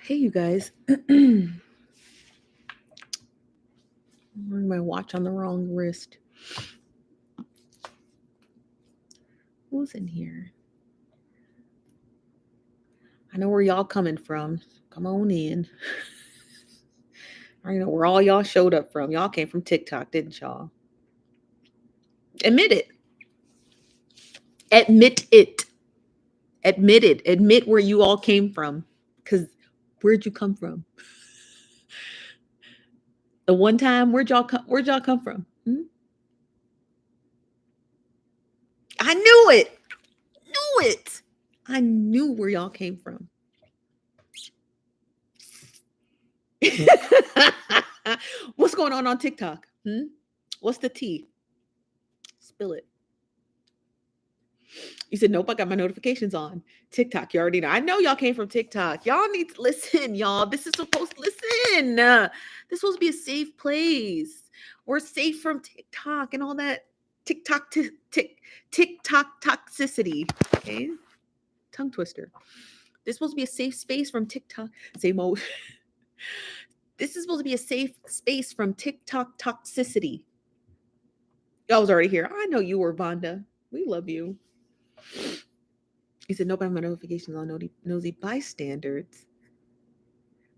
Hey, you guys. I'm wearing my watch on the wrong wrist. Who's in here? I know where y'all coming from. Come on in. I know where all y'all showed up from. Y'all came from TikTok, didn't y'all? Admit it. Admit it. Admit it. Admit where you all came from. Because where'd you come from? The one time, where'd y'all come from? I knew it. Knew it. I knew where y'all came from. What's going on TikTok? What's the tea? Spill it. You said, nope, I got my notifications on. TikTok, you already know. I know y'all came from TikTok. Y'all need to listen, y'all. This is supposed to listen. This is supposed to be a safe place. We're safe from TikTok and all that TikTok toxicity. Okay? Tongue twister. This is supposed to be a safe space from TikTok. Same old. This is supposed to be a safe space from TikTok toxicity. Y'all was already here. I know you were, Vonda. We love you. He said, nope, I have my notifications on nosy bystanders.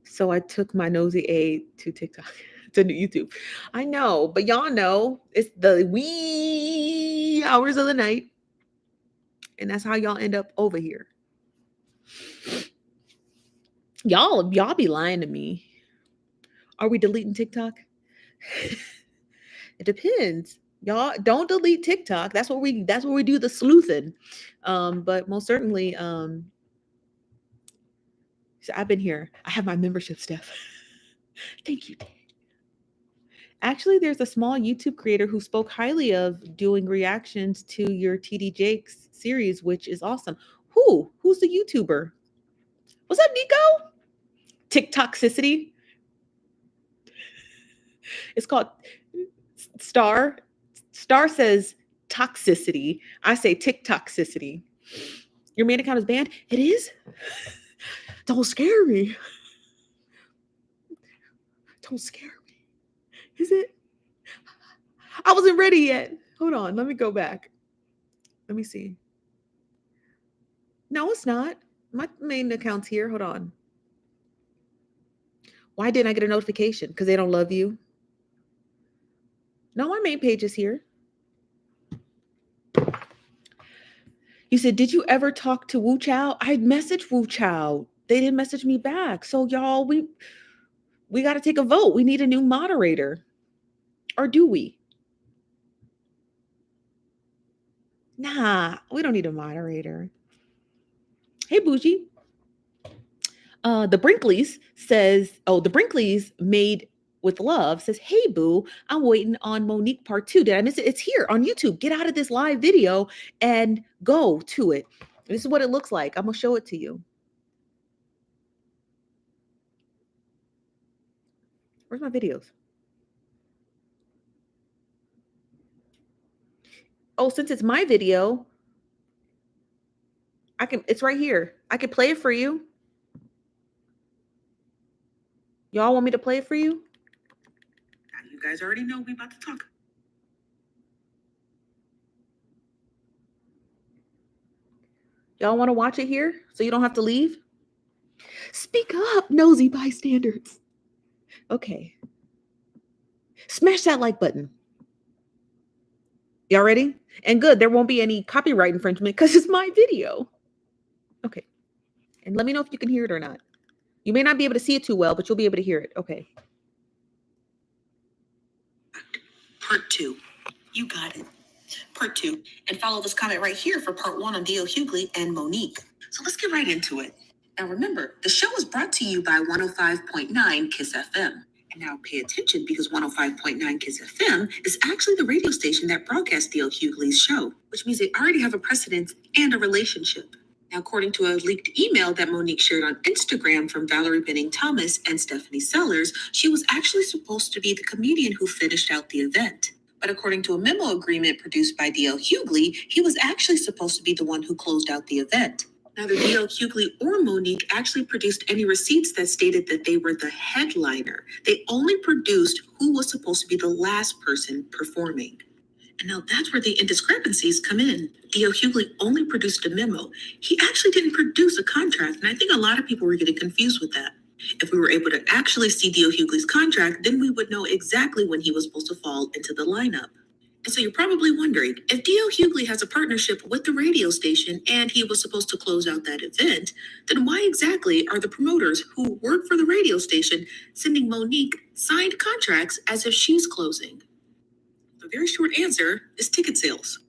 So I took my nosy A to TikTok, to YouTube. I know, but y'all know it's the wee hours of the night. And that's how y'all end up over here. Y'all be lying to me. Are we deleting TikTok? It depends. Y'all don't delete TikTok. That's where we do the sleuthing. But most certainly, so I've been here. I have my membership stuff. Thank you, Dad. Actually, there's a small YouTube creator who spoke highly of doing reactions to your TD Jakes series, which is awesome. Who's the YouTuber? Was that Nico? Toxicity. It's called Star. Star says toxicity. I say Toxicity. Your main account is banned? It is? Don't scare me. Don't scare me. Is it? I wasn't ready yet. Hold on. Let me go back. Let me see. No, it's not. My main account's here. Hold on. Why didn't I get a notification? Because they don't love you? No, my main page is here. You said, did you ever talk to Wu Chow? I messaged Wu Chow. They didn't message me back. So y'all, we got to take a vote. We need a new moderator. Or do we? Nah, we don't need a moderator. Hey, Bougie. The Brinkleys says, the Brinkleys made with love says, hey, boo, I'm waiting on Monique part 2. Did I miss it? It's here on YouTube. Get out of this live video and go to it. This is what it looks like. I'm going to show it to you. Where's my videos? Oh, since it's my video, it's right here. I can play it for you. Y'all want me to play it for you? You guys already know we about to talk. Y'all want to watch it here so you don't have to leave? Speak up, nosy bystanders. Okay. Smash that like button. Y'all ready? And good, there won't be any copyright infringement because it's my video. Okay. And let me know if you can hear it or not. You may not be able to see it too well, but you'll be able to hear it. Okay. Part 2. You got it. Part 2. And follow this comment right here for part 1 on DL Hughley and Monique. So let's get right into it. Now remember, the show is brought to you by 105.9 KISS FM. And now pay attention because 105.9 KISS FM is actually the radio station that broadcasts DL Hughley's show, which means they already have a precedent and a relationship. Now, according to a leaked email that Monique shared on Instagram from Valerie Benning Thomas and Stephanie Sellers, she was actually supposed to be the comedian who finished out the event. But according to a memo agreement produced by DL Hughley, he was actually supposed to be the one who closed out the event. Neither DL Hughley or Monique actually produced any receipts that stated that they were the headliner. They only produced who was supposed to be the last person performing. And now that's where the indiscrepancies come in. DL Hughley only produced a memo. He actually didn't produce a contract, and I think a lot of people were getting confused with that. If we were able to actually see DL Hughley's contract, then we would know exactly when he was supposed to fall into the lineup. And so you're probably wondering, if DL Hughley has a partnership with the radio station and he was supposed to close out that event, then why exactly are the promoters who work for the radio station sending Monique signed contracts as if she's closing? The very short answer is ticket sales.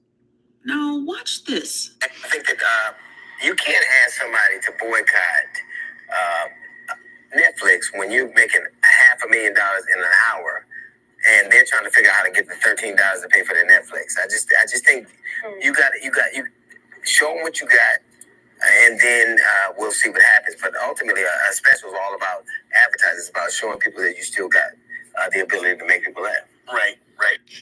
Now watch this. I think that you can't ask somebody to boycott Netflix when you're making $500,000 in an hour, and they're trying to figure out how to get the $13 to pay for their Netflix. I just think you show them what you got, and then we'll see what happens. But ultimately, a special is all about advertising. It's about showing people that you still got the ability to make people laugh. Right.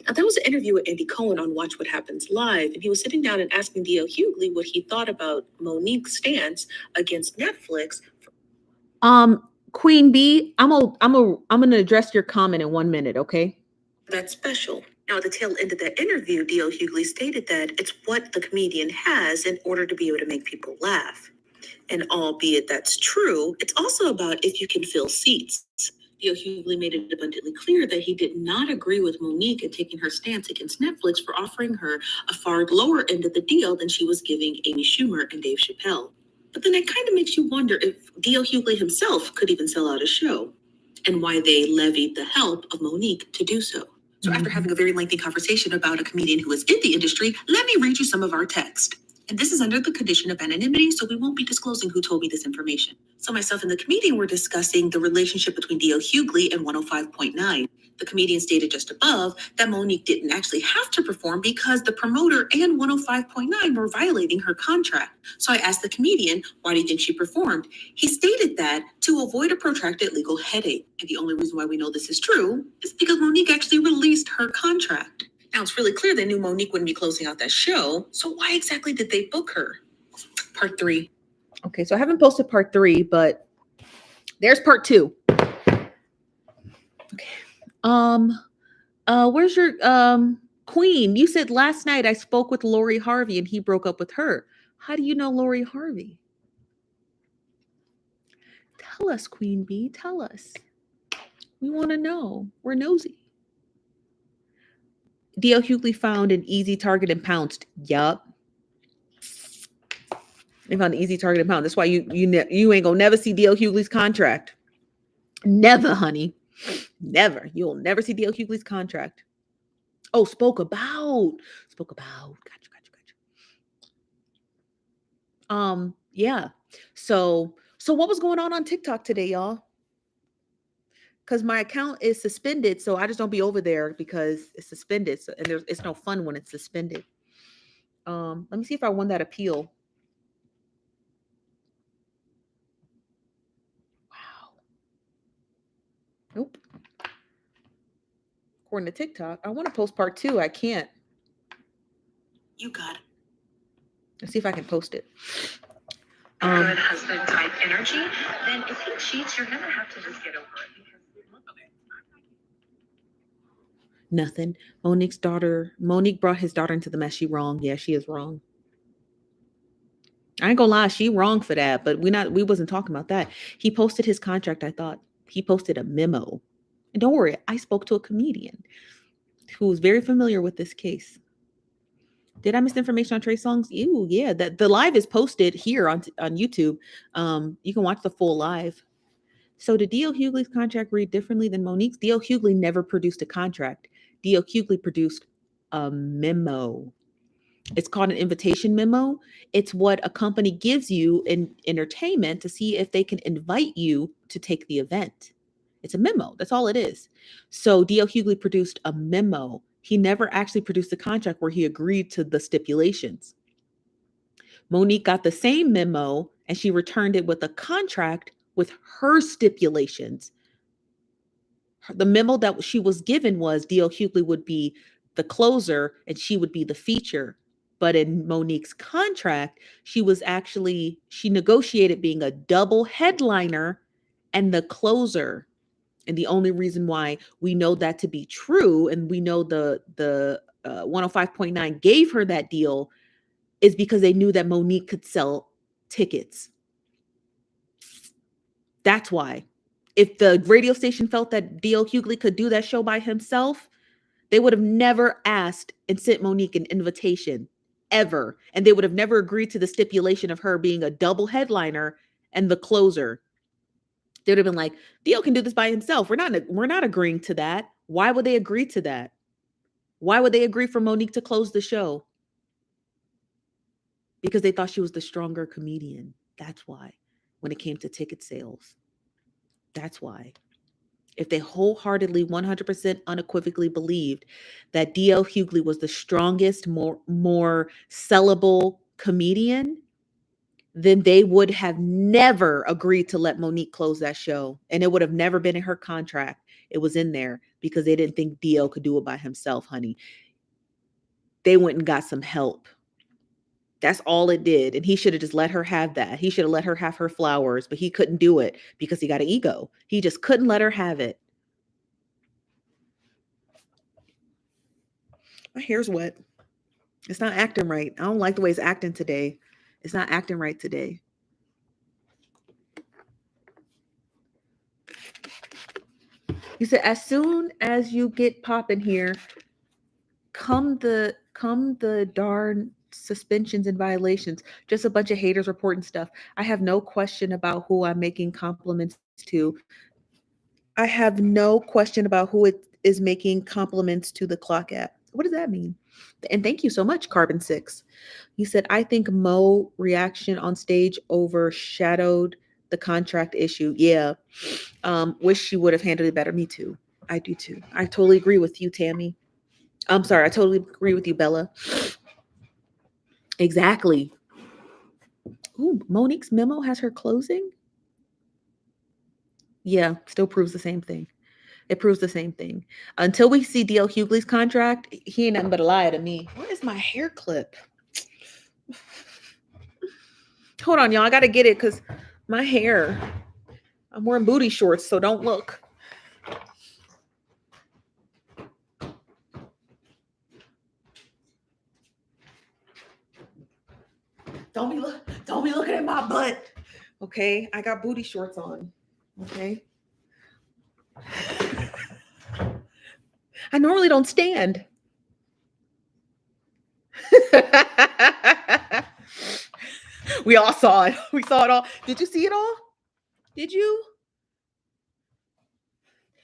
Now, there was an interview with Andy Cohen on Watch What Happens Live, and he was sitting down and asking DL Hughley what he thought about Monique's stance against Netflix. Queen B, I'm gonna address your comment in 1 minute, okay? That's special. Now, at the tail end of that interview, DL Hughley stated that it's what the comedian has in order to be able to make people laugh. And albeit that's true, it's also about if you can fill seats. DL Hughley made it abundantly clear that he did not agree with Monique in taking her stance against Netflix for offering her a far lower end of the deal than she was giving Amy Schumer and Dave Chappelle. But then it kind of makes you wonder if DL Hughley himself could even sell out a show, and why they levied the help of Monique to do so. So after having a very lengthy conversation about a comedian who is in the industry, let me read you some of our text. And this is under the condition of anonymity, so we won't be disclosing who told me this information. So myself and the comedian were discussing the relationship between DL Hughley and 105.9. The comedian stated just above that Monique didn't actually have to perform because the promoter and 105.9 were violating her contract. So I asked the comedian, why do you think she performed? He stated that to avoid a protracted legal headache. And the only reason why we know this is true is because Monique actually released her contract. Now, it's really clear they knew Monique wouldn't be closing out that show, so why exactly did they book her? Part 3. Okay, so I haven't posted part 3, but there's part 2. Okay. Where's your Queen? You said last night I spoke with Lori Harvey and he broke up with her. How do you know Lori Harvey? Tell us, Queen Bee. Tell us. We want to know. We're nosy. DL Hughley found an easy target and pounced. Yup. They found an easy target and pounced. That's why you ain't gonna never see DL Hughley's contract. Never, honey. Never. You'll never see DL Hughley's contract. Oh, spoke about. Gotcha. Yeah. So what was going on TikTok today, y'all? Because my account is suspended, so I just don't be over there because it's suspended. So, and it's no fun when it's suspended. Let me see if I won that appeal. Wow. Nope. According to TikTok, I want to post part 2. I can't. You got it. Let's see if I can post it. Good husband type energy, then if he cheats, you're gonna have to just get over it. Nothing. Monique brought his daughter into the mess. She wrong. Yeah, she is wrong. I ain't gonna lie, she wrong for that, but we wasn't talking about that. He posted his contract, I thought. He posted a memo. And don't worry, I spoke to a comedian who's very familiar with this case. Did I miss information on Trey Songz? Ew, yeah. The live is posted here on YouTube. You can watch the full live. So did DL Hughley's contract read differently than Monique's? DL Hughley never produced a contract. DL Hughley produced a memo. It's called an invitation memo. It's what a company gives you in entertainment to see if they can invite you to take the event. It's a memo. That's all it is. So DL Hughley produced a memo. He never actually produced a contract where he agreed to the stipulations. Monique got the same memo and she returned it with a contract with her stipulations. The memo that she was given was DL Hughley would be the closer and she would be the feature. But in Monique's contract, she negotiated being a double headliner and the closer. And the only reason why we know that to be true, and we know the 105.9 gave her that deal, is because they knew that Monique could sell tickets. That's why. If the radio station felt that DL Hughley could do that show by himself, they would have never asked and sent Monique an invitation, ever. And they would have never agreed to the stipulation of her being a double headliner and the closer. They would have been like, DL can do this by himself. We're not agreeing to that. Why would they agree to that? Why would they agree for Monique to close the show? Because they thought she was the stronger comedian. That's why. When it came to ticket sales. That's why. If they wholeheartedly, 100% unequivocally believed that DL Hughley was the strongest, more sellable comedian, then they would have never agreed to let Monique close that show. And it would have never been in her contract. It was in there because they didn't think DL could do it by himself, honey. They went and got some help. That's all it did. And he should have just let her have that. He should have let her have her flowers, but he couldn't do it because he got an ego. He just couldn't let her have it. My hair's wet. It's not acting right. I don't like the way it's acting today. It's not acting right today. You said, as soon as you get popping here, come the darn suspensions and violations. Just a bunch of haters reporting stuff. I have no question about who I'm making compliments to. I have no question about who it is making compliments to the clock app. What does that mean? And thank you so much, Carbon 6. You said, I think Mo reaction on stage overshadowed the contract issue. Yeah. Wish she would have handled it better. Me too. I do too. I totally agree with you, Tammy. I'm sorry. I totally agree with you, Bella. Exactly. Ooh, Monique's memo has her closing? Yeah, still proves the same thing. It proves the same thing. Until we see DL Hughley's contract, he ain't nothing but a liar to me. What is my hair clip? Hold on, y'all. I got to get it because my hair, I'm wearing booty shorts, so don't look. Don't be looking at my butt. Okay, I got booty shorts on. Okay. I normally don't stand. We all saw it. We saw it all. Did you see it all? Did you?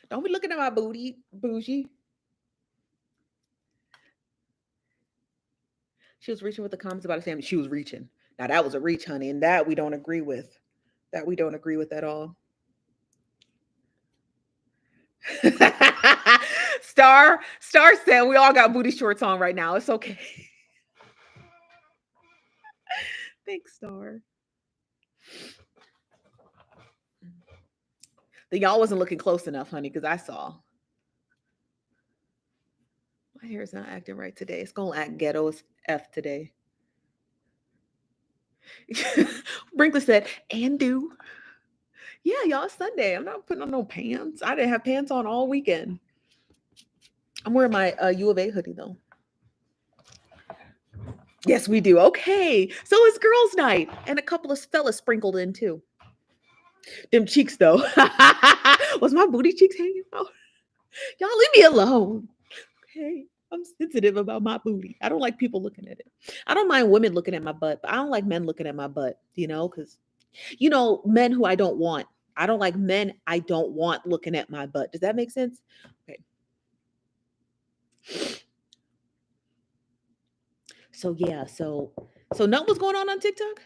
Don't be looking at my booty, bougie. She was reaching with the comments about his family. She was reaching. Now that was a reach, honey, and that we don't agree with. That we don't agree with at all. Star said we all got booty shorts on right now. It's okay. Thanks, Star. The y'all wasn't looking close enough, honey, because I saw. My hair is not acting right today. It's gonna act ghetto as F today. Brinkley said, and do. Yeah, y'all, it's Sunday. I'm not putting on no pants. I didn't have pants on all weekend. I'm wearing my U of A hoodie, though. Yes, we do. Okay. So it's girls' night. And a couple of fellas sprinkled in, too. Them cheeks, though. Was my booty cheeks hanging out? Y'all, leave me alone. Okay. I'm sensitive about my booty. I don't like people looking at it. I don't mind women looking at my butt, but I don't like men looking at my butt, because, men who I don't want. I don't like men I don't want looking at my butt. Does that make sense? Okay. So, yeah. So nothing was going on TikTok?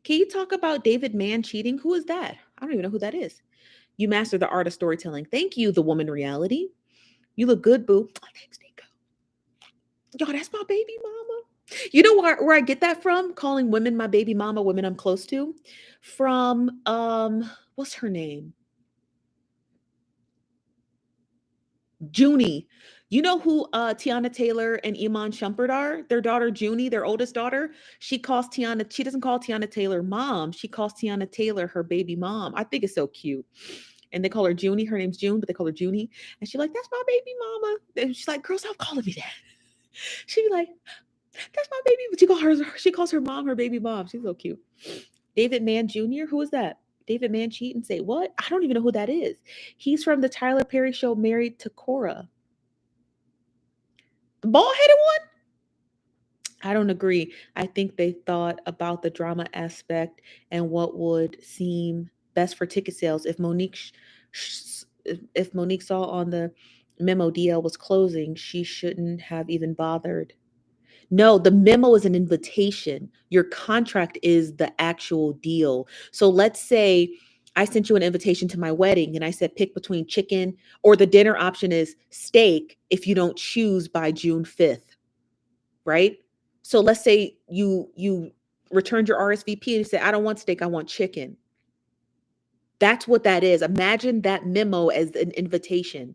Can you talk about David Mann cheating? Who is that? I don't even know who that is. You master the art of storytelling. Thank you, the woman reality. You look good, boo. Oh, thanks, Nico. Y'all, that's my baby mama. You know where I get that from? Calling women my baby mama, women I'm close to. From, what's her name? Junie. You know who Tiana Taylor and Iman Shumpert are? Their daughter Junie, their oldest daughter. She doesn't call Tiana Taylor mom. She calls Tiana Taylor her baby mom. I think it's so cute. And they call her Junie. Her name's June, but they call her Junie. And she's like, that's my baby mama. And she's like, girl, stop calling me that. She'd be like, that's my baby. But she calls her mom her baby mom. She's so cute. David Mann Jr. Who is that? David Mann cheat and say what? I don't even know who that is. He's from the Tyler Perry show Married to Cora. The bald-headed one? I don't agree. I think they thought about the drama aspect and what would seem best for ticket sales. If Monique saw on the memo DL was closing, she shouldn't have even bothered. No, the memo is an invitation. Your contract is the actual deal. So let's say I sent you an invitation to my wedding and I said pick between chicken, or the dinner option is steak if you don't choose by June 5th, right? So let's say you returned your RSVP and you said, I don't want steak, I want chicken. That's what that is. Imagine that memo as an invitation.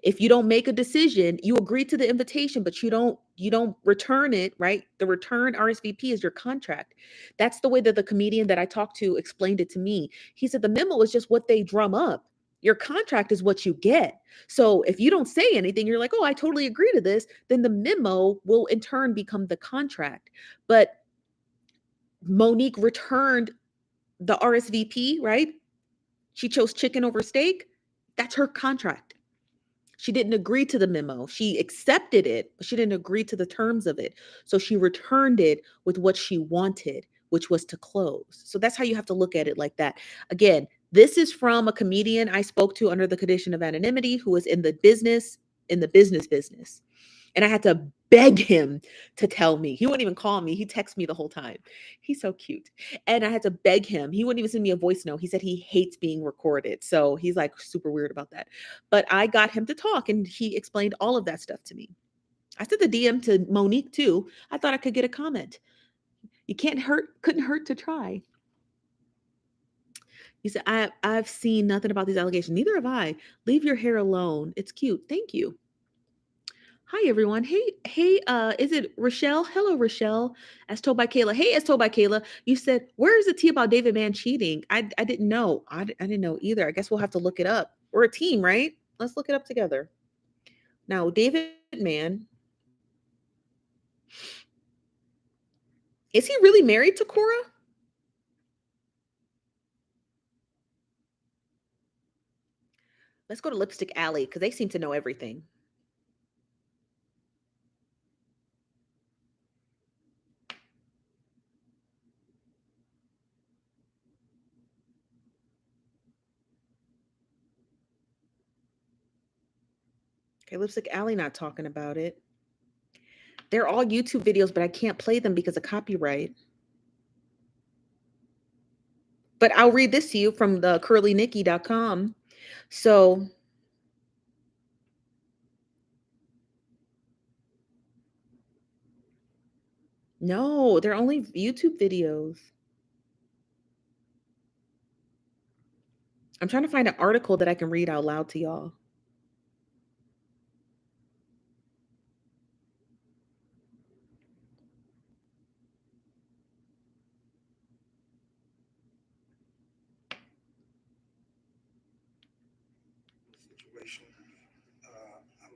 If you don't make a decision, you agree to the invitation, but you don't return it, right? The return RSVP is your contract. That's the way that the comedian that I talked to explained it to me. He said the memo is just what they drum up. Your contract is what you get. So if you don't say anything, you're like, oh, I totally agree to this, then the memo will in turn become the contract. But Monique returned the RSVP, right? She chose chicken over steak. That's her contract. She didn't agree to the memo. She accepted it, but she didn't agree to the terms of it. So she returned it with what she wanted, which was to close. So that's how you have to look at it, like that. Again, this is from a comedian I spoke to under the condition of anonymity who is in the business. And I had to beg him to tell me. He wouldn't even call me. He texted me the whole time. He's so cute. And I had to beg him. He wouldn't even send me a voice note. He said he hates being recorded. So he's like super weird about that. But I got him to talk and he explained all of that stuff to me. I sent the DM to Monique too. I thought I could get a comment. You couldn't hurt to try. You said, I've seen nothing about these allegations. Neither have I. Leave your hair alone. It's cute. Thank you. Hi, everyone. Hey, is it Rochelle? Hello, Rochelle. As told by Kayla. Hey, as told by Kayla, you said, where is the tea about David Mann cheating? I didn't know. I didn't know either. I guess we'll have to look it up. We're a team, right? Let's look it up together. Now, David Mann. Is he really married to Cora? Let's go to Lipstick Alley because they seem to know everything. Okay, Lipstick Alley not talking about it. They're all YouTube videos, but I can't play them because of copyright. But I'll read this to you from the curlynikki.com. So no, they're only YouTube videos. I'm trying to find an article that I can read out loud to y'all. Situation. I'm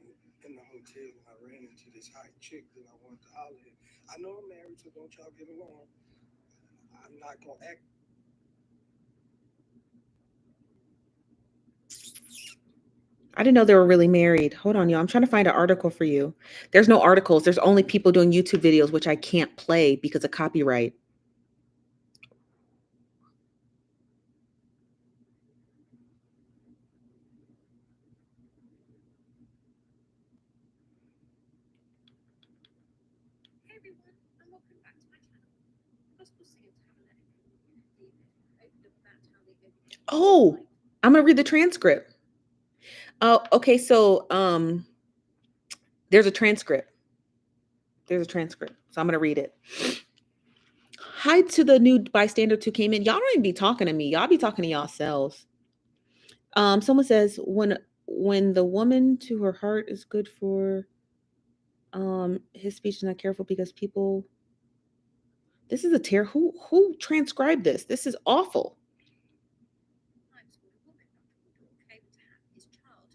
in the hotel and I ran into this hot chick that I wanted to holler at. I know I'm married, so don't y'all get along. I'm not gonna act. I didn't know they were really married. Hold on, y'all. I'm trying to find an article for you. There's no articles. There's only people doing YouTube videos, which I can't play because of copyright. Hey everyone, and welcome back to my channel. I was supposed to get David. That's how they get. Oh, I'm gonna read the transcript. Oh, okay. So there's a transcript. So I'm gonna read it. Hi to the new bystander who came in. Y'all don't even be talking to me. Y'all be talking to yourselves. Someone says, when when the woman to her heart is good for his speech is not careful because people. This is a tear. Who transcribed this? This is awful. times when a woman knocked on the door came to have his child.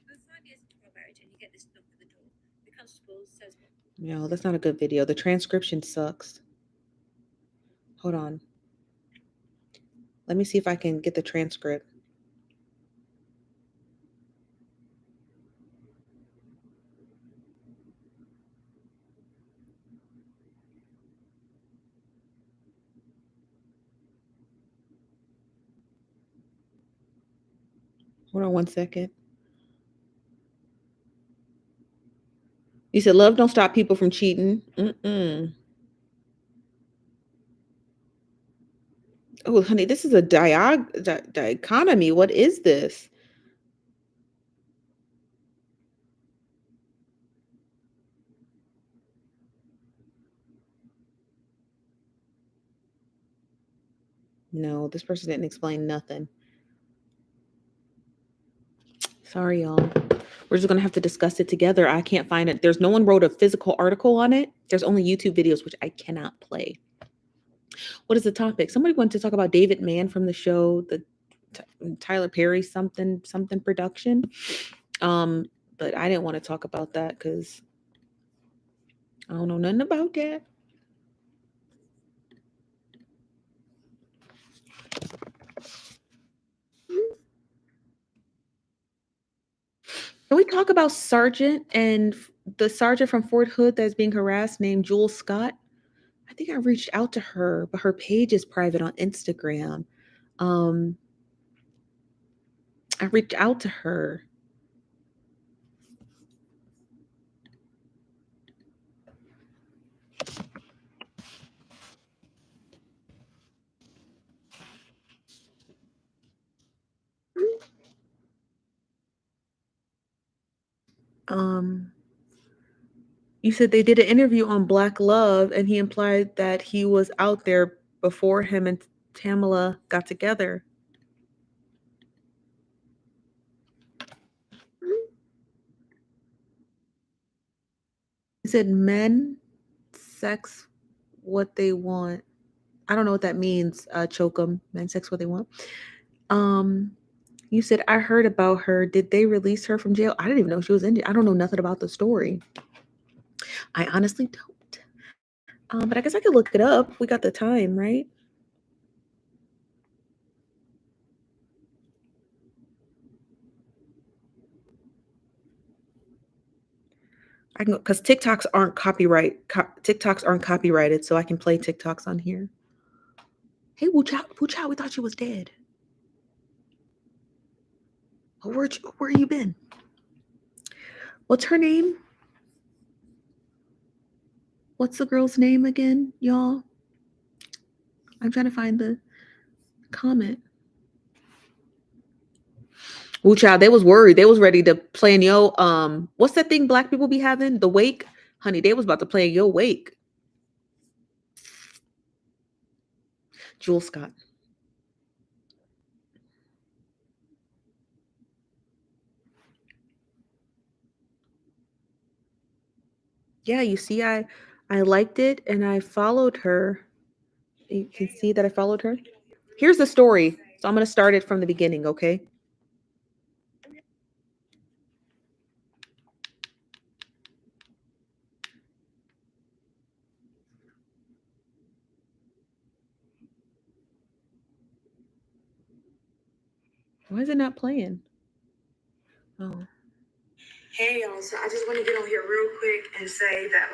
With 5 years into our marriage and you get this knock at the door, the constable says, No, that's not a good video. The transcription sucks. Hold on. Let me see if I can get the transcript. Hold on 1 second. You said love don't stop people from cheating. Oh, honey, this is a dichotomy. What is this? No, this person didn't explain nothing. Sorry, y'all. We're just going to have to discuss it together. I can't find it. There's no one wrote a physical article on it. There's only YouTube videos, which I cannot play. What is the topic? Somebody wanted to talk about David Mann from the show, the Tyler Perry something production. But I didn't want to talk about that because I don't know nothing about that. Can we talk about Sergeant and the sergeant from Fort Hood that's being harassed named Jewel Scott? I think I reached out to her, but her page is private on Instagram. I reached out to her. You said they did an interview on Black Love, and he implied that he was out there before him and Tamala got together. He said men sex what they want. I don't know what that means, Chokum. Men sex what they want. You said, I heard about her. Did they release her from jail? I didn't even know she was in jail. I don't know nothing about the story. I honestly don't. But I guess I could look it up. We got the time, right? I can, because TikToks aren't copyrighted, so I can play TikToks on here. Hey, Wu Chow, we thought you was dead. Oh, where you been? What's her name? What's the girl's name again, y'all? I'm trying to find the comment. Wu Chow, they was worried. They was ready to plan what's that thing black people be having? The wake? Honey, they was about to plan your wake. Jewel Scott. Yeah, you see, I liked it and I followed her. You can see that I followed her. Here's the story. So I'm going to start it from the beginning, okay? Why is it not playing? Oh. Hey y'all, so I just want to get on here real quick and say that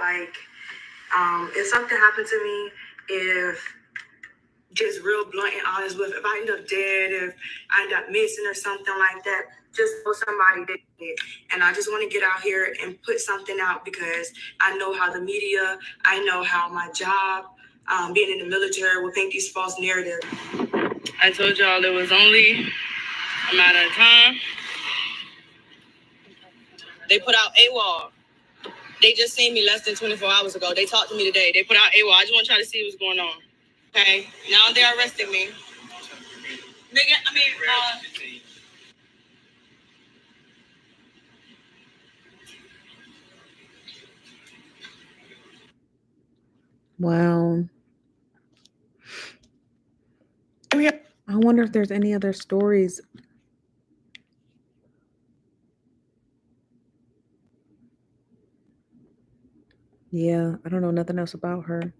if something happened to me, if just real blunt and honest with, if I end up dead, if I end up missing or something like that, just know somebody did it. And I just want to get out here and put something out because I know how the media, I know how my job, being in the military will paint these false narratives. I told y'all it was only a matter of time. They put out AWOL. They just seen me less than 24 hours ago. They talked to me today. They put out AWOL. I just want to try to see what's going on. Okay, now they're arresting me. Wow. I wonder if there's any other stories. Yeah, I don't know nothing else about her.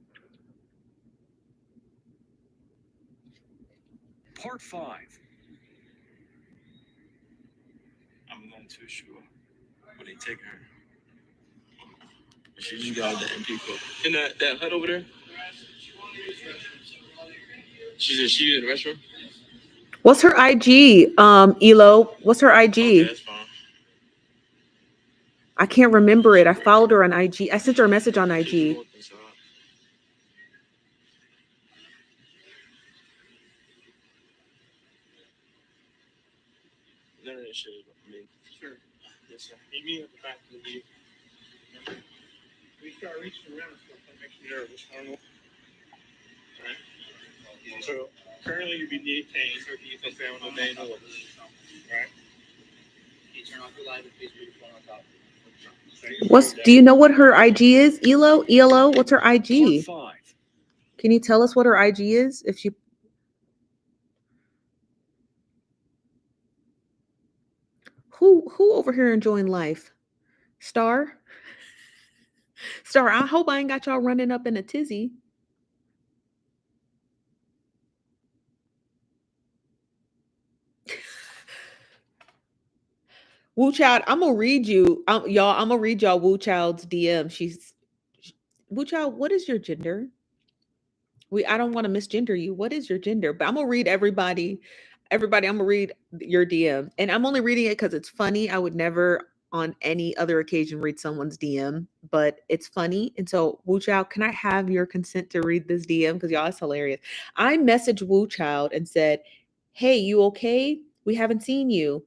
Part 5. I'm not too sure. But they take her. She just got the MP code. In that hut over there? She said she in the restroom? What's her IG? Elo. What's her IG? Okay, that's fine. I can't remember it. I followed her on IG. I sent her a message on IG. None of that shit is about me. Sure. Yes, sir. Meet me at the back of the meeting. We start reaching around stuff that makes me nervous. I don't know. Alright. So currently you'd be detained for use of family obeying orders. Right? You turn off the light and please read the phone on top. Do you know what her IG is? Elo? What's her IG? Part 5. Can you tell us what her IG is? If she who over here enjoying life? Star? Star, I hope I ain't got y'all running up in a tizzy. Woo Child, I'm gonna read you. I'm gonna read y'all Woo Child's DM. Woo Child, what is your gender? I don't want to misgender you. What is your gender? But I'm gonna read everybody, I'm gonna read your DM. And I'm only reading it because it's funny. I would never on any other occasion read someone's DM, but it's funny. And so, Woo Child, can I have your consent to read this DM? Because y'all, it's hilarious. I messaged Woo Child and said, "Hey, you okay? We haven't seen you.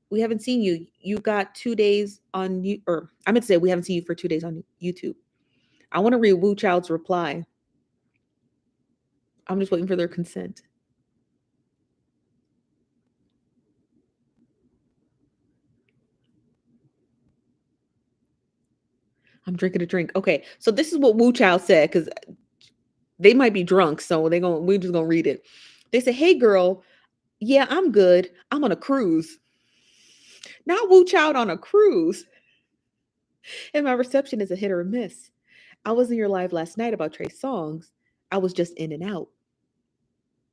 You got 2 days on you, or I meant to say we haven't seen you for 2 days on YouTube." I want to read Woo Child's reply. I'm just waiting for their consent. I'm drinking a drink. Okay, so this is what Woo Child said, because they might be drunk, so we're just gonna read it. They say, "Hey girl, yeah, I'm good. I'm on a cruise." Not Woo Child on a cruise. And my reception is a hit or a miss. I was in your live last night about Trey's songs. I was just in and out.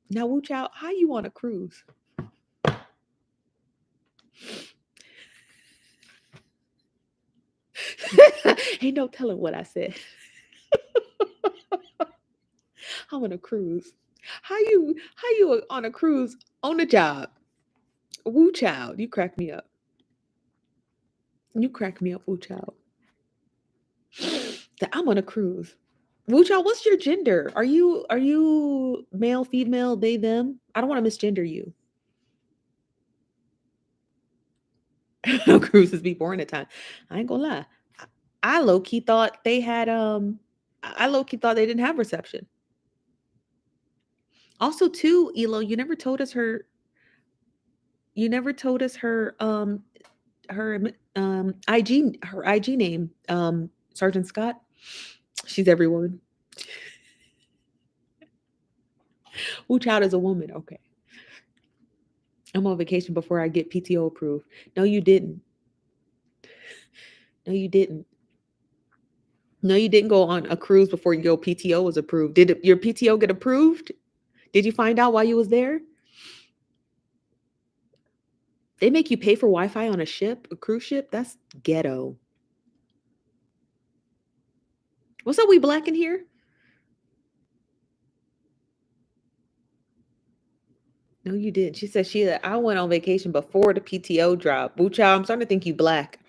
Now, Woo Child, how you on a cruise? Ain't no telling what I said. I'm on a cruise. How you on a cruise on a job? Woo Child, you crack me up. You crack me up, Woo Child. That I'm on a cruise. Woo Child, what's your gender? Are you male, female, they, them? I don't want to misgender you. No cruises be boring at times. I ain't gonna lie. I low key thought they had I low key thought they didn't have reception. Also, too, Elo, you never told us her her IG name, Sergeant Scott. She's everyone. Woo Child is a woman. Okay. I'm on vacation before I get PTO approved. No, you didn't. No, you didn't. No, you didn't go on a cruise before your PTO was approved. Did your PTO get approved? Did you find out while you was there? They make you pay for Wi-Fi on a ship, a cruise ship? That's ghetto. What's up, we black in here? No, you didn't. She said I went on vacation before the PTO drop. Boo Child, I'm starting to think you black.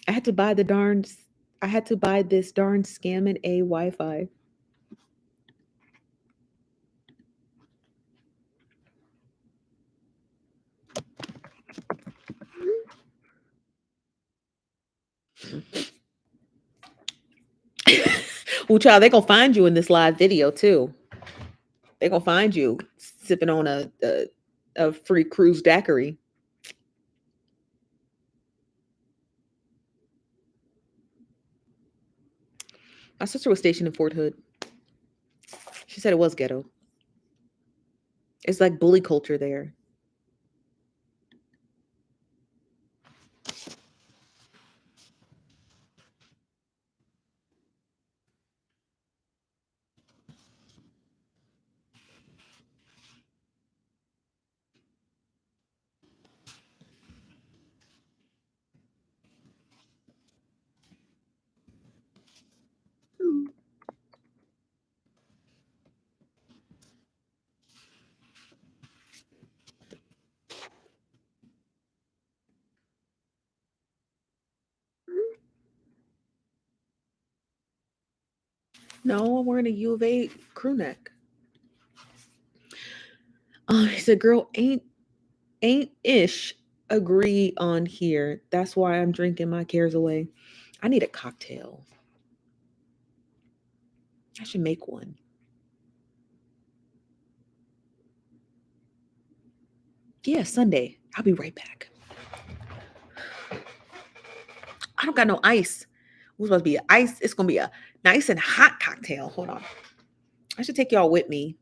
I had to buy this darn scamming A Wi-Fi. Well, child, they gonna find you in this live video too. They gonna find you sipping on a free cruise daiquiri. My sister was stationed in Fort Hood. She said it was ghetto. It's like bully culture there. No, I'm wearing a U of A crew neck. He said, girl, ain't ish agree on here. That's why I'm drinking my cares away. I need a cocktail. I should make one. Yeah, Sunday. I'll be right back. I don't got no ice. It was supposed to be ice. It's gonna be a nice and hot cocktail. Hold on. I should take y'all with me.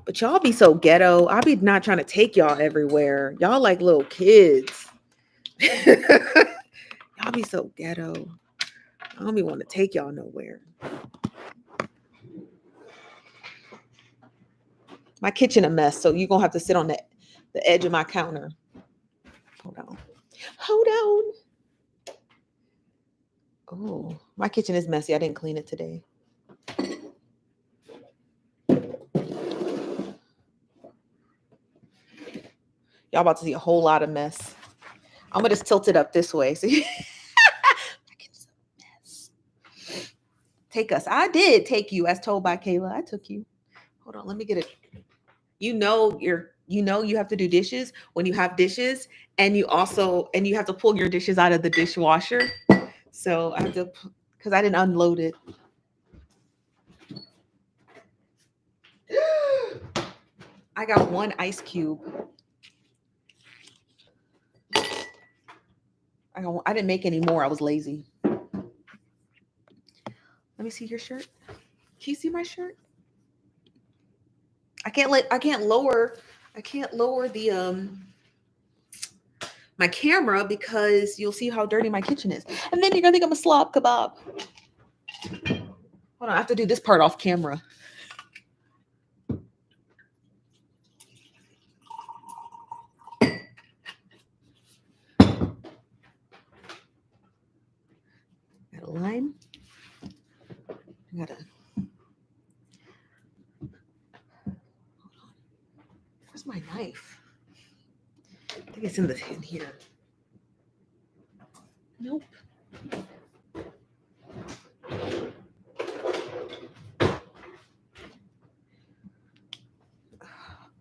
But y'all be so ghetto. I be not trying to take y'all everywhere. Y'all like little kids. Y'all be so ghetto. I don't be want to take y'all nowhere. My kitchen a mess, so you're gonna have to sit on the edge of my counter. Hold on. Hold on. Oh, my kitchen is messy. I didn't clean it today. Y'all about to see a whole lot of mess. I'm gonna just tilt it up this way. See? My kitchen's a mess. Take us. I did take you, as told by Kayla. I took you. Hold on, let me get it. You know you have to do dishes when you have dishes, and you have to pull your dishes out of the dishwasher. So I have to, because I didn't unload it. I got one ice cube. I didn't make any more. I was lazy. Let me see your shirt. Can you see my shirt? I can't lower the my camera because you'll see how dirty my kitchen is. And then you're gonna think I'm a slob kebab. Hold on, I have to do this part off camera. Got a lime. I gotta. Hold on. Where's my knife? I think it's in here. Nope.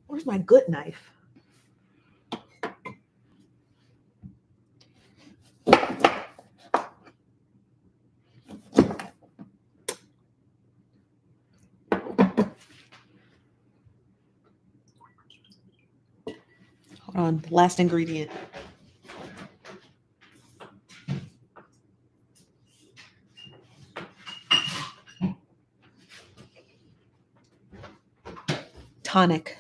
Where's my good knife? Hold on, last ingredient. Tonic.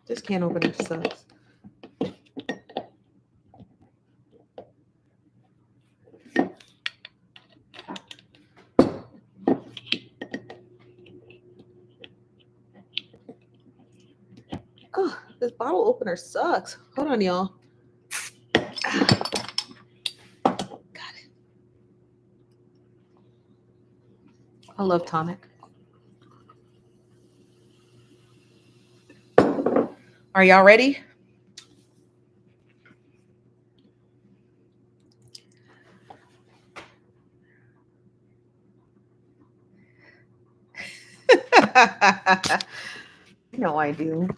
This can opener sucks. Oh, this bottle opener sucks. Hold on, y'all. Got it. I love tonic. Are y'all ready? No, I do.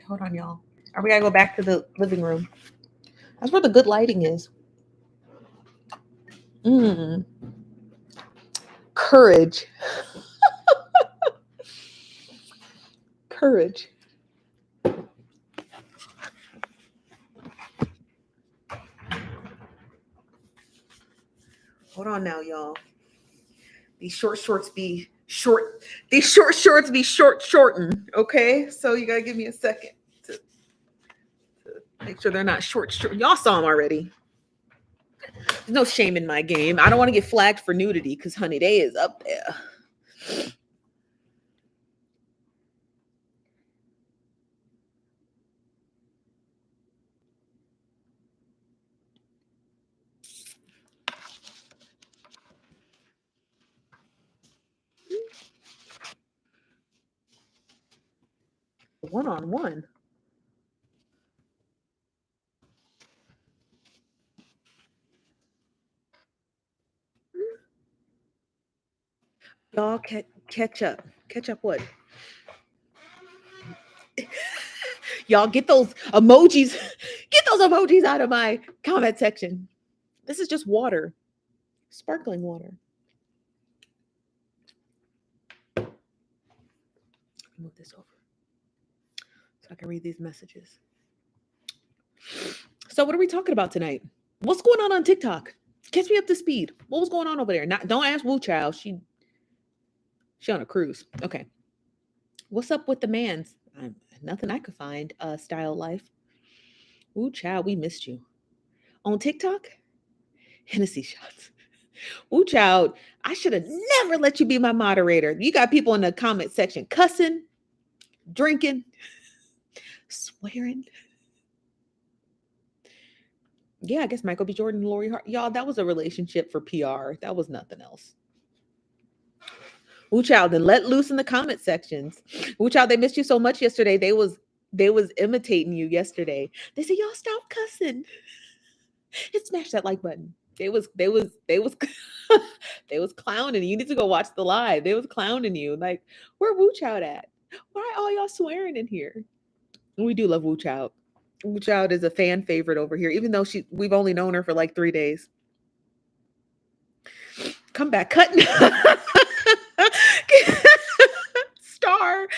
Hold on, y'all. We gotta go back to the living room. That's where the good lighting is. Courage. Courage. Hold on now, y'all. These short shorts be short. These short shorts be shortened. Okay, so you gotta give me a second to make sure they're not short. Y'all saw them already. There's no shame in my game. I don't want to get flagged for nudity because, honey, they is up there. One-on-one. Y'all catch up. Catch up what? Y'all get those emojis. Get those emojis out of my comment section. This is just water. Sparkling water. Move this over so I can read these messages. So what are we talking about tonight? What's going on TikTok? Catch me up to speed. What was going on over there? Don't ask Woo Child. She on a cruise. Okay. What's up with the man's? Nothing I could find. Style life. Woo Child, we missed you. On TikTok? Hennessy shots. Woo Child, I should have never let you be my moderator. You got people in the comment section cussing, drinking, swearing. Yeah, I guess Michael B. Jordan and Lori Hart. Y'all, that was a relationship for PR. That was nothing else. Woo Child, then let loose in the comment sections. Woo Child, they missed you so much yesterday. They was imitating you yesterday. They said, y'all stop cussing. And smash that like button. They was they was clowning. You need to go watch the live. They was clowning you. Like, where Woo Child at? Why all y'all swearing in here? We do love Woo Child. Woo Child is a fan favorite over here, even though we've only known her for like 3 days. Come back cutting. Star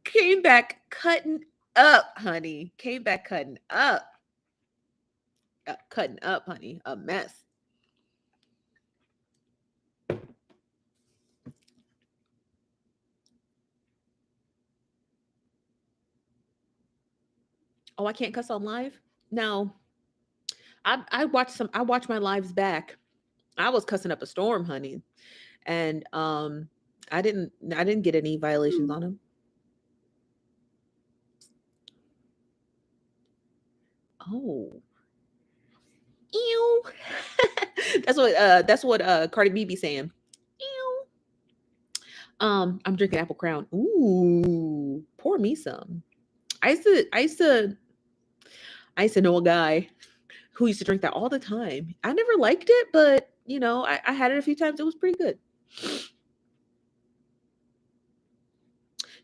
came back cutting up, honey. Came back cutting up. Cutting up, honey. A mess. Oh, I can't cuss on live? No. I watched my lives back. I was cussing up a storm, honey. And I didn't get any violations on them. Oh. Ew. that's what Cardi B be saying. Ew. I'm drinking Apple Crown. Ooh, pour me some. I used to know a guy who used to drink that all the time. I never liked it, but you know, I had it a few times. It was pretty good.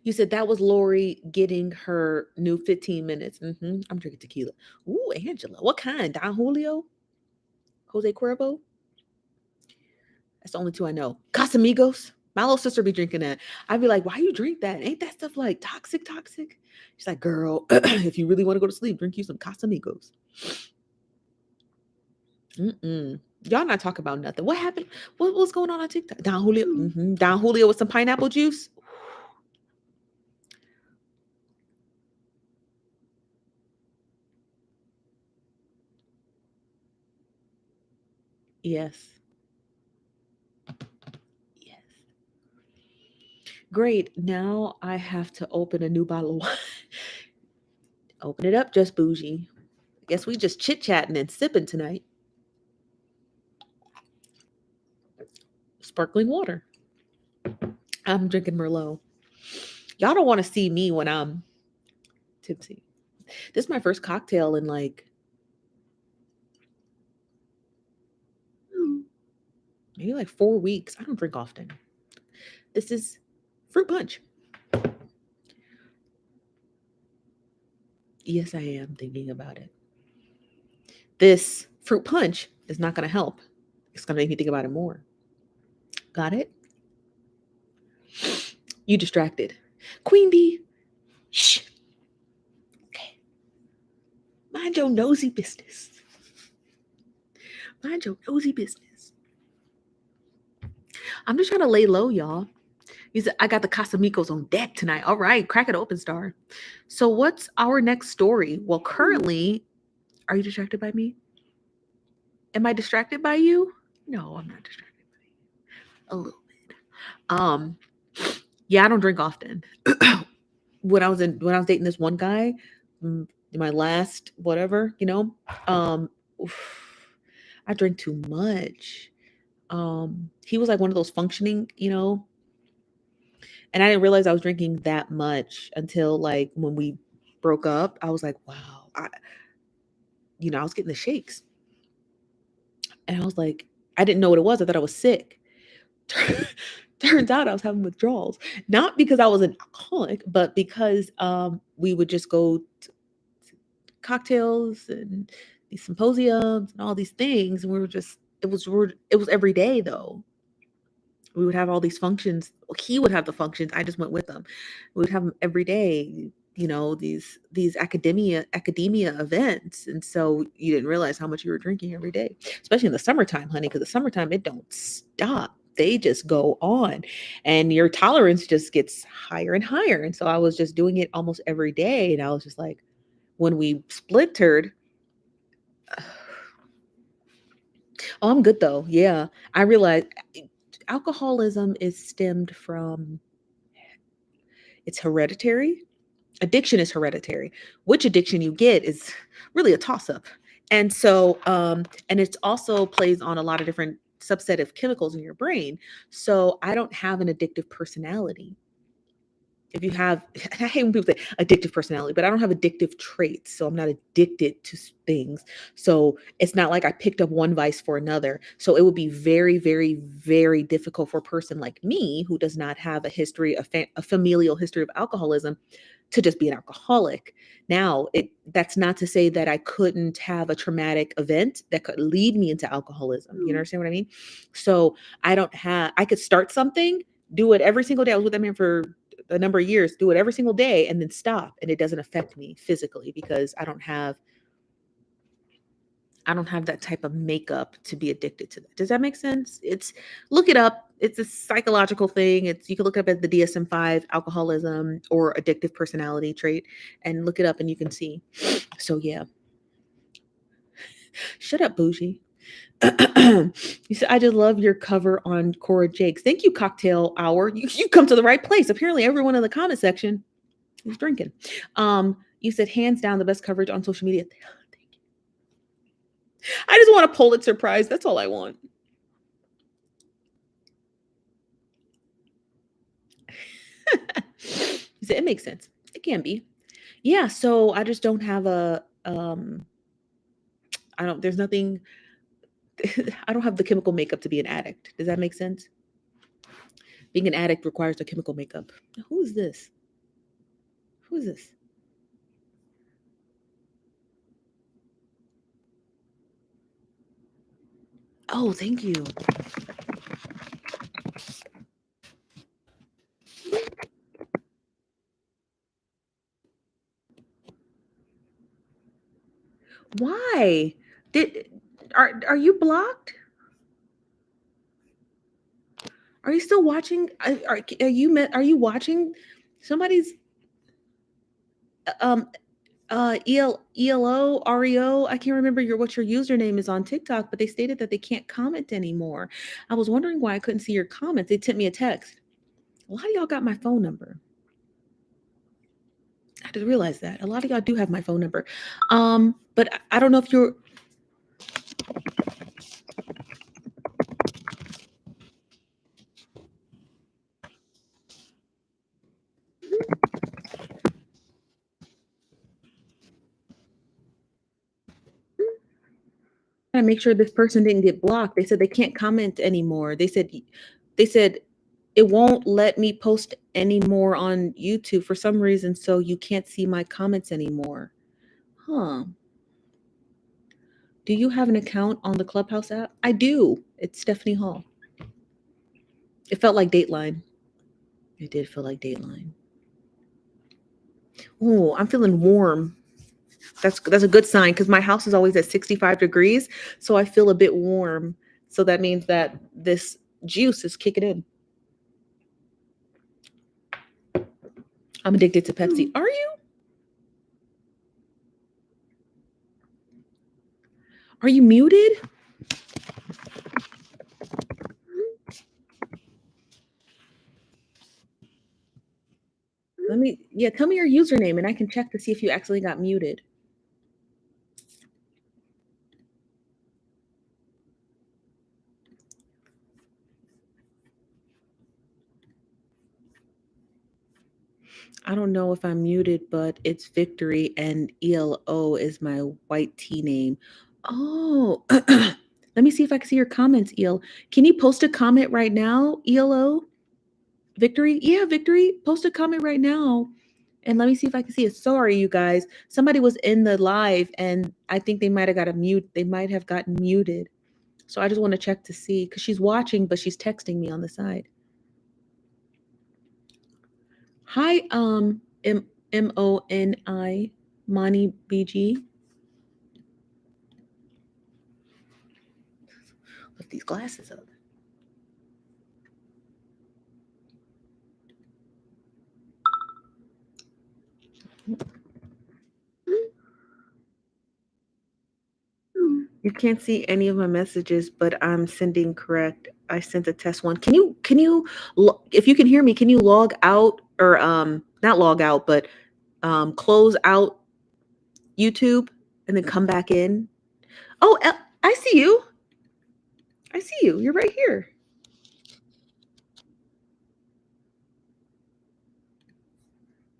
You said that was Lori getting her new 15 minutes. I'm drinking tequila. Ooh, Angela. What kind? Don Julio? Jose Cuervo? That's the only two I know. Casamigos. My little sister be drinking that. I'd be like, why you drink that? Ain't that stuff like toxic? She's like, girl, if you really want to go to sleep, drink you some Casamigos. Y'all not talking about nothing. What happened? What was going on TikTok? Don Julio. Don Julio with some pineapple juice. Yes. Great. Now I have to open a new bottle of wine. Open it up, just bougie. I guess we just chit-chatting and sipping tonight. Sparkling water. I'm drinking Merlot. Y'all don't want to see me when I'm tipsy. This is my first cocktail in like maybe like 4 weeks. I don't drink often. This is fruit punch. Yes, I am thinking about it. This fruit punch is not going to help. It's going to make me think about it more. Got it? You distracted. Queen Bee. Shh. Okay. Mind your nosy business. Mind your nosy business. I'm just trying to lay low, y'all. You said I got the Casamigos on deck tonight. All right, crack it open, Star. So what's our next story? Well, currently, are you distracted by me? Am I distracted by you? No, I'm not distracted by you. A little bit. Yeah, I don't drink often. when I was dating this one guy, my last whatever, I drank too much. He was like one of those functioning, and I didn't realize I was drinking that much until like when we broke up. I was like, wow, I was getting the shakes. And I was like, I didn't know what it was. I thought I was sick. Turns out I was having withdrawals, not because I was an alcoholic, but because we would just go to cocktails and these symposiums and all these things, and it was every day though. We would have all these functions. He would have the functions. I just went with them. We would have them every day. These academia events, and so you didn't realize how much you were drinking every day, especially in the summertime, honey. Because the summertime, it don't stop. They just go on, and your tolerance just gets higher and higher. And so I was just doing it almost every day, and I was just like, when we splintered. Oh, I'm good though. Yeah, I realized alcoholism is stemmed from, it's hereditary. Addiction is hereditary. Which addiction you get is really a toss-up. And so and it also plays on a lot of different subset of chemicals in your brain. So I don't have an addictive personality. If you have, I hate when people say addictive personality, but I don't have addictive traits. So I'm not addicted to things. So it's not like I picked up one vice for another. So it would be very, very, very difficult for a person like me who does not have a history, a familial history of alcoholism, to just be an alcoholic. Now, that's not to say that I couldn't have a traumatic event that could lead me into alcoholism. You understand what I mean? So I could start something, do it every single day. I was with that man for a number of years, do it every single day, and then stop. And it doesn't affect me physically because I don't have that type of makeup to be addicted to that. Does that make sense? Look it up. It's a psychological thing. You can look up at the DSM-5, alcoholism or addictive personality trait, and look it up and you can see. So yeah. Shut up, bougie. You said, I just love your cover on Cora Jakes. Thank you, Cocktail Hour. You come to the right place. Apparently everyone in the comment section is drinking. You said hands down the best coverage on social media. Thank you. I just want a Pulitzer Prize. That's all I want. You said it makes sense. It can be. Yeah, so I just don't have there's nothing, I don't have the chemical makeup to be an addict. Does that make sense? Being an addict requires a chemical makeup. Who is this? Who is this? Oh, thank you. Why? Are you blocked? Are you still watching? Are you watching somebody's ELO REO? I can't remember what your username is on TikTok, but they stated that they can't comment anymore. I was wondering why I couldn't see your comments. They sent me a text. A lot of y'all got my phone number. I didn't realize that. A lot of y'all do have my phone number. But I don't know if you're. To make sure this person didn't get blocked. They said they can't comment anymore. They said it won't let me post anymore on YouTube for some reason, so you can't see my comments anymore. Huh. Do you have an account on the Clubhouse app? I do. It's Stephanie Hall. It felt like Dateline. It did feel like Dateline. Oh, I'm feeling warm. That's a good sign because my house is always at 65 degrees, so I feel a bit warm. So that means that this juice is kicking in. I'm addicted to Pepsi. Are you? Are you muted? Tell me your username and I can check to see if you actually got muted. I don't know if I'm muted, but it's Victory and ELO is my white tea name. Oh, let me see if I can see your comments, EL. Can you post a comment right now, ELO? Victory? Yeah, Victory. Post a comment right now. And let me see if I can see it. Sorry, you guys. Somebody was in the live and I think they might have got a mute. They might have gotten muted. So I just want to check to see because she's watching, but she's texting me on the side. Hi, Moni, Moni BG. Lift these glasses up. You can't see any of my messages, but I'm sending correct. I sent a test one. Can you if you can hear me, can you log out or not log out, but close out YouTube and then come back in? Oh, I see you. I see you. You're right here.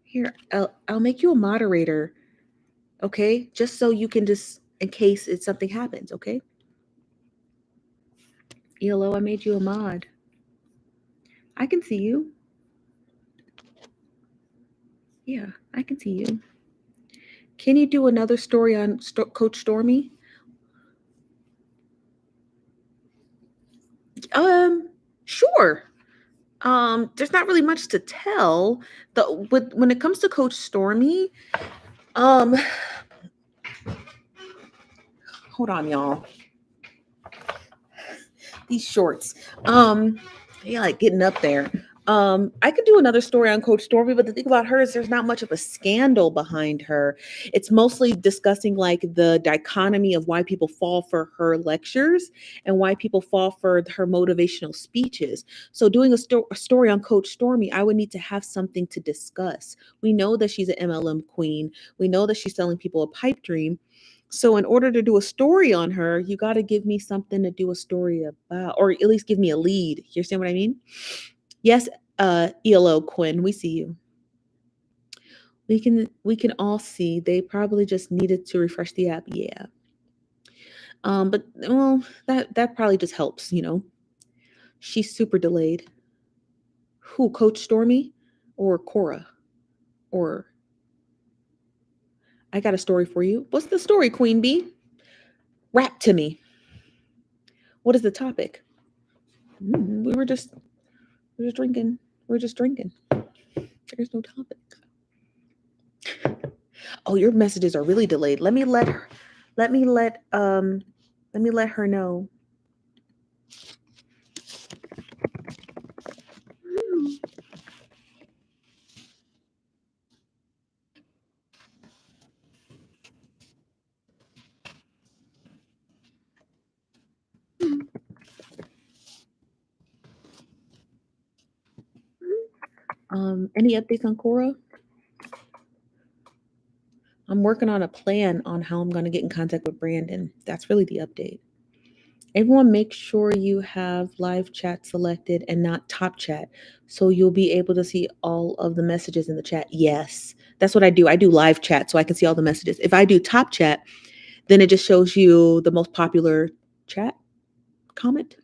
Here, I'll make you a moderator. Okay? Just so you can just in case it's something happens, okay? ELO, I made you a mod. I can see you. Yeah, I can see you. Can you do another story on Coach Stormy? Sure. There's not really much to tell. When it comes to Coach Stormy, hold on, y'all. These shorts. They like getting up there. I could do another story on Coach Stormy, but the thing about her is there's not much of a scandal behind her. It's mostly discussing like the dichotomy of why people fall for her lectures and why people fall for her motivational speeches. So doing a story on Coach Stormy, I would need to have something to discuss. We know that she's an MLM queen. We know that she's selling people a pipe dream. So in order to do a story on her, you got to give me something to do a story about, or at least give me a lead. You understand what I mean? Yes, ELO Quinn, we see you. We can all see they probably just needed to refresh the app. Yeah. But well, that probably just helps, you know. She's super delayed. Who, Coach Stormy or Cora? Or I got a story for you. What's the story, Queen Bee? Rap to me. What is the topic? We're just drinking. We're just drinking. There's no topic. Oh, your messages are really delayed. Let me let her know. Any updates on Cora? I'm working on a plan on how I'm going to get in contact with Brandon. That's really the update. Everyone make sure you have live chat selected and not top chat. So you'll be able to see all of the messages in the chat. Yes, that's what I do. I do live chat so I can see all the messages. If I do top chat, then it just shows you the most popular chat comment.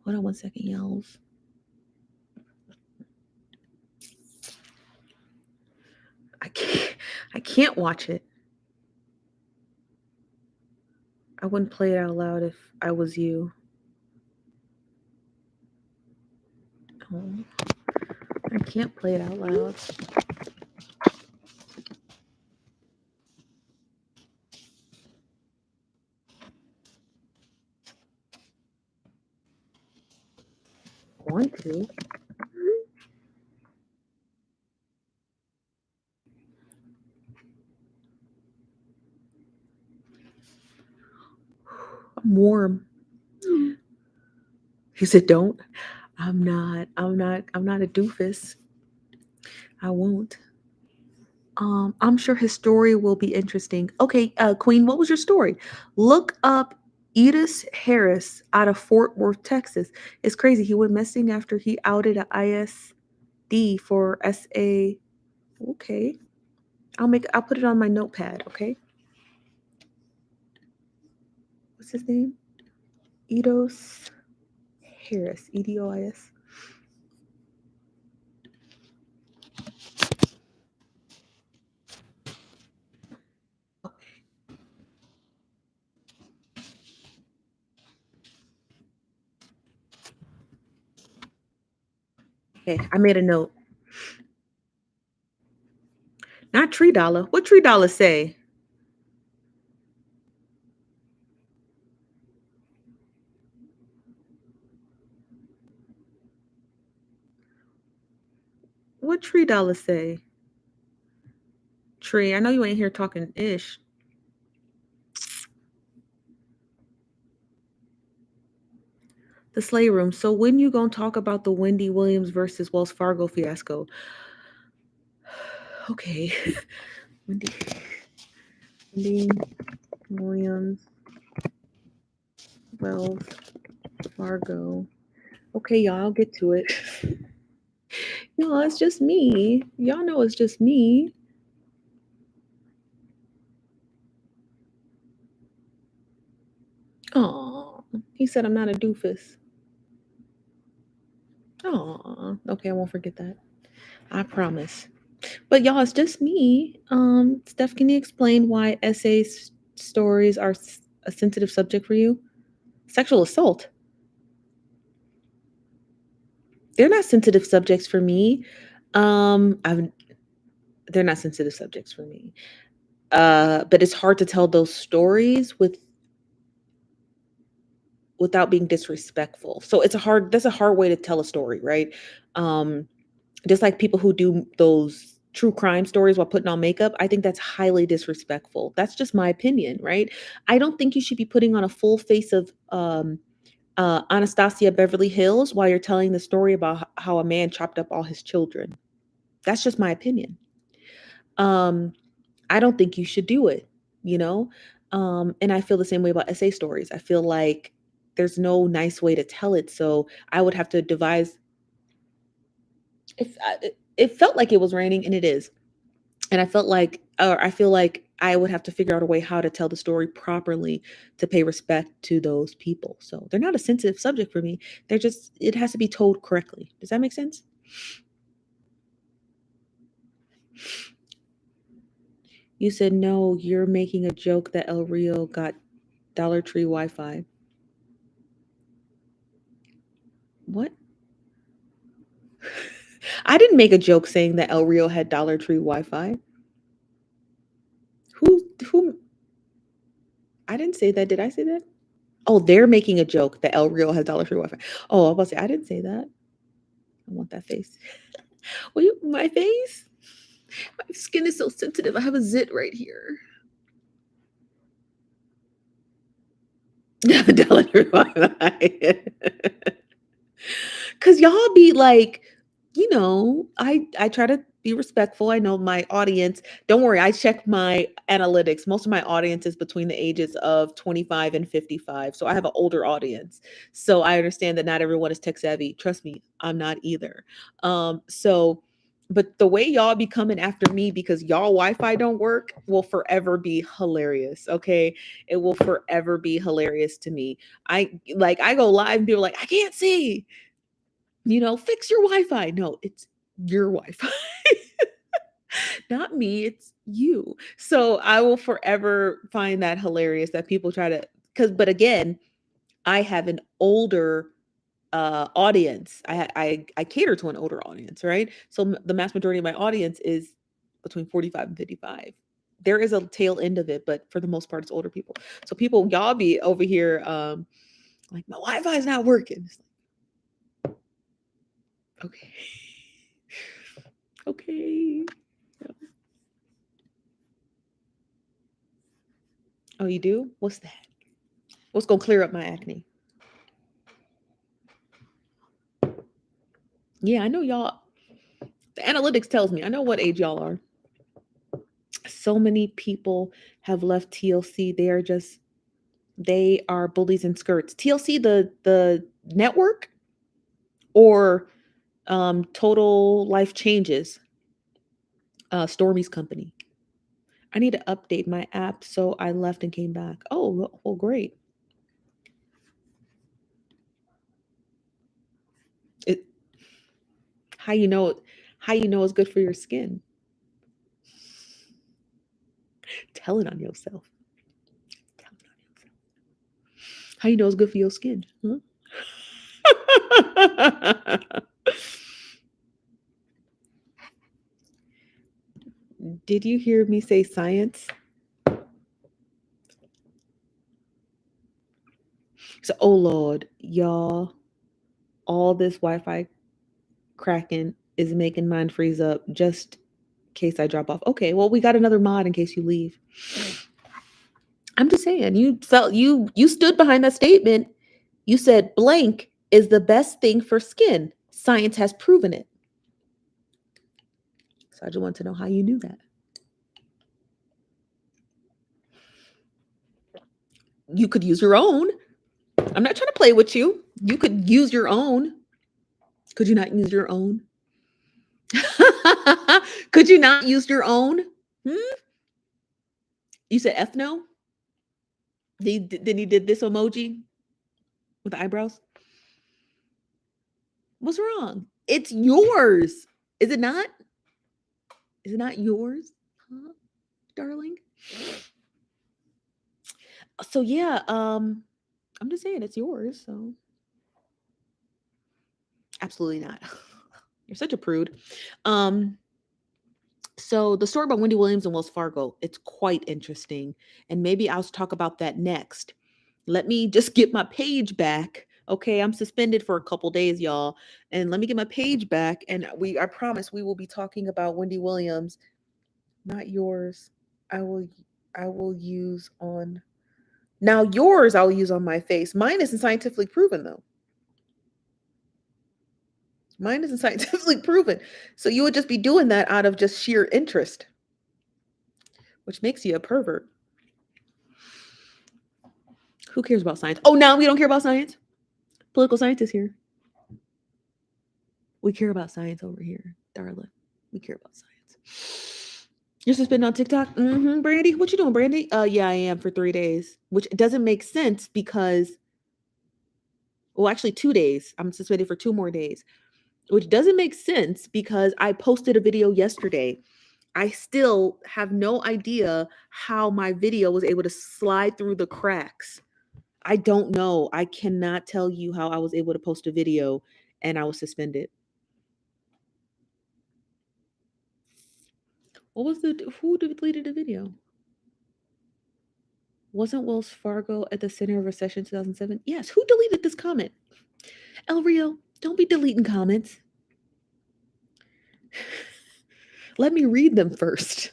Hold on one second, y'all. I can't watch it. I wouldn't play it out loud if I was you. Oh, I can't play it out loud. Want to? I'm warm. He said, "Don't." I'm not a doofus. I won't. I'm sure his story will be interesting. Okay, Queen, what was your story? Look up Edis Harris out of Fort Worth, Texas. It's crazy. He went missing after he outed a ISD for SA. Okay. I'll put it on my notepad, okay? What's his name? Edos Harris. EDOIS. Okay, I made a note. Not Tree Dollar. What Tree Dollar say? What Tree Dollar say? Tree, I know you ain't here talking ish. The Slay Room. So when you gonna talk about the Wendy Williams versus Wells Fargo fiasco? Okay. Wendy Williams, Wells Fargo. Okay, y'all, I'll get to it. Y'all, it's just me. Y'all know it's just me. Oh, he said I'm not a doofus. Oh, okay, I won't forget that. I promise. But y'all, it's just me. Steph, can you explain why stories are a sensitive subject for you? Sexual assault. They're not sensitive subjects for me. They're not sensitive subjects for me. But it's hard to tell those stories without being disrespectful. So that's a hard way to tell a story, right? Just like people who do those true crime stories while putting on makeup, I think that's highly disrespectful. That's just my opinion, right? I don't think you should be putting on a full face of Anastasia Beverly Hills while you're telling the story about how a man chopped up all his children. That's just my opinion. I don't think you should do it, you know? And I feel the same way about essay stories. I feel like there's no nice way to tell it. So I would have to devise. It felt like it was raining, and it is. And I feel like I would have to figure out a way how to tell the story properly to pay respect to those people. So they're not a sensitive subject for me. It has to be told correctly. Does that make sense? You said, no, you're making a joke that El Rio got Dollar Tree Wi-Fi. What? I didn't make a joke saying that El Rio had Dollar Tree Wi-Fi. Who? I didn't say that. Did I say that? Oh, they're making a joke that El Rio has Dollar Tree Wi-Fi. Oh, I was about to say, I didn't say that. I want that face. My face? My skin is so sensitive. I have a zit right here. Dollar Tree Wi-Fi. Cause y'all be like, I try to be respectful. I know my audience. Don't worry, I check my analytics. Most of my audience is between the ages of 25 and 55. So I have an older audience. So I understand that not everyone is tech savvy. Trust me, I'm not either. But the way y'all be coming after me because y'all Wi-Fi don't work will forever be hilarious. Okay. It will forever be hilarious to me. I go live and people are like, I can't see. Fix your Wi-Fi. No, it's your Wi-Fi. Not me, it's you. So I will forever find that hilarious that people try to but again, I have an older audience. I cater to an older audience, right? So the mass majority of my audience is between 45 and 55. There is a tail end of it, but for the most part, it's older people. So people, y'all be over here like, my Wi-Fi is not working. It's like, okay. Okay. Oh, you do? What's that? What's gonna clear up my acne? Yeah, I know y'all. The analytics tells me. I know what age y'all are. So many people have left TLC. They are bullies in skirts. TLC, the network, or Total Life Changes, Stormy's company. I need to update my app, so I left and came back. Oh, well, great. How you know it's good for your skin? Tell it on yourself. Tell it on yourself. How you know it's good for your skin? Huh? Did you hear me say science? So, oh Lord, y'all, all this Wi-Fi cracking is making mine freeze up just in case I drop off. Okay, well, we got another mod in case you leave. I'm just saying, you stood behind that statement. You said blank is the best thing for skin. Science has proven it. So I just want to know how you knew that. You could use your own. I'm not trying to play with you. You could use your own. Could you not use your own? Could you not use your own? You said ethno? Then he did this emoji with the eyebrows? What's wrong? It's yours. Is it not? Is it not yours? Huh, darling? So yeah, I'm just saying it's yours, so absolutely not. You're such a prude. So the story about Wendy Williams and Wells Fargo, it's quite interesting. And maybe I'll talk about that next. Let me just get my page back. Okay, I'm suspended for a couple days, y'all. And let me get my page back. And I promise we will be talking about Wendy Williams. Not yours. I will use on. Now yours I'll use on my face. Mine isn't scientifically proven though. Mine isn't scientifically proven. So you would just be doing that out of just sheer interest, which makes you a pervert. Who cares about science? Oh, now we don't care about science? Political scientists here. We care about science over here, darling. We care about science. You're suspended on TikTok? Mm-hmm, Brandy. What you doing, Brandy? Yeah, I am for 3 days, which doesn't make sense because, well, actually 2 days. I'm suspended for 2 more days, which doesn't make sense because I posted a video yesterday. I still have no idea how my video was able to slide through the cracks. I don't know. I cannot tell you how I was able to post a video and I was suspended. Who deleted the video? Wasn't Wells Fargo at the center of recession 2007? Yes. Who deleted this comment? El Rio, don't be deleting comments. Let me read them first.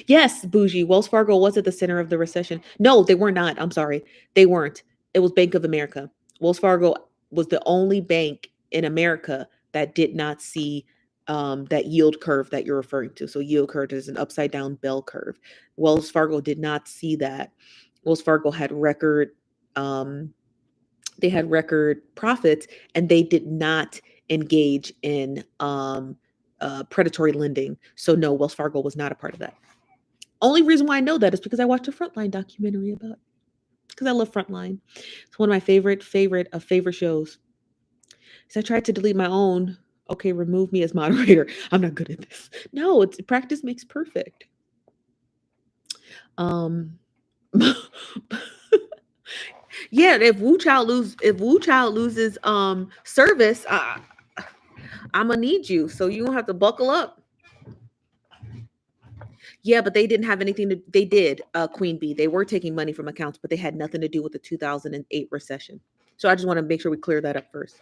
Yes, Bougie, Wells Fargo was at the center of the recession. No, they were not. I'm sorry. They weren't. It was Bank of America. Wells Fargo was the only bank in America that did not see that yield curve that you're referring to. So yield curve is an upside down bell curve. Wells Fargo did not see that. Wells Fargo had record profits, and they did not engage in predatory lending. So no, Wells Fargo was not a part of that. Only reason why I know that is because I watched a Frontline documentary about it. Because I love Frontline. It's one of my favorite shows. So I tried to delete my own. Okay, remove me as moderator. I'm not good at this. No, it's practice makes perfect. Yeah, if Wu Child loses service, I'm gonna need you. So you don't have to buckle up. Yeah, but they didn't have anything to. They did, Queen Bee. They were taking money from accounts, but they had nothing to do with the 2008 recession. So I just want to make sure we clear that up first.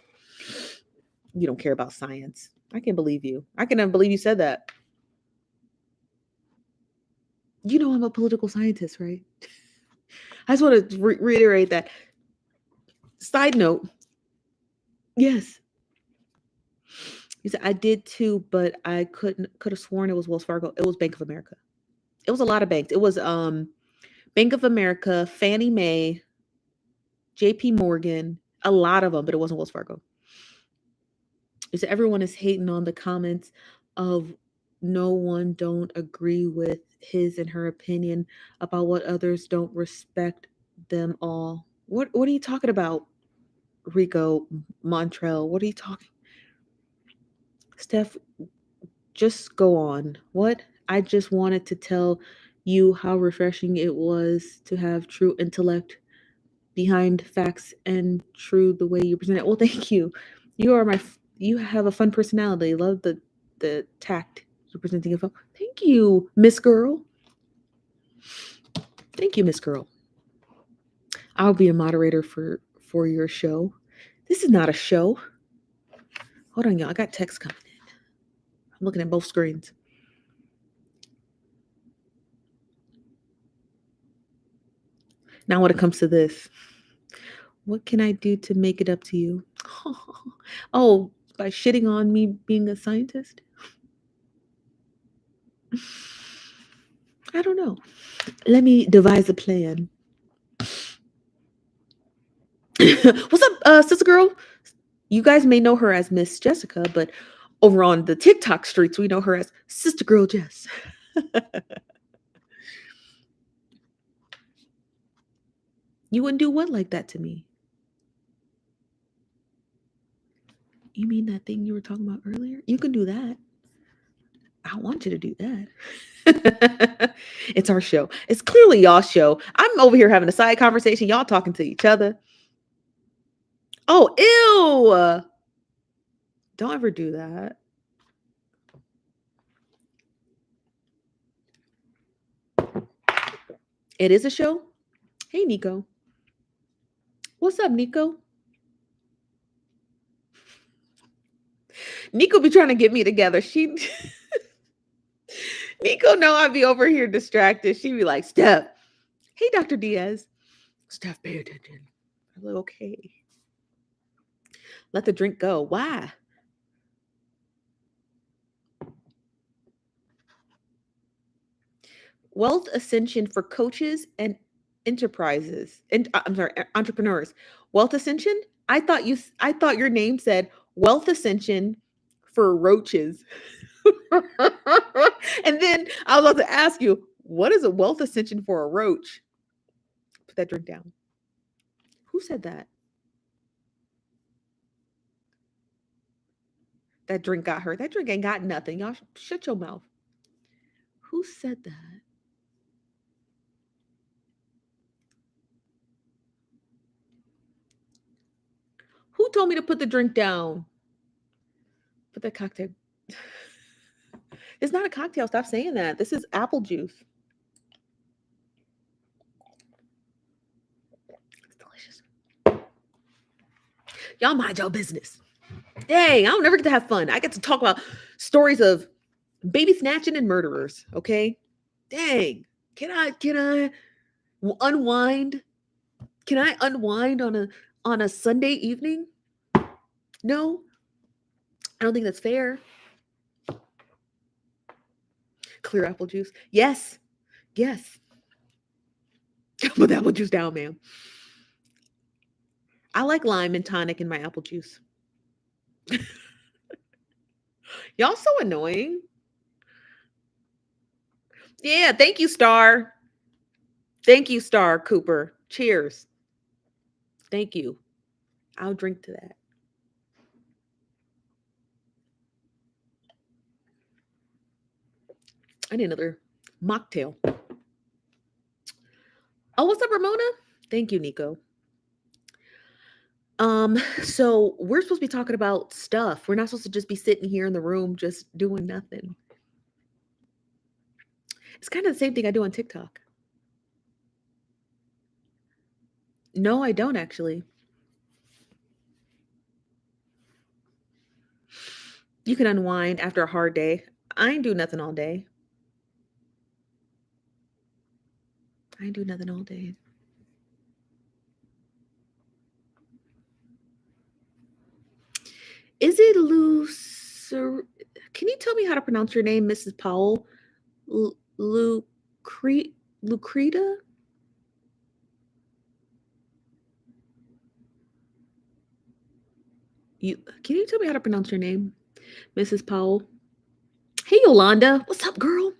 You don't care about science. I can't believe you. I cannot believe you said that. You know I'm a political scientist, right? I just want to reiterate that. Side note, yes. He said I did too, but I could have sworn it was Wells Fargo. It was Bank of America. It was a lot of banks. It was Bank of America, Fannie Mae, JP Morgan, a lot of them, but it wasn't Wells Fargo. He said everyone is hating on the comments of no one don't agree with his and her opinion about what others don't respect them all. What are you talking about, Rico Montrell? What are you talking? Steph, just go on. What? I just wanted to tell you how refreshing it was to have true intellect behind facts and true the way you present it. Well, thank you. You have a fun personality. Love the tact you're presenting it. Thank you, Miss Girl. Thank you, Miss Girl. I'll be a moderator for your show. This is not a show. Hold on, y'all. I got text coming in. I'm looking at both screens. Now, when it comes to this, what can I do to make it up to you? Oh, by shitting on me being a scientist? I don't know. Let me devise a plan. What's up, sister girl? You guys may know her as Miss Jessica, but over on the TikTok streets, we know her as Sister Girl Jess. You wouldn't do what like that to me? You mean that thing you were talking about earlier? You can do that. I want you to do that. It's our show. It's clearly y'all's show. I'm over here having a side conversation. Y'all talking to each other. Oh, ew. Don't ever do that. It is a show. Hey, Nico. What's up, Nico? Nico be trying to get me together. Nico know I'd be over here distracted. She'd be like, Steph. Hey, Dr. Diaz. Steph, pay attention. I'm like, okay. Let the drink go. Why? Wealth ascension for coaches and enterprises. And entrepreneurs. Wealth ascension? I thought your name said wealth ascension for roaches. And then I was about to ask you, what is a wealth ascension for a roach? Put that drink down. Who said that? That drink got her. That drink ain't got nothing. Y'all shut your mouth. Who said that? Who told me to put the drink down? Put that cocktail. It's not a cocktail. Stop saying that. This is apple juice. It's delicious. Y'all mind your business. Dang, I don't never get to have fun. I get to talk about stories of baby snatching and murderers. Okay. Dang. Can I unwind? Can I unwind on a Sunday evening? No. I don't think that's fair. Clear apple juice. Yes. Yes. Put the apple juice down, ma'am. I like lime and tonic in my apple juice. Y'all so annoying. Yeah, thank you, Star. Thank you, Star Cooper. Cheers. Thank you. I'll drink to that. I need another mocktail. Oh, what's up, Ramona? Thank you, Nico. So we're supposed to be talking about stuff. We're not supposed to just be sitting here in the room just doing nothing. It's kind of the same thing I do on TikTok. No, I don't actually. You can unwind after a hard day. I ain't do nothing all day. I ain't do nothing all day. Is it Lucer? Can you tell me how to pronounce your name, Mrs. Powell? Lucreta? Can you tell me how to pronounce your name, Mrs. Powell? Hey, Yolanda. What's up, girl?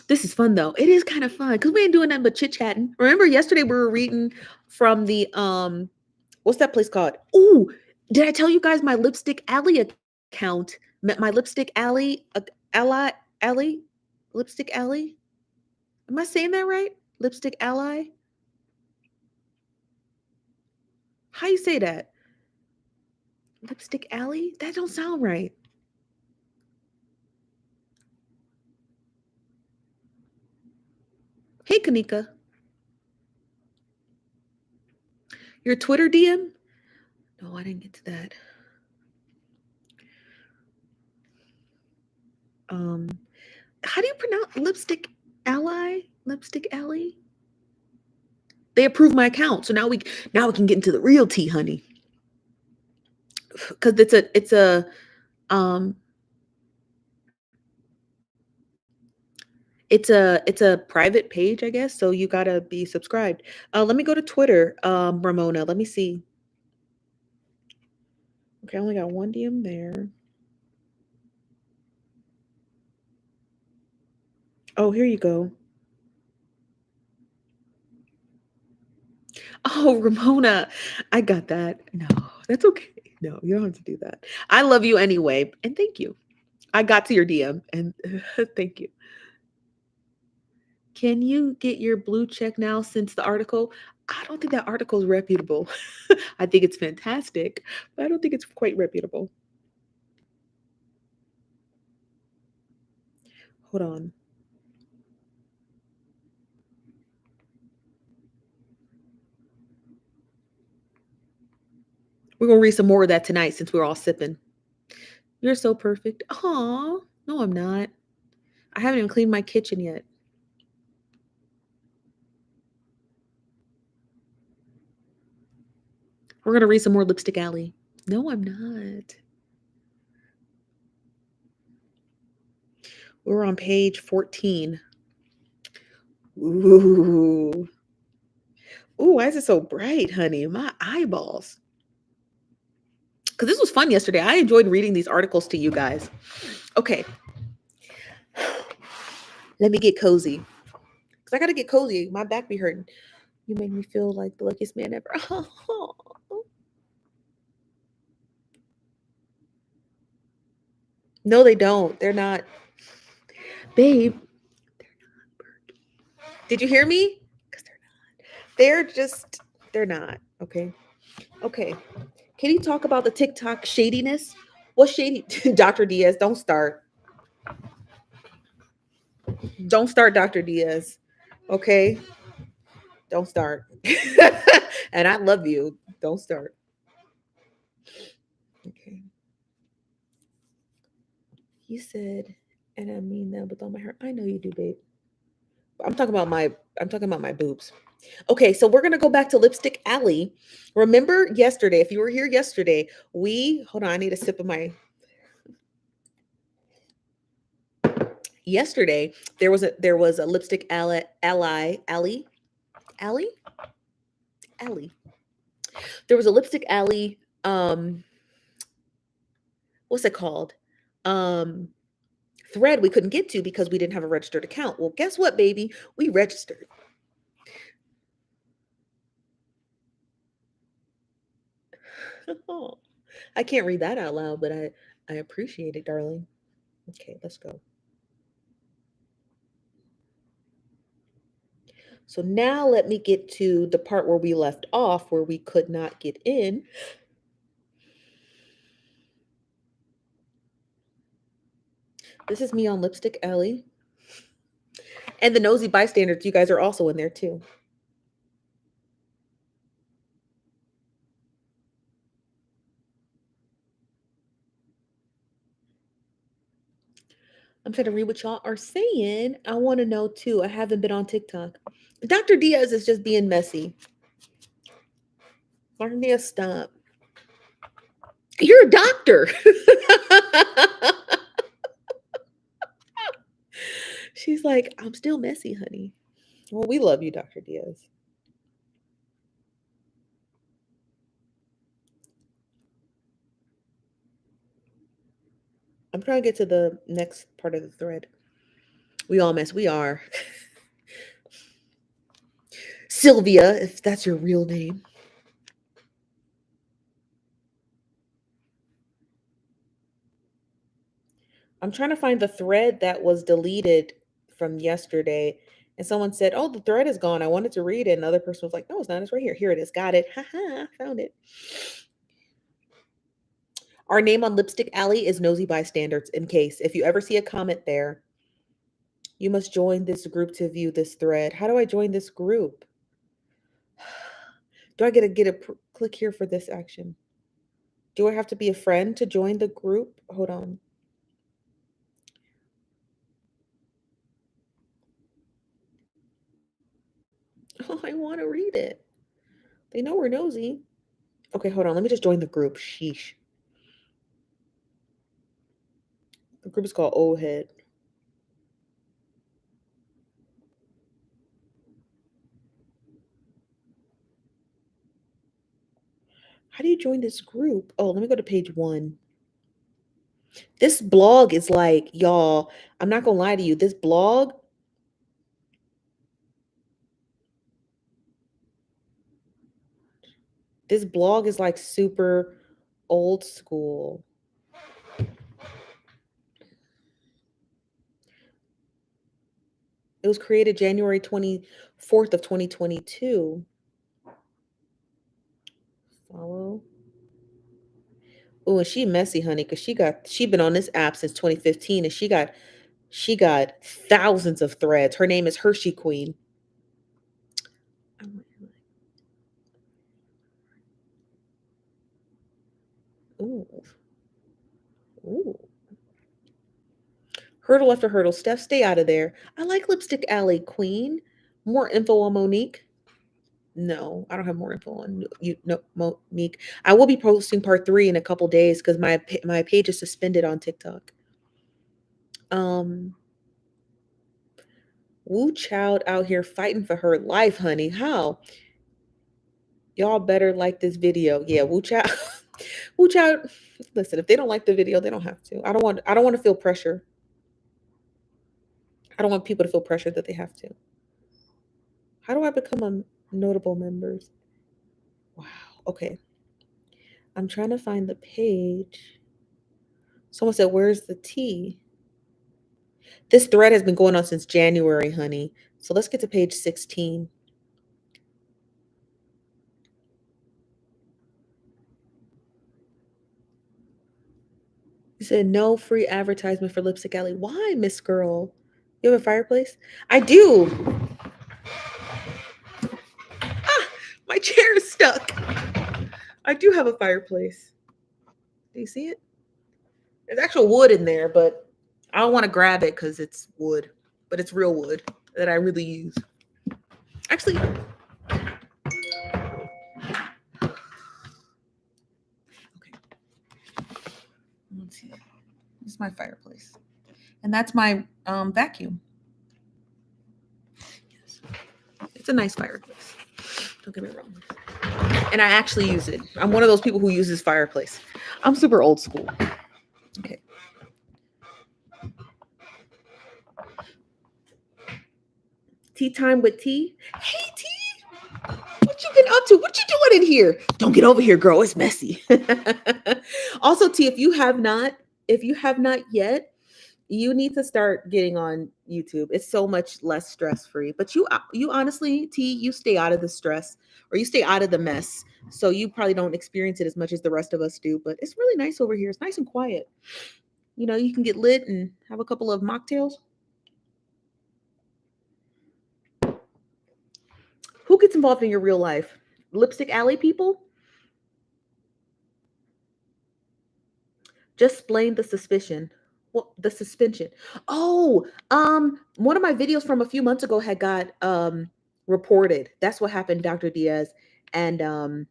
This is fun though. It is kind of fun because we ain't doing nothing but chit chatting. Remember yesterday we were reading from the what's that place called? Ooh, did I tell you guys my Lipstick Alley account? My Lipstick Alley Alley Lipstick Alley? Am I saying that right? Lipstick Ally? How you say that? Lipstick Alley? That don't sound right. Hey, Kanika. Your Twitter DM? No, I didn't get to that. How do you pronounce Lipstick Ally? Lipstick Alley? They approved my account, so now we can get into the real tea, honey. Because it's a private page, I guess. So you gotta be subscribed. Let me go to Twitter, Ramona. Let me see. Okay, I only got one DM there. Oh, here you go. Oh, Ramona, I got that. No, that's okay. No, you don't have to do that. I love you anyway, and thank you. I got to your DM, and thank you. Can you get your blue check now since the article? I don't think that article is reputable. I think it's fantastic, but I don't think it's quite reputable. Hold on. We're going to read some more of that tonight since we're all sipping. You're so perfect. Aw, no, I'm not. I haven't even cleaned my kitchen yet. We're going to read some more Lipstick Alley. No, I'm not. We're on page 14. Ooh. Ooh, why is it so bright, honey? My eyeballs. Because this was fun yesterday. I enjoyed reading these articles to you guys. Okay. Let me get cozy. Because I got to get cozy. My back be hurting. You make me feel like the luckiest man ever. No, they don't. They're not. Babe. Did you hear me? Because they're not. They're not. Okay. Okay. Can you talk about the TikTok shadiness? What's shady? Dr. Diaz, don't start. Don't start, Dr. Diaz. Okay? Don't start. And I love you. Don't start. Okay. You said, and I mean that with all my heart. I know you do, babe. I'm talking about my boobs. Okay, so we're gonna go back to Lipstick Alley. Remember yesterday, if you were here yesterday, hold on, I need a sip of my. Yesterday, there was a Lipstick Alley. There was a Lipstick Alley. What's it called? Thread we couldn't get to because we didn't have a registered account. Well, guess what, baby? We registered. Oh, I can't read that out loud, but I appreciate it, darling. Okay, let's go. So now let me get to the part where we left off, where we could not get in. This is me on Lipstick Alley. And the nosy bystanders, you guys are also in there too. I'm trying to read what y'all are saying. I want to know too. I haven't been on TikTok. Dr. Diaz is just being messy. Dr. Diaz, stop. You're a doctor. She's like, I'm still messy, honey. Well, we love you, Dr. Diaz. I'm trying to get to the next part of the thread. We all mess. We are. Sylvia, if that's your real name. I'm trying to find the thread that was deleted from yesterday. And someone said, oh, the thread is gone. I wanted to read it. And another person was like, no, it's not. It's right here. Here it is. Got it. Haha, found it. Our name on Lipstick Alley is Nosy Bystanders, in case. If you ever see a comment there, you must join this group to view this thread. How do I join this group? Do I get a click here for this action? Do I have to be a friend to join the group? Hold on. Oh, I want to read it. They know we're nosy. Okay, hold on. Let me just join the group. Sheesh. The group is called Old Head. How do you join this group? Oh, let me go to page 1. This blog is like, y'all, I'm not going to lie to you. This blog, is like super old school. It was created January 24th of 2022. Follow. Oh, and she messy, honey, because she been on this app since 2015, and she got thousands of threads. Her name is Hershey Queen. Ooh. Ooh. Hurdle after hurdle. Steph, stay out of there. I like Lipstick Alley, Queen. More info on Monique. No, I don't have more info on you. No, Monique. I will be posting part 3 in a couple days because my page is suspended on TikTok. Woo Child out here fighting for her life, honey. How? Y'all better like this video. Yeah, Woo Child. Woo Child. Listen, if they don't like the video, they don't have to. I don't want to feel pressure. I don't want people to feel pressure that they have to. How do I become a notable members? Wow. Okay. I'm trying to find the page. Someone said, where's the tea? This thread has been going on since January, honey. So let's get to page 16. You said no free advertisement for Lipstick Alley. Why, Miss Girl? You have a fireplace? I do. Ah, my chair is stuck. I do have a fireplace. Do you see it? There's actual wood in there, but I don't want to grab it because it's wood. But it's real wood that I really use. Actually, okay. Let's see. This is my fireplace. And that's my vacuum. Yes. It's a nice fireplace. Don't get me wrong. And I actually use it. I'm one of those people who uses fireplace. I'm super old school. Okay. Tea time with T. Hey, T. What you been up to? What you doing in here? Don't get over here, girl. It's messy. Also, T, if you have not yet You need to start getting on YouTube. It's so much less stress free. But you honestly, T, you stay out of the stress or you stay out of the mess. So you probably don't experience it as much as the rest of us do. But it's really nice over here. It's nice and quiet. You know, you can get lit and have a couple of mocktails. Who gets involved in your real life? Lipstick Alley people? Just explain the suspicion. Well, the suspension. Oh, one of my videos from a few months ago had got reported. That's what happened, Dr. Diaz. And um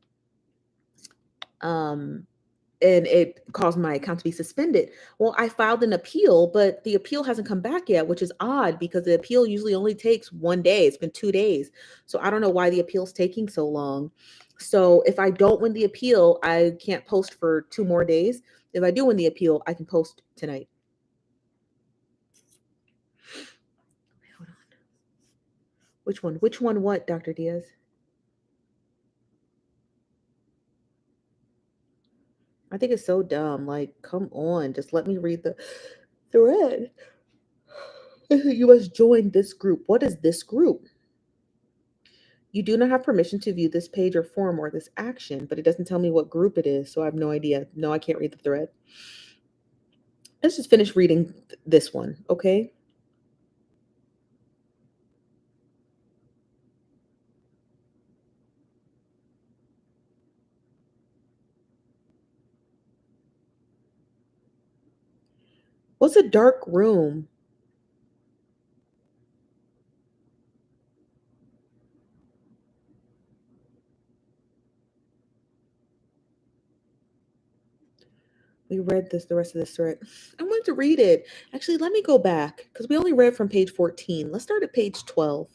and it caused my account to be suspended. Well, I filed an appeal, but the appeal hasn't come back yet, which is odd because the appeal usually only takes 1 day. It's been 2 days. So I don't know why the appeal's taking so long. So if I don't win the appeal, I can't post for 2 more days. If I do win the appeal, I can post tonight. Hold on. Which one? Which one what, Dr. Diaz? I think it's so dumb. Like, come on, just let me read the thread. You must join this group. What is this group? You do not have permission to view this page or form or this action, but it doesn't tell me what group it is, so I have no idea. No, I can't read the thread. Let's just finish reading this one, okay? What's a dark room? We read this, the rest of this thread. I wanted to read it. Actually, let me go back because we only read from page 14. Let's start at page 12.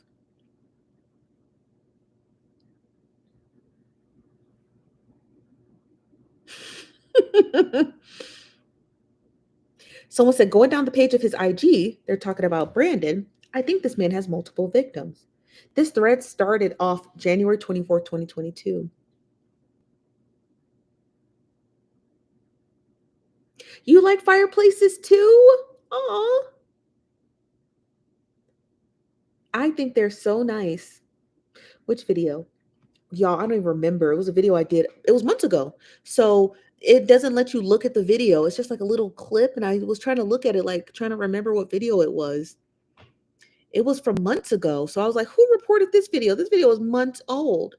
Someone said, going down the page of his IG, they're talking about Brandon. I think this man has multiple victims. This thread started off January 24th, 2022. You like fireplaces too? Aw. I think they're so nice. Which video? Y'all, I don't even remember. It was a video I did. It was months ago. So it doesn't let you look at the video. It's just like a little clip. And I was trying to look at it, like trying to remember what video it was. It was from months ago. So I was like, who reported this video? This video is months old.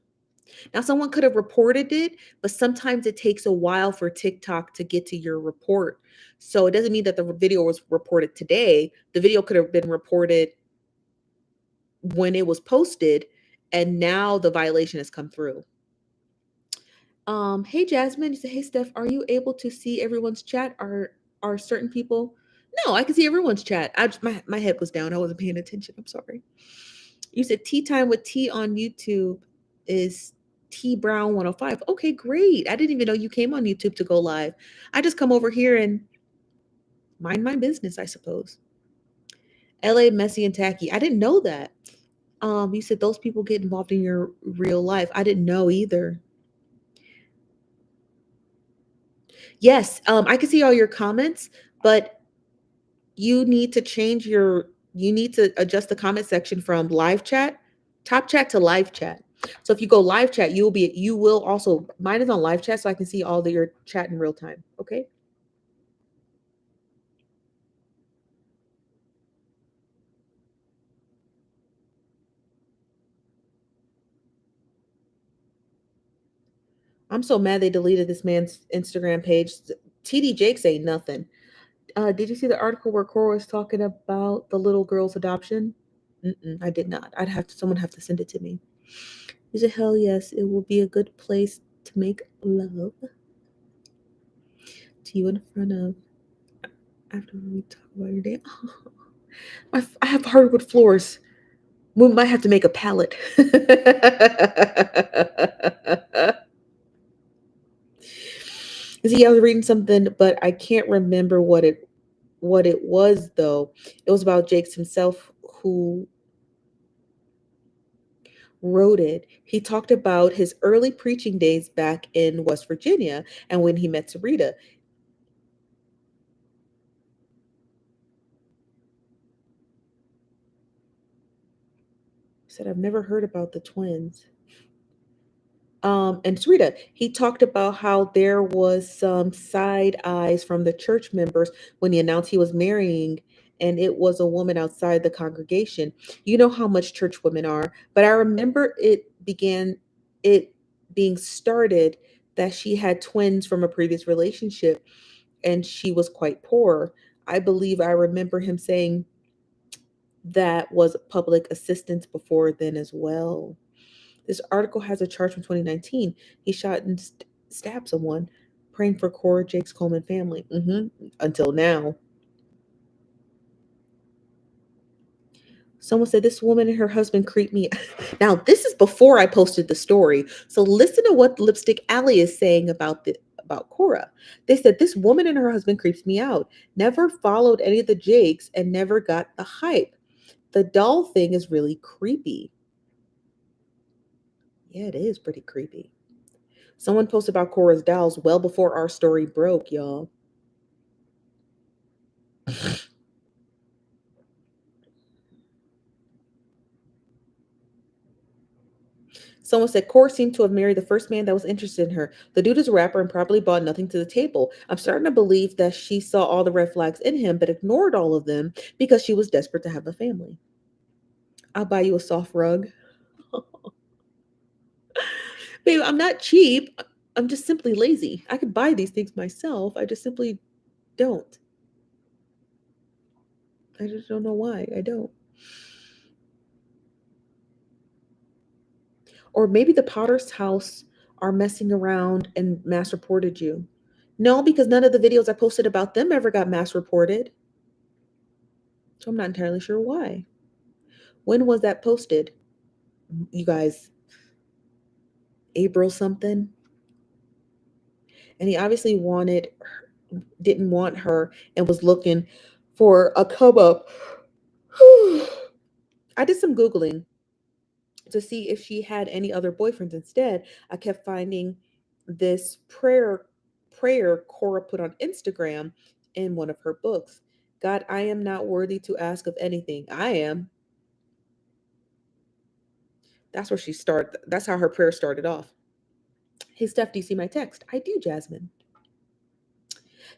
Now, someone could have reported it, but sometimes it takes a while for TikTok to get to your report. So it doesn't mean that the video was reported today. The video could have been reported when it was posted, and now the violation has come through. Hey Jasmine, you say, hey Steph, are you able to see everyone's chat? Are certain people? No, I can see everyone's chat. My head was down. I wasn't paying attention. I'm sorry. You said tea time with T on YouTube is T Brown 105. Okay, great. I didn't even know you came on YouTube to go live. I just come over here and mind my business, I suppose. LA messy and tacky. I didn't know that. You said those people get involved in your real life. I didn't know either. Yes, I can see all your comments, but you need to adjust the comment section from live chat, top chat to live chat. So if you go live chat, you will also, mine is on live chat so I can see all your chat in real time. Okay. I'm so mad they deleted this man's Instagram page. TD Jakes ain't nothing. Did you see the article where Cora was talking about the little girl's adoption? I did not. Someone have to send it to me. He said, hell yes, it will be a good place to make love to you in front of after we talk about your day. Oh, I have hardwood floors. We might have to make a pallet. See, I was reading something, but I can't remember what it was though. It was about Jakes himself who wrote it. He talked about his early preaching days back in West Virginia and when he met Sarita. said, I've never heard about the twins. And Sarita, he talked about how there was some side eyes from the church members when he announced he was marrying, and it was a woman outside the congregation. You know how much church women are, but I remember it being started that she had twins from a previous relationship, and she was quite poor. I believe I remember him saying that was public assistance before then as well. This article has a charge from 2019. He shot and stabbed someone, praying for Cora Jakes Coleman family. Until now. Someone said this woman and her husband creeped me. Now, this is before I posted the story. So listen to what Lipstick Alley is saying about Cora. They said this woman and her husband creeps me out. Never followed any of the Jakes and never got the hype. The doll thing is really creepy. Yeah, it is pretty creepy. Someone posted about Cora's dolls well before our story broke, y'all. Someone said Cora seemed to have married the first man that was interested in her. The dude is a rapper and probably brought nothing to the table. I'm starting to believe that she saw all the red flags in him, but ignored all of them because she was desperate to have a family. I'll buy you a soft rug. Babe, I'm not cheap. I'm just simply lazy. I could buy these things myself. I just simply don't. I just don't know why. I don't. Or maybe the Potter's house are messing around and mass reported you. No, because none of the videos I posted about them ever got mass reported. So I'm not entirely sure why. When was that posted? You guys, April something? And he obviously didn't want her and was looking for a come up. I did some Googling to see if she had any other boyfriends. Instead, I kept finding this prayer Cora put on Instagram in one of her books. God, I am not worthy to ask of anything. I am. That's where she started. That's how her prayer started off. Hey, Steph, do you see my text? I do, Jasmine.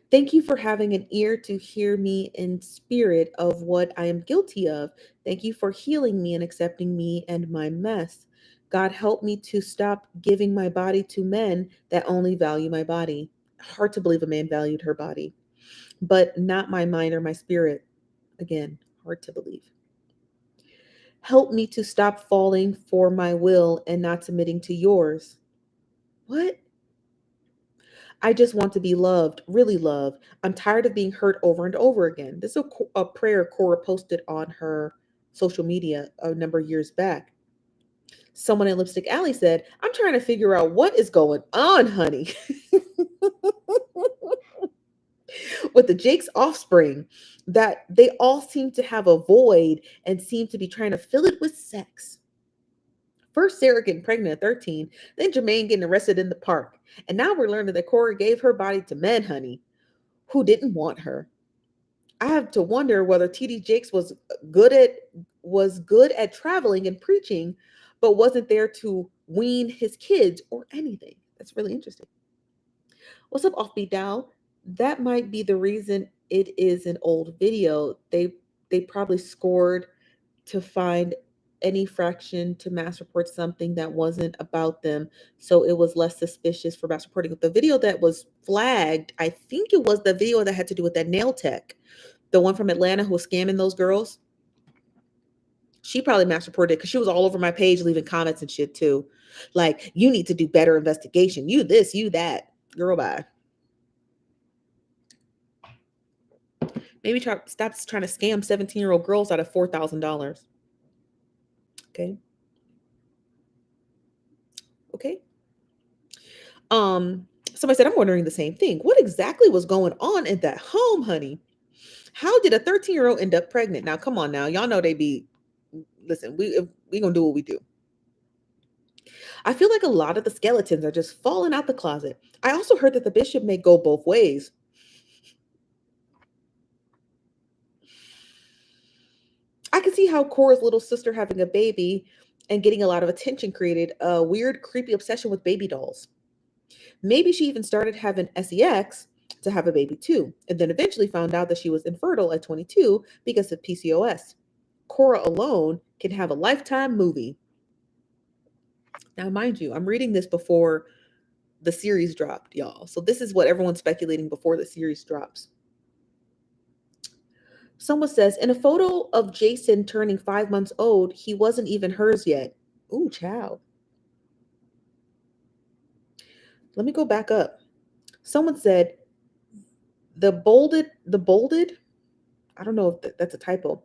Thank you for having an ear to hear me in spirit of what I am guilty of. Thank you for healing me and accepting me and my mess. God, help me to stop giving my body to men that only value my body. Hard to believe a man valued her body, but not my mind or my spirit. Again, hard to believe. Help me to stop falling for my will and not submitting to yours. What? I just want to be loved, really loved. I'm tired of being hurt over and over again. This is a prayer Cora posted on her social media a number of years back. Someone in Lipstick Alley said, I'm trying to figure out what is going on, honey. With the Jake's offspring, that they all seem to have a void and seem to be trying to fill it with sex. First, Sarah getting pregnant at 13, then Jermaine getting arrested in the park. And now we're learning that Cora gave her body to men, honey, who didn't want her. I have to wonder whether TD Jakes was good at traveling and preaching, but wasn't there to wean his kids or anything. That's really interesting. What's up, Offbeat Dow? That might be the reason it is an old video. They probably scored to find any fraction to mass report something that wasn't about them, so it was less suspicious for mass reporting. The video that was flagged, I think it was the video that had to do with that nail tech, the one from Atlanta who was scamming those girls. She probably mass reported it because she was all over my page leaving comments and shit too, like, you need to do better investigation, you this, you that. Girl, bye. Maybe stop trying to scam 17-year-old girls out of $4,000. Okay. Somebody said, I'm wondering the same thing. What exactly was going on in that home, honey? How did a 13-year-old end up pregnant? Now, come on now. Y'all know listen, we gonna do what we do. I feel like a lot of the skeletons are just falling out the closet. I also heard that the bishop may go both ways. I can see how Cora's little sister having a baby and getting a lot of attention created a weird, creepy obsession with baby dolls. Maybe she even started having sex to have a baby too, and then eventually found out that she was infertile at 22 because of PCOS. Cora alone can have a lifetime movie. Now, mind you, I'm reading this before the series dropped, y'all. So this is what everyone's speculating before the series drops. Someone says, in a photo of Jason turning 5 months old, he wasn't even hers yet. Ooh, child. Let me go back up. Someone said, the bolded, I don't know if that's a typo.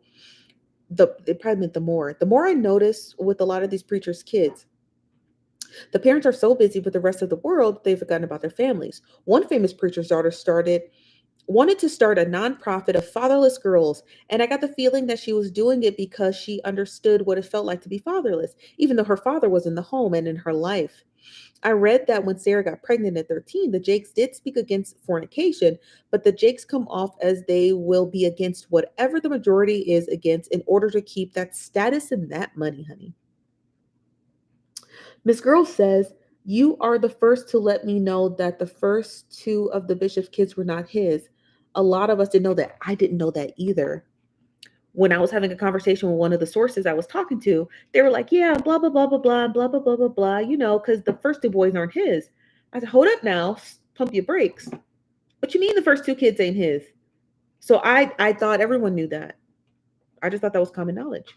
They probably meant the more. The more I notice with a lot of these preachers' kids, the parents are so busy with the rest of the world, they've forgotten about their families. One famous preacher's daughter wanted to start a nonprofit of fatherless girls, and I got the feeling that she was doing it because she understood what it felt like to be fatherless, even though her father was in the home and in her life. I read that when Sarah got pregnant at 13, the Jakes did speak against fornication, but the Jakes come off as they will be against whatever the majority is against in order to keep that status and that money, honey. Miss Girl says, you are the first to let me know that the first two of the bishop's kids were not his. A lot of us didn't know that. I didn't know that either. When I was having a conversation with one of the sources I was talking to, they were like, yeah, blah, blah, blah, blah, blah, blah, blah, blah, blah, blah, because the first two boys aren't his. I said, hold up now, pump your brakes. What you mean the first two kids ain't his? So I thought everyone knew that. I just thought that was common knowledge.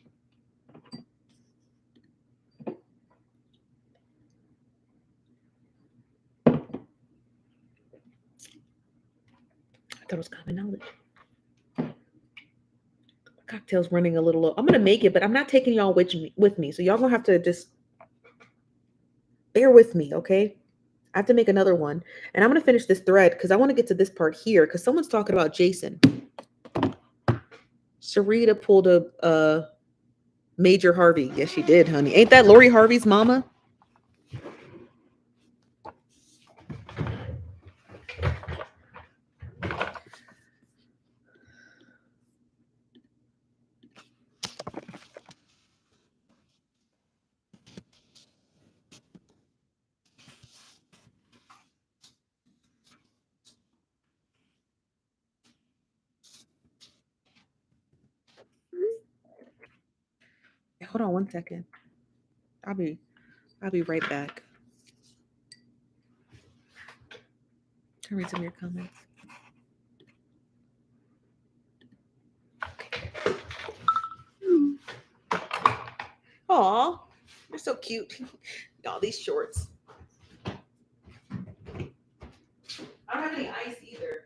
I thought it was common knowledge. Cocktail's running a little low. I'm gonna make it, but I'm not taking y'all with me. So y'all gonna have to just bear with me, okay? I have to make another one, and I'm gonna finish this thread because I want to get to this part here because someone's talking about Jason. Sarita pulled a Major Harvey. Yes, she did, honey. Ain't that Lori Harvey's mama? Hold on one second. I'll be right back. Can read some of your comments. Aw, you're so cute. All these shorts. I don't have any ice either.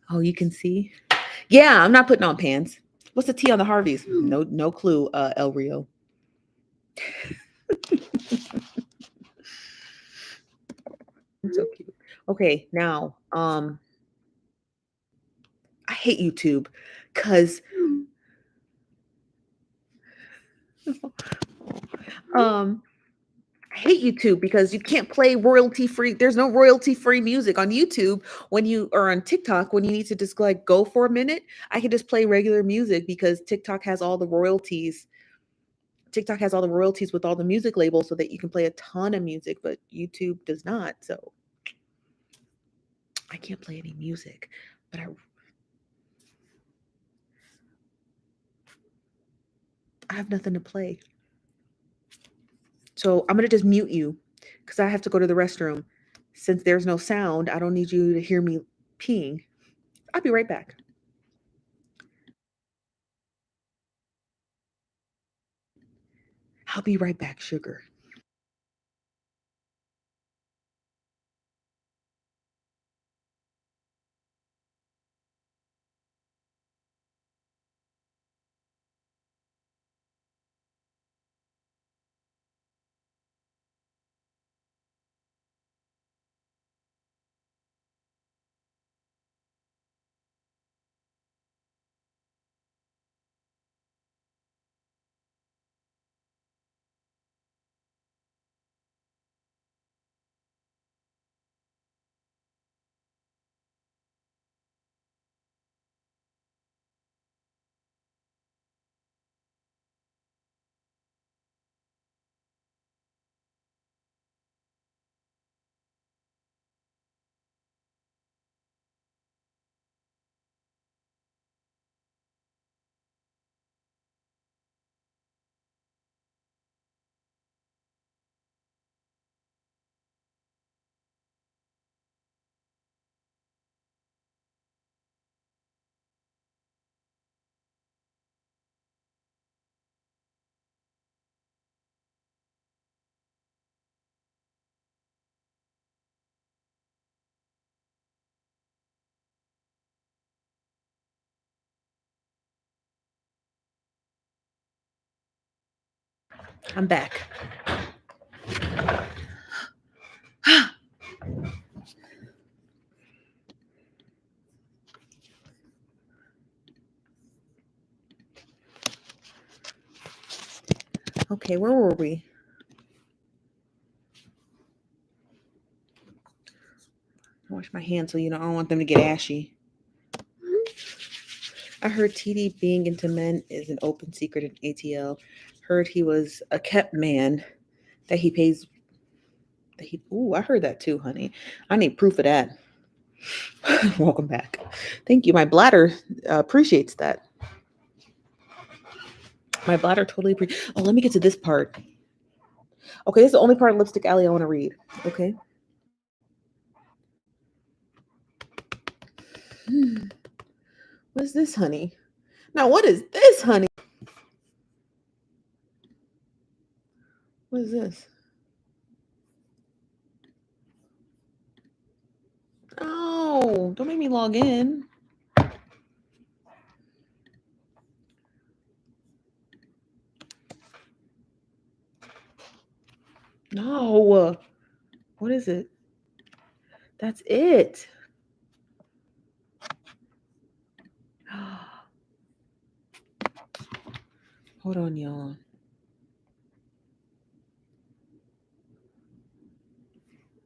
Oh, you can see? Yeah, I'm not putting on pants. What's the T on the Harveys? No clue, El Rio. It's so cute. Okay, now, I hate YouTube because I hate YouTube because you can't play royalty free. There's no royalty free music on YouTube when you are on TikTok. When you need to just like go for a minute, I can just play regular music because TikTok has all the royalties. TikTok has all the royalties with all the music labels so that you can play a ton of music, but YouTube does not. So I can't play any music, but I have nothing to play. So I'm going to just mute you because I have to go to the restroom. Since there's no sound, I don't need you to hear me peeing. I'll be right back. I'll be right back, sugar. I'm back. Okay, where were we? Wash my hands so I don't want them to get ashy. I heard TD being into men is an open secret in ATL. Heard he was a kept man that he pays. Ooh, I heard that too, honey. I need proof of that. Welcome back. Thank you. My bladder appreciates that. My bladder totally Oh, let me get to this part. Okay, this is the only part of Lipstick Alley I want to read. Okay. What is this, honey? Now, what is this, honey? What is this? Oh, don't make me log in. No. What is it? That's it. Hold on, y'all.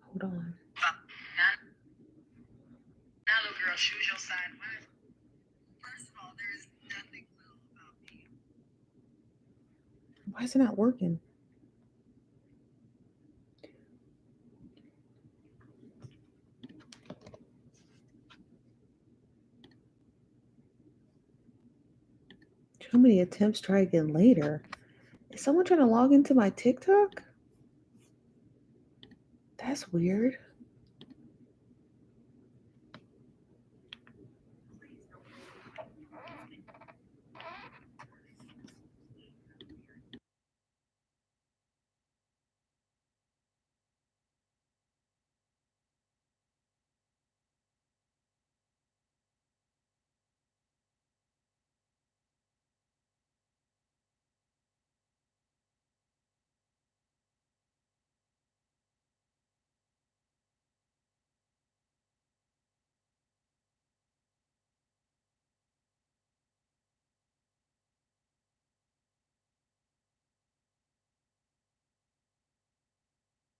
Hold on. Now, little girl, choose your side. First of all, there is nothing little about me. Why is it not working? Too many attempts. Try again later. Is someone trying to log into my TikTok? That's weird.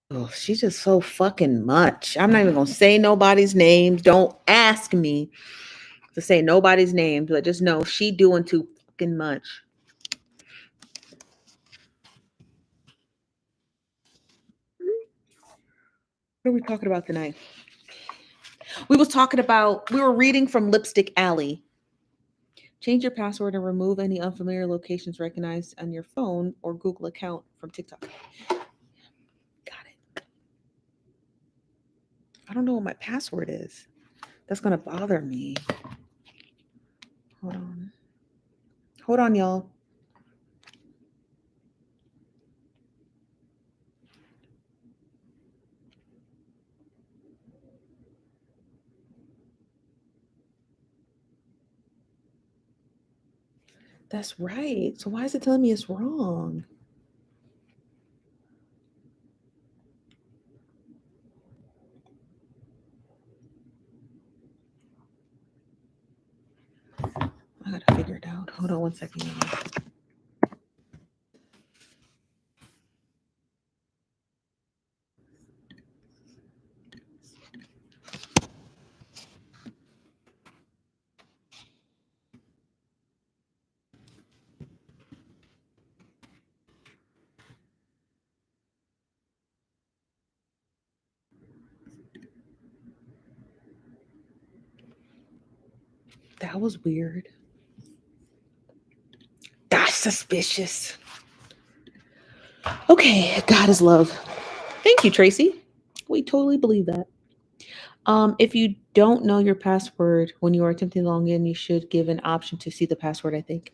Oh, she's just so fucking much. I'm not even gonna say nobody's names. Don't ask me to say nobody's names, but just know she doing too fucking much. What are we talking about tonight? We were reading from Lipstick Alley. Change your password and remove any unfamiliar locations recognized on your phone or Google account from TikTok. Got it. I don't know what my password is. That's gonna bother me. Hold on. Hold on, y'all. That's right. So why is it telling me it's wrong? I gotta figure it out. Hold on one second, y'all. That was weird. That's suspicious. Okay, God is love. Thank you, Tracy. We totally believe that. If you don't know your password when you are attempting to log in, you should give an option to see the password, I think.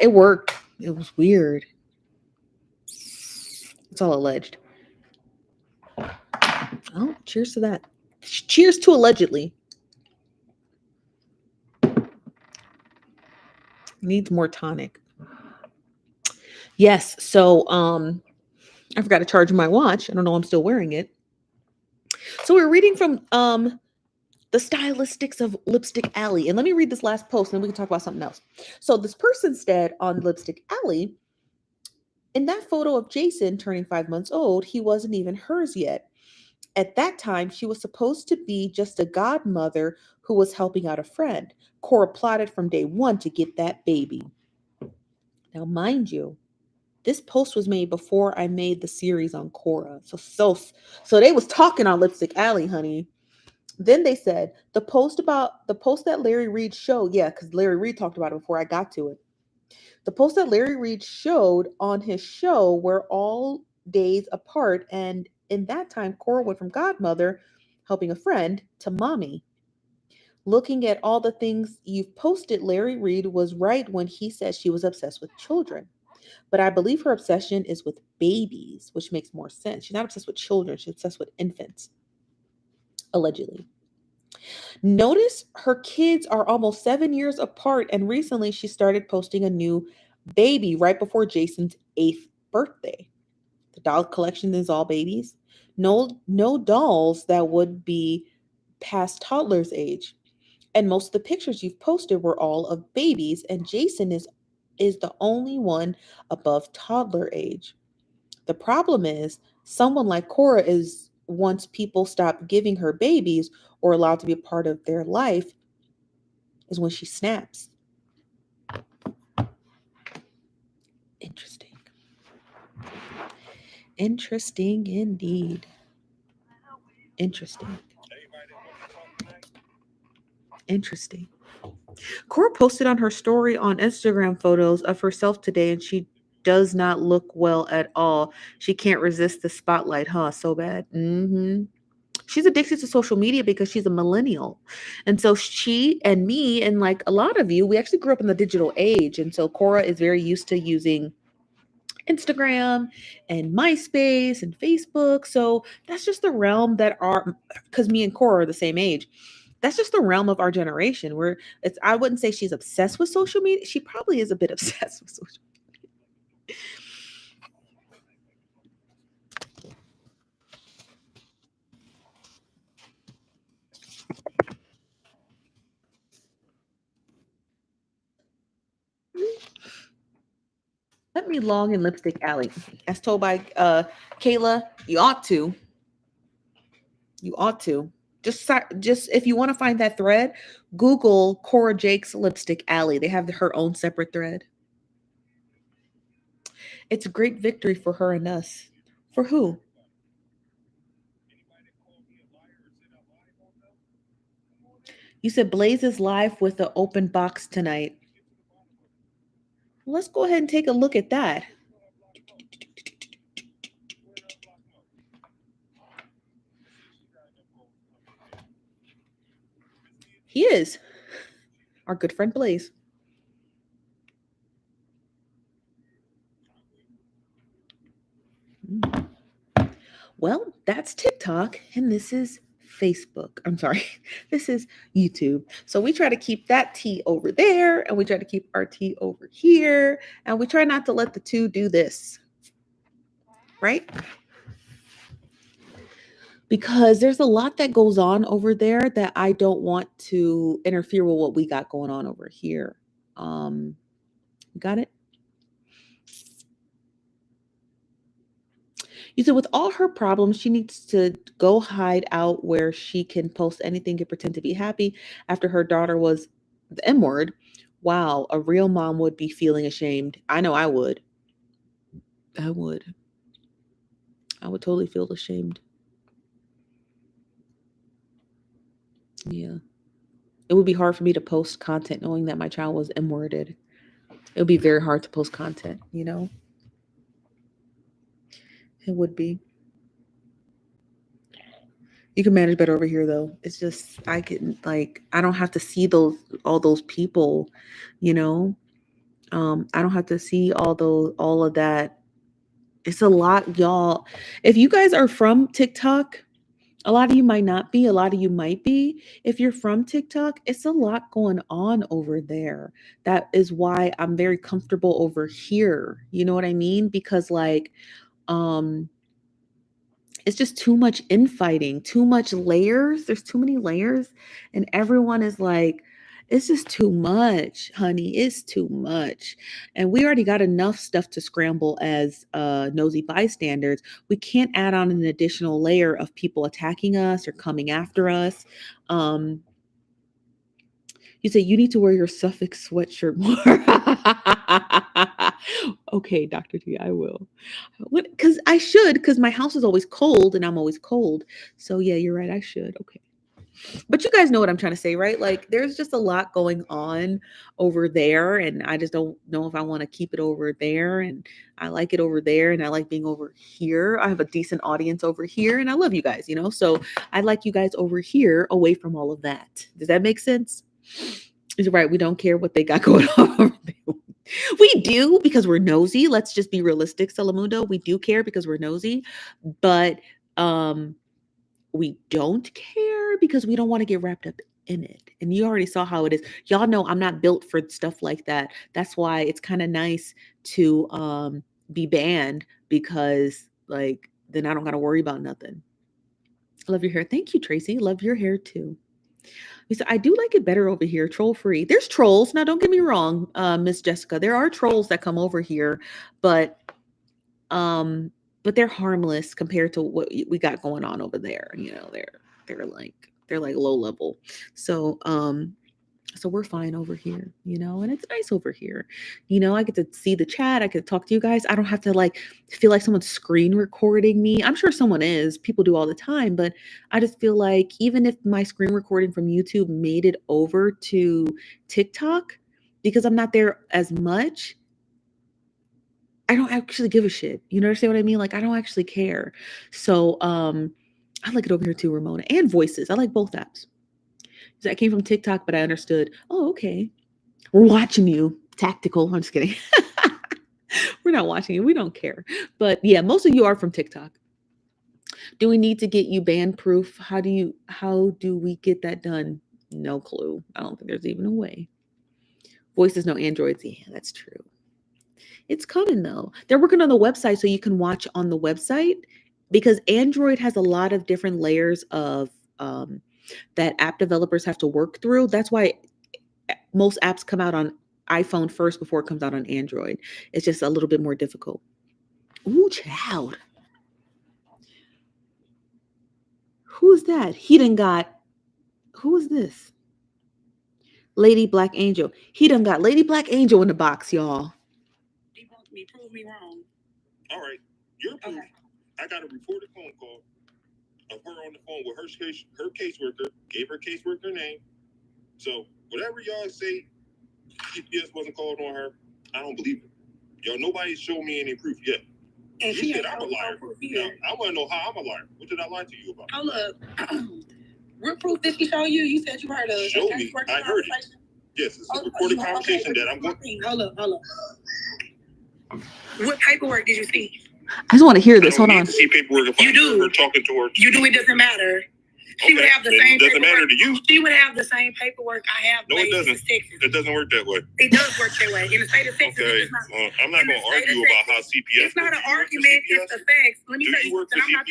It worked. It was weird. It's all alleged. Oh, cheers to that. Cheers to allegedly. Needs more tonic. Yes. So I forgot to charge my watch. I don't know. I'm still wearing it. So we're reading from the stylistics of Lipstick Alley. And let me read this last post and then we can talk about something else. So this person said on Lipstick Alley, in that photo of Jason turning 5 months old, he wasn't even hers yet. At that time, she was supposed to be just a godmother who was helping out a friend. Cora plotted from day one to get that baby. Now, mind you, this post was made before I made the series on Cora. So they was talking on Lipstick Alley, honey. Then they said the post that Larry Reed showed, yeah, because Larry Reed talked about it before I got to it. The post that Larry Reed showed on his show were all days apart, and in that time, Cora went from godmother, helping a friend, to mommy. Looking at all the things you've posted, Larry Reed was right when he said she was obsessed with children. But I believe her obsession is with babies, which makes more sense. She's not obsessed with children, she's obsessed with infants, allegedly. Notice her kids are almost 7 years apart, and recently she started posting a new baby right before Jason's 8th birthday. The doll collection is all babies. No dolls that would be past toddler's age. And most of the pictures you've posted were all of babies, and Jason is the only one above toddler age. The problem is someone like Cora is once people stop giving her babies or allowed to be a part of their life is when she snaps. Interesting. Interesting indeed. Interesting. Interesting. Cora posted on her story on Instagram photos of herself today, and she does not look well at all. She can't resist the spotlight, huh? So bad. She's addicted to social media because she's a millennial. And so she and me, and like a lot of you, we actually grew up in the digital age. And so Cora is very used to using Instagram and MySpace and Facebook. So that's just the realm that because me and Cora are the same age. That's just the realm of our generation where I wouldn't say she's obsessed with social media. She probably is a bit obsessed with social media. Let me log in Lipstick Alley. As told by Kayla, you ought to. You ought to. Just if you want to find that thread, Google Cora Jakes Lipstick Alley. They have her own separate thread. It's a great victory for her and us. For who? You said Blaze is live with the open box tonight. Let's go ahead and take a look at that. He is. Our good friend Blaze. Well, that's TikTok, and this is Facebook. I'm sorry, this is YouTube. So we try to keep that T over there, and we try to keep our T over here, and we try not to let the two do this, right? Because there's a lot that goes on over there that I don't want to interfere with what we got going on over here. Got it? You said with all her problems, she needs to go hide out where she can post anything and pretend to be happy after her daughter was the M word. Wow, a real mom would be feeling ashamed. I know I would. I would totally feel ashamed. Yeah. It would be hard for me to post content knowing that my child was M-worded. It would be very hard to post content, you know? It would be. You can manage better over here though. It's just I don't have to see all those people, you know. I don't have to see all of that. It's a lot, y'all. If you guys are from TikTok, A lot of you might not be, a lot of you might be. If you're from TikTok, it's a lot going on over there. That is why I'm very comfortable over here. You know what I mean? Because like um it's just too much infighting, too much layers. There's too many layers, and everyone is like, it's just too much, honey. It's too much. And we already got enough stuff to scramble as nosy bystanders. We can't add on an additional layer of people attacking us or coming after us. Um, you say you need to wear your Suffolk sweatshirt more. Okay, Dr. T, I will. Because I should, because my house is always cold and I'm always cold. So yeah, you're right. I should. Okay. But you guys know what I'm trying to say, right? Like there's just a lot going on over there. And I just don't know if I want to keep it over there. And I like it over there. And I like being over here. I have a decent audience over here. And I love you guys, you know? So I like you guys over here away from all of that. Does that make sense? Is it right? We don't care what they got going on over there. We do because we're nosy. Let's just be realistic, Salamundo. We do care because we're nosy, but we don't care because we don't want to get wrapped up in it. And you already saw how it is. Y'all know I'm not built for stuff like that. That's why it's kind of nice to be banned because like then I don't got to worry about nothing. Love your hair. Thank you, Tracy. Love your hair too. So I do like it better over here, troll free. There's trolls. Now, don't get me wrong, Miss Jessica. There are trolls that come over here, but they're harmless compared to what we got going on over there. You know, they're like low level. So we're fine over here, you know, and it's nice over here. You know, I get to see the chat. I get to talk to you guys. I don't have to like feel like someone's screen recording me. I'm sure someone is. People do all the time, but I just feel like even if my screen recording from YouTube made it over to TikTok, because I'm not there as much, I don't actually give a shit. You understand what I mean? Like I don't actually care. So I like it over here too, Ramona, and Voices. I like both apps. So I came from TikTok, but I understood. Oh, okay. We're watching you. Tactical. I'm just kidding. We're not watching you. We don't care. But yeah, most of you are from TikTok. Do we need to get you ban proof? How do we get that done? No clue. I don't think there's even a way. Voices, no Androids. Yeah, that's true. It's coming though. They're working on the website so you can watch on the website because Android has a lot of different layers of that app developers have to work through. That's why most apps come out on iPhone first before it comes out on Android. It's just a little bit more difficult. Ooh, child. Who's that? Who is this? Lady Black Angel. He done got Lady Black Angel in the box, y'all. Debunk me, prove me wrong. All right, your proof. Okay. I got a recorded phone call of her on the phone with her caseworker, gave her caseworker name. So whatever y'all say, CPS wasn't called on her. I don't believe it. Y'all, nobody's shown me any proof yet. And you said I'm a liar. Now, I want to know how I'm a liar. What did I lie to you about? Oh, look. What proof did she show you? You said you heard of. Show me. I heard it. Yes, it's a recorded conversation that I'm going. Hold up. What paperwork did you see? I just want to hear this. Hold on. To see paperwork if you do. Her talking to her. You do. It doesn't matter. She would have the same. Doesn't matter to you. She would have the same paperwork I have. No, it doesn't. It doesn't work that way. It does work that way. In the state of Texas, okay. I'm not going to argue about how CPS. It's not an argument. It's the facts. Let me tell you. I'm not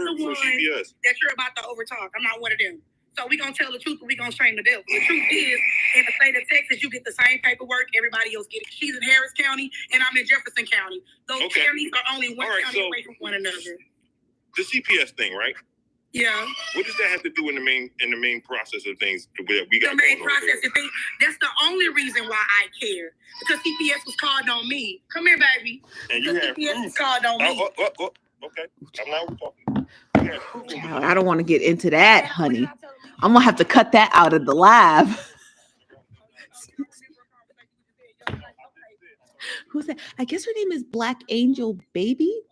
the one that you're about to overtalk. I'm not one of them. So we're going to tell the truth, and we're going to shame the devil. The truth is, in the state of Texas, you get the same paperwork everybody else gets. She's in Harris County, and I'm in Jefferson County. Those counties are only one county away from one another. The CPS thing, right? Yeah. What does that have to do in the main process of things that we got? The main process of things. That's the only reason why I care. Because CPS was called on me. Come here, baby. And you have CPS proof. was called on me. Okay. I'm not talking. Child, I don't want to get into that, honey. I'm gonna have to cut that out of the live. Who's that? I guess her name is Black Angel Baby.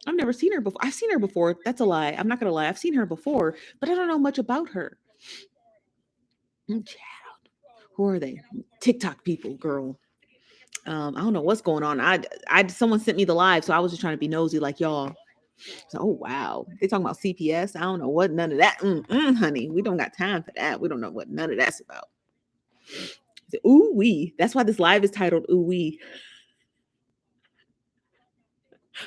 I've never seen her before. I've seen her before. That's a lie. I'm not gonna lie. I've seen her before, but I don't know much about her. Child. Who are they? TikTok people, girl. I don't know what's going on. Someone sent me the live, so I was just trying to be nosy like y'all. So, oh wow, they talking about CPS. I don't know what none of that. Honey, we don't got time for that. We don't know what none of that's about. Ooh wee. That's why this live is titled Ooh wee.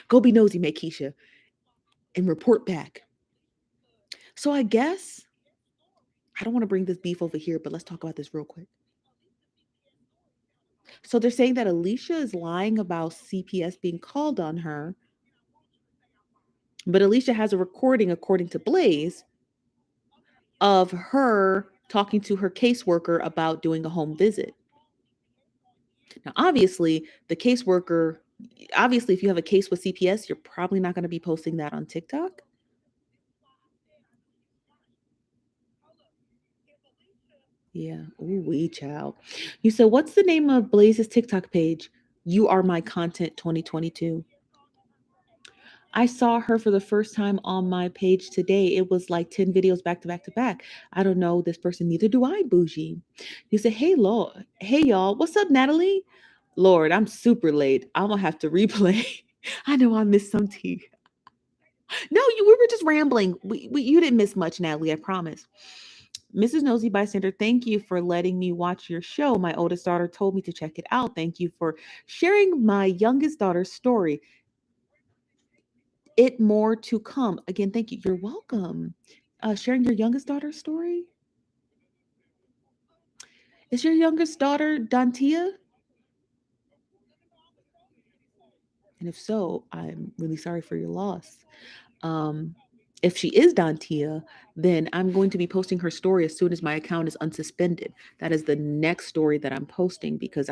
Go be nosy, Makisha, and report back. So I guess I don't want to bring this beef over here, but let's talk about this real quick. So they're saying that Alicia is lying about CPS being called on her, but Alicia has a recording, according to Blaze, of her talking to her caseworker about doing a home visit. Now, obviously, if you have a case with CPS, you're probably not going to be posting that on TikTok. Yeah. Ooh, wee child. You said, what's the name of Blaze's TikTok page? You Are My Content 2022. I saw her for the first time on my page today. It was like 10 videos back to back to back. I don't know this person, neither do I, bougie. You say, hey, Lord. Hey, y'all. What's up, Natalie? Lord, I'm super late. I'm going to have to replay. I know I missed some tea. No, we were just rambling. You didn't miss much, Natalie, I promise. Mrs. Nosy Bystander, thank you for letting me watch your show. My oldest daughter told me to check it out. Thank you for sharing my youngest daughter's story. It more to come. Again, thank you. You're welcome. Sharing your youngest daughter's story? Is your youngest daughter Dantia? And if so, I'm really sorry for your loss. If she is Dantia, then I'm going to be posting her story as soon as my account is unsuspended. That is the next story that I'm posting because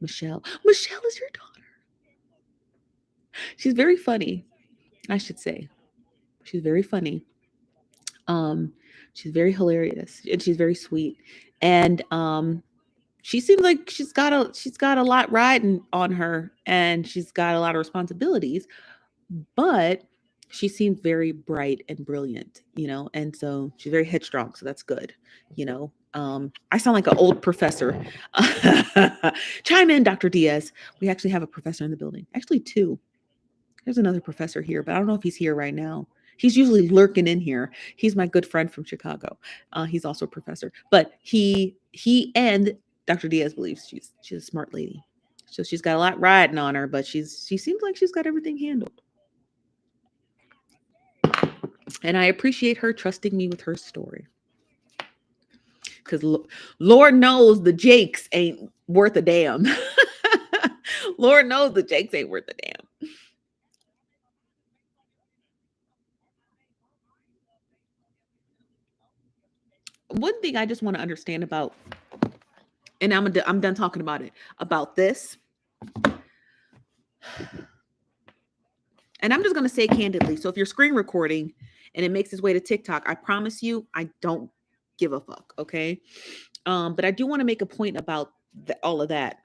Michelle is your daughter. She's very funny, I should say. She's very funny. She's very hilarious and she's very sweet. And she seems like she's got a lot riding on her and she's got a lot of responsibilities, but she seems very bright and brilliant, and so she's very headstrong. So that's good. I sound like an old professor. Chime in, Dr. Diaz. We actually have a professor in the building. Actually, two. There's another professor here, but I don't know if he's here right now. He's usually lurking in here. He's my good friend from Chicago. He's also a professor, but he and Dr. Diaz believes she's a smart lady. So she's got a lot riding on her, but she seems like she's got everything handled. And I appreciate her trusting me with her story. Because Lord knows the Jakes ain't worth a damn. Lord knows the Jakes ain't worth a damn. One thing I just want to understand about, and I'm done talking about it, about this. And I'm just going to say candidly. So if you're screen recording and it makes its way to TikTok, I promise you, I don't give a fuck. Okay. But I do want to make a point about all of that.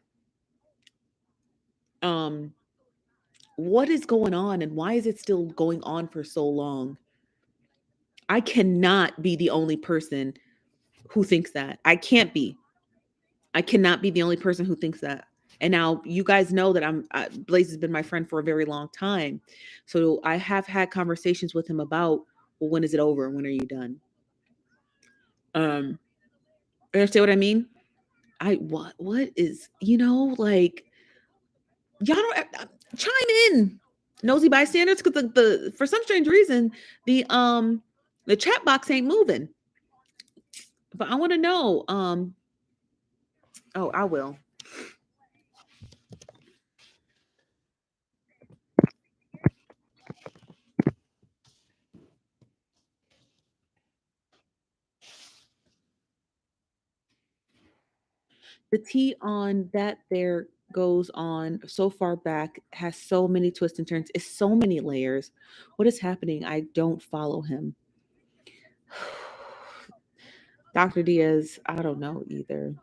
What is going on and why is it still going on for so long? I cannot be the only person who thinks that. I can't be. I cannot be the only person who thinks that. And now you guys know that Blaze has been my friend for a very long time. So I have had conversations with him about, well, when is it over? When are you done? Understand what I mean? What is, like, y'all don't chime in, nosy bystanders, because the for some strange reason the chat box ain't moving. But I want to know. I will. The tea on that there goes on so far back, has so many twists and turns, it's so many layers. What is happening? I don't follow him. Dr. Diaz, I don't know either.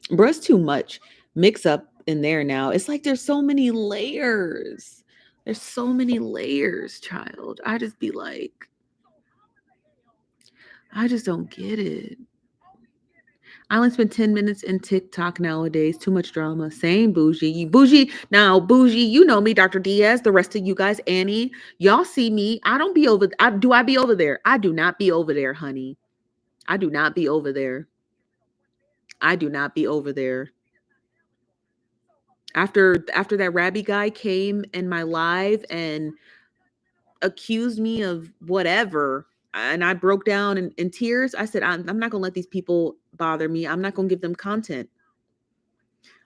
Bro, it's too much mix up in there now. It's like there's so many layers. There's so many layers, child. I just be like, I just don't get it. I only spend 10 minutes in TikTok nowadays. Too much drama. Same bougie. Bougie. Now, bougie, you know me, Dr. Diaz, the rest of you guys, Annie. Y'all see me. I don't be over. Do I be over there? I do not be over there, honey. I do not be over there. I do not be over there. After that Rabbi guy came in my live and accused me of whatever, and I broke down in tears, I said, I'm not going to let these people bother me. I'm not going to give them content.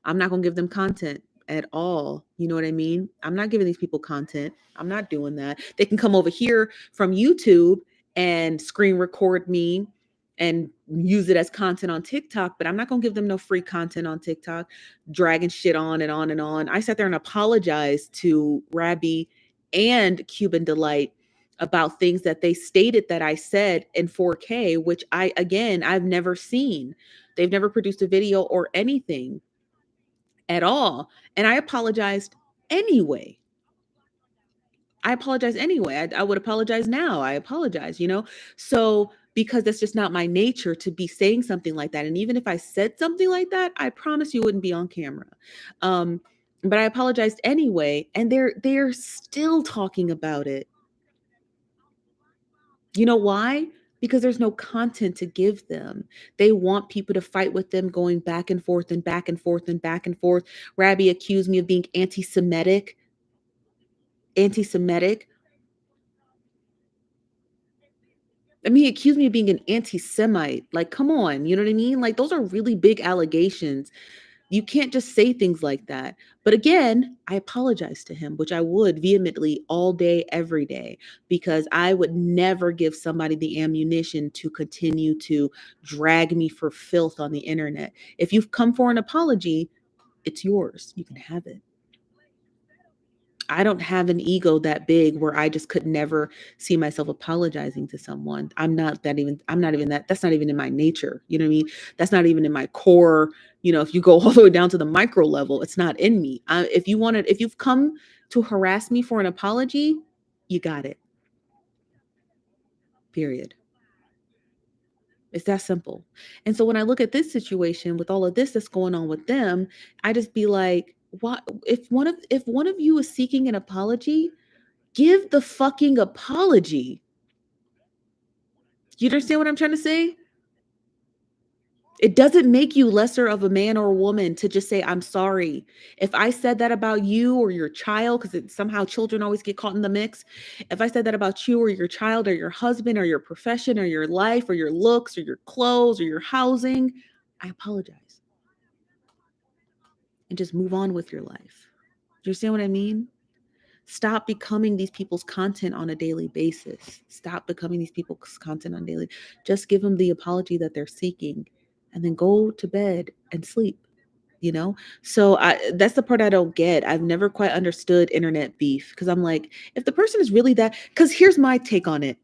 I'm not going to give them content at all. You know what I mean? I'm not giving these people content. I'm not doing that. They can come over here from YouTube and screen record me and use it as content on TikTok, but I'm not going to give them no free content on TikTok, dragging shit on and on and on. I sat there and apologized to Rabbi and Cuban Delight about things that they stated that I said in 4K, which I've never seen. They've never produced a video or anything at all. And I apologized anyway. I would apologize now. I apologize, So because that's just not my nature to be saying something like that. And even if I said something like that, I promise you it wouldn't be on camera. But I apologized anyway. And they're still talking about it. You know why? Because there's no content to give them. They want people to fight with them, going back and forth and back and forth and back and forth. Rabbi accused me of being anti-Semitic. I mean, he accused me of being an anti-Semite. Like, come on, you know what I mean? Like, those are really big allegations. You can't just say things like that. But again, I apologize to him, which I would vehemently all day, every day, because I would never give somebody the ammunition to continue to drag me for filth on the internet. If you've come for an apology, it's yours. You can have it. I don't have an ego that big where I just could never see myself apologizing to someone. That's not even in my nature. You know what I mean? That's not even in my core. If you go all the way down to the micro level, it's not in me. If you've come to harass me for an apology, you got it. Period. It's that simple. And so when I look at this situation with all of this that's going on with them, I just be like, what if one of you is seeking an apology, give the fucking apology. You understand what I'm trying to say? It doesn't make you lesser of a man or a woman to just say, I'm sorry. If I said that about you or your child, because somehow children always get caught in the mix. If I said that about you or your child or your husband or your profession or your life or your looks or your clothes or your housing, I apologize. And just move on with your life. Do you understand what I mean? Stop becoming these people's content on a daily basis. Just give them the apology that they're seeking and then go to bed and sleep, So that's the part I don't get. I've never quite understood internet beef because I'm like, if the person is really that, because here's my take on it.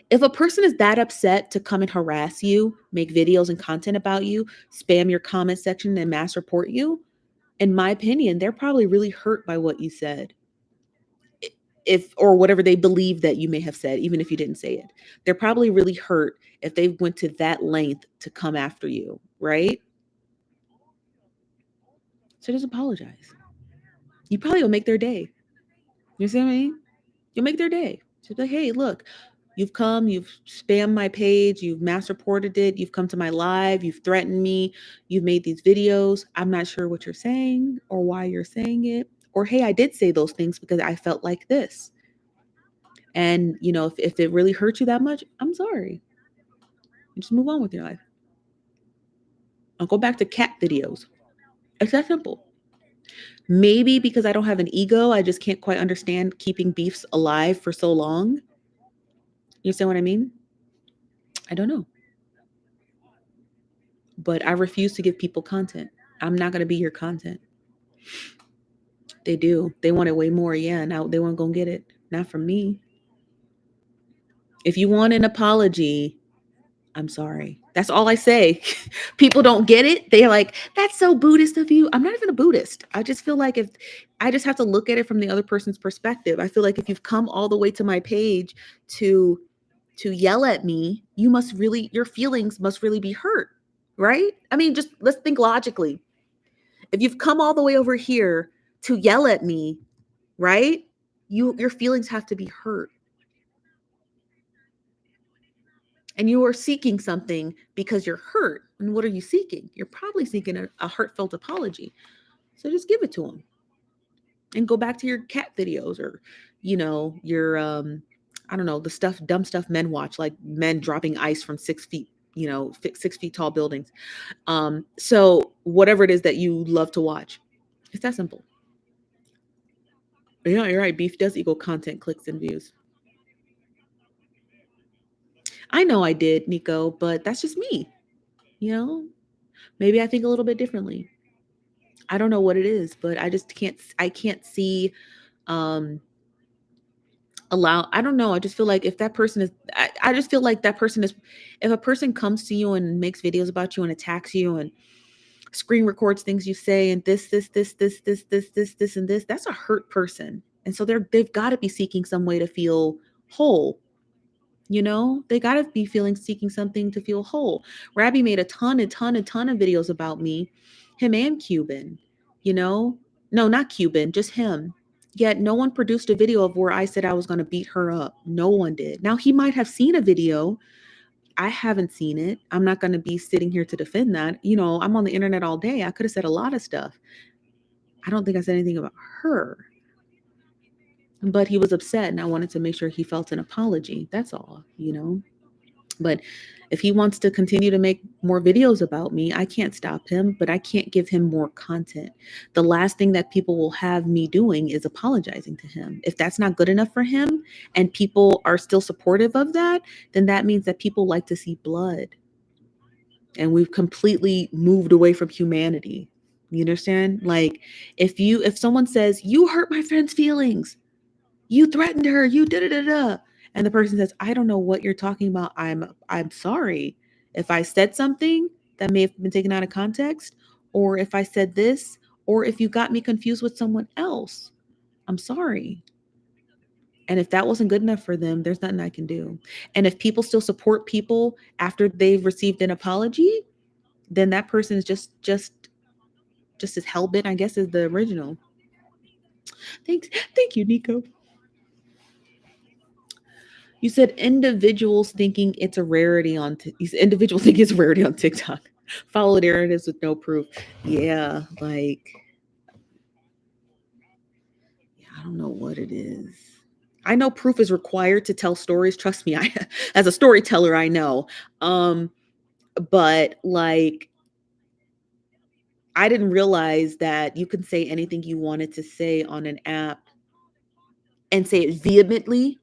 If a person is that upset to come and harass you, make videos and content about you, spam your comment section and mass report you, in my opinion, they're probably really hurt by what you said. Or whatever they believe that you may have said, even if you didn't say it. They're probably really hurt if they went to that length to come after you, right? So just apologize. You probably will make their day. You see what I mean? You'll make their day. Just like, hey, look, you've spammed my page, you've mass reported it, you've come to my live, you've threatened me, you've made these videos. I'm not sure what you're saying or why you're saying it. Or, hey, I did say those things because I felt like this. And, if it really hurt you that much, I'm sorry. You just move on with your life. I'll go back to cat videos. It's that simple. Maybe because I don't have an ego, I just can't quite understand keeping beefs alive for so long. You understand what I mean? I don't know. But I refuse to give people content. I'm not going to be your content. They do. They want it way more. Yeah, now they weren't going to get it. Not from me. If you want an apology, I'm sorry. That's all I say. People don't get it. They're like, that's so Buddhist of you. I'm not even a Buddhist. I just feel like I just have to look at it from the other person's perspective. I feel like if you've come all the way to my page to yell at me, your feelings must really be hurt, right? I mean, just let's think logically. If you've come all the way over here to yell at me, right? Your feelings have to be hurt. And you are seeking something because you're hurt. And what are you seeking? You're probably seeking a heartfelt apology. So just give it to them. And go back to your cat videos or, your I don't know, the dumb stuff men watch, like men dropping ice from 6 feet, 6 feet tall buildings. So whatever it is that you love to watch, it's that simple. Yeah, you're right. Beef does equal content, clicks, and views. I know I did, Nico, but that's just me. Maybe I think a little bit differently. I don't know what it is, but I can't see, I don't know. I just feel like if that person is, I just feel like that person is, if a person comes to you and makes videos about you and attacks you and screen records things you say and this, and this, that's a hurt person. And so they've got to be seeking some way to feel whole. They got to be seeking something to feel whole. Rabbi made a ton of videos about me, him and Cuban, no, not Cuban, just him. Yet no one produced a video of where I said I was going to beat her up. No one did. Now he might have seen a video. I haven't seen it. I'm not going to be sitting here to defend that. I'm on the internet all day. I could have said a lot of stuff. I don't think I said anything about her. But he was upset and I wanted to make sure he felt an apology. That's all, But if he wants to continue to make more videos about me, I can't stop him, but I can't give him more content. The last thing that people will have me doing is apologizing to him. If that's not good enough for him and people are still supportive of that, then that means that people like to see blood. And we've completely moved away from humanity. You understand? Like if someone says, "You hurt my friend's feelings, you threatened her, you da-da-da-da," and the person says, "I don't know what you're talking about. I'm sorry if I said something that may have been taken out of context, or if I said this, or if you got me confused with someone else. I'm sorry." And if that wasn't good enough for them, there's nothing I can do. And if people still support people after they've received an apology, then that person is just as hell-bent, I guess, as the original. Thank you, Nico. You said individuals thinking it's a rarity on individuals think it's a rarity on TikTok. Follow narratives with no proof. Yeah, I don't know what it is. I know proof is required to tell stories. Trust me, as a storyteller, I know. But I didn't realize that you can say anything you wanted to say on an app and say it vehemently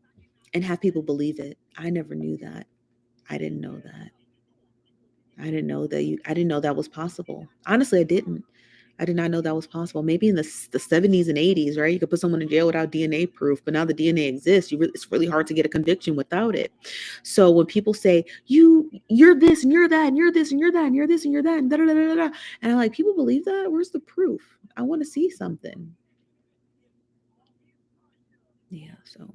and have people believe it. I never knew that. I didn't know that. I didn't know that was possible. Honestly, I didn't. I did not know that was possible. Maybe in the 70s and 80s, right? You could put someone in jail without DNA proof, but now the DNA exists. It's really hard to get a conviction without it. So when people say, you're this and you're that and you're this and you're that and you're this and you're that and da da da da da, and I'm like, people believe that? Where's the proof? I want to see something. Yeah, so.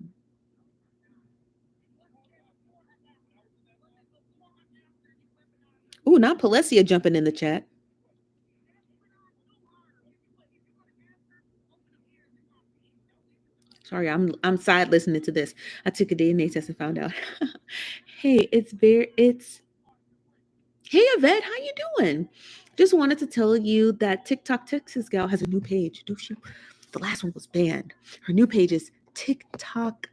Ooh, not Palesia jumping in the chat. Sorry, I'm side listening to this. I took a DNA test and found out. Hey, Hey Yvette, how you doing? Just wanted to tell you that TikTok Texas Gal has a new page. Do she? The last one was banned. Her new page is TikTok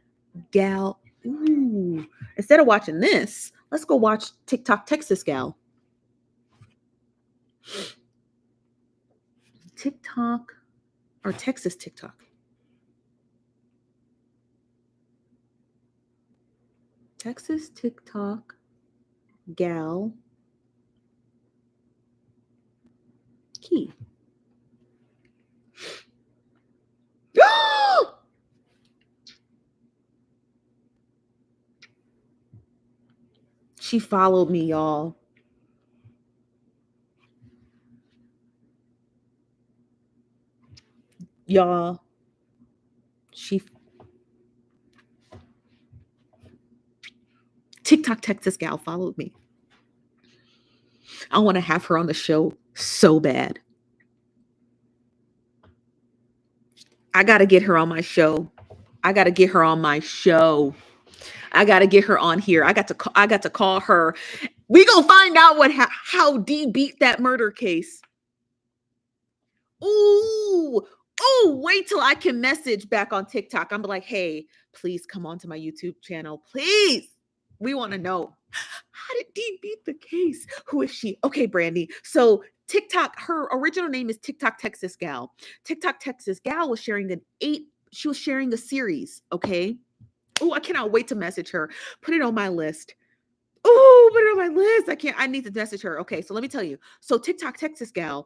Gal. Ooh. Instead of watching this, let's go watch TikTok Texas Gal. TikTok or Texas TikTok. Texas TikTok Gal Key. She followed me, y'all. TikTok Texas Gal followed me. I want to have her on the show so bad. I got to get her on my show. I got to get her on my show. I got to get her on here. I got to call her. We gonna find out how D beat that murder case. Ooh, wait till I can message back on TikTok. I'm like, hey, please come on to my YouTube channel. Please. We want to know, how did D beat the case? Who is she? Okay, Brandy. So TikTok, her original name is TikTok Texas Gal. TikTok Texas Gal was sharing she was sharing a series, okay? Oh, I cannot wait to message her. Put it on my list. Oh, put it on my list. I need to message her. Okay, so let me tell you. So TikTok Texas Gal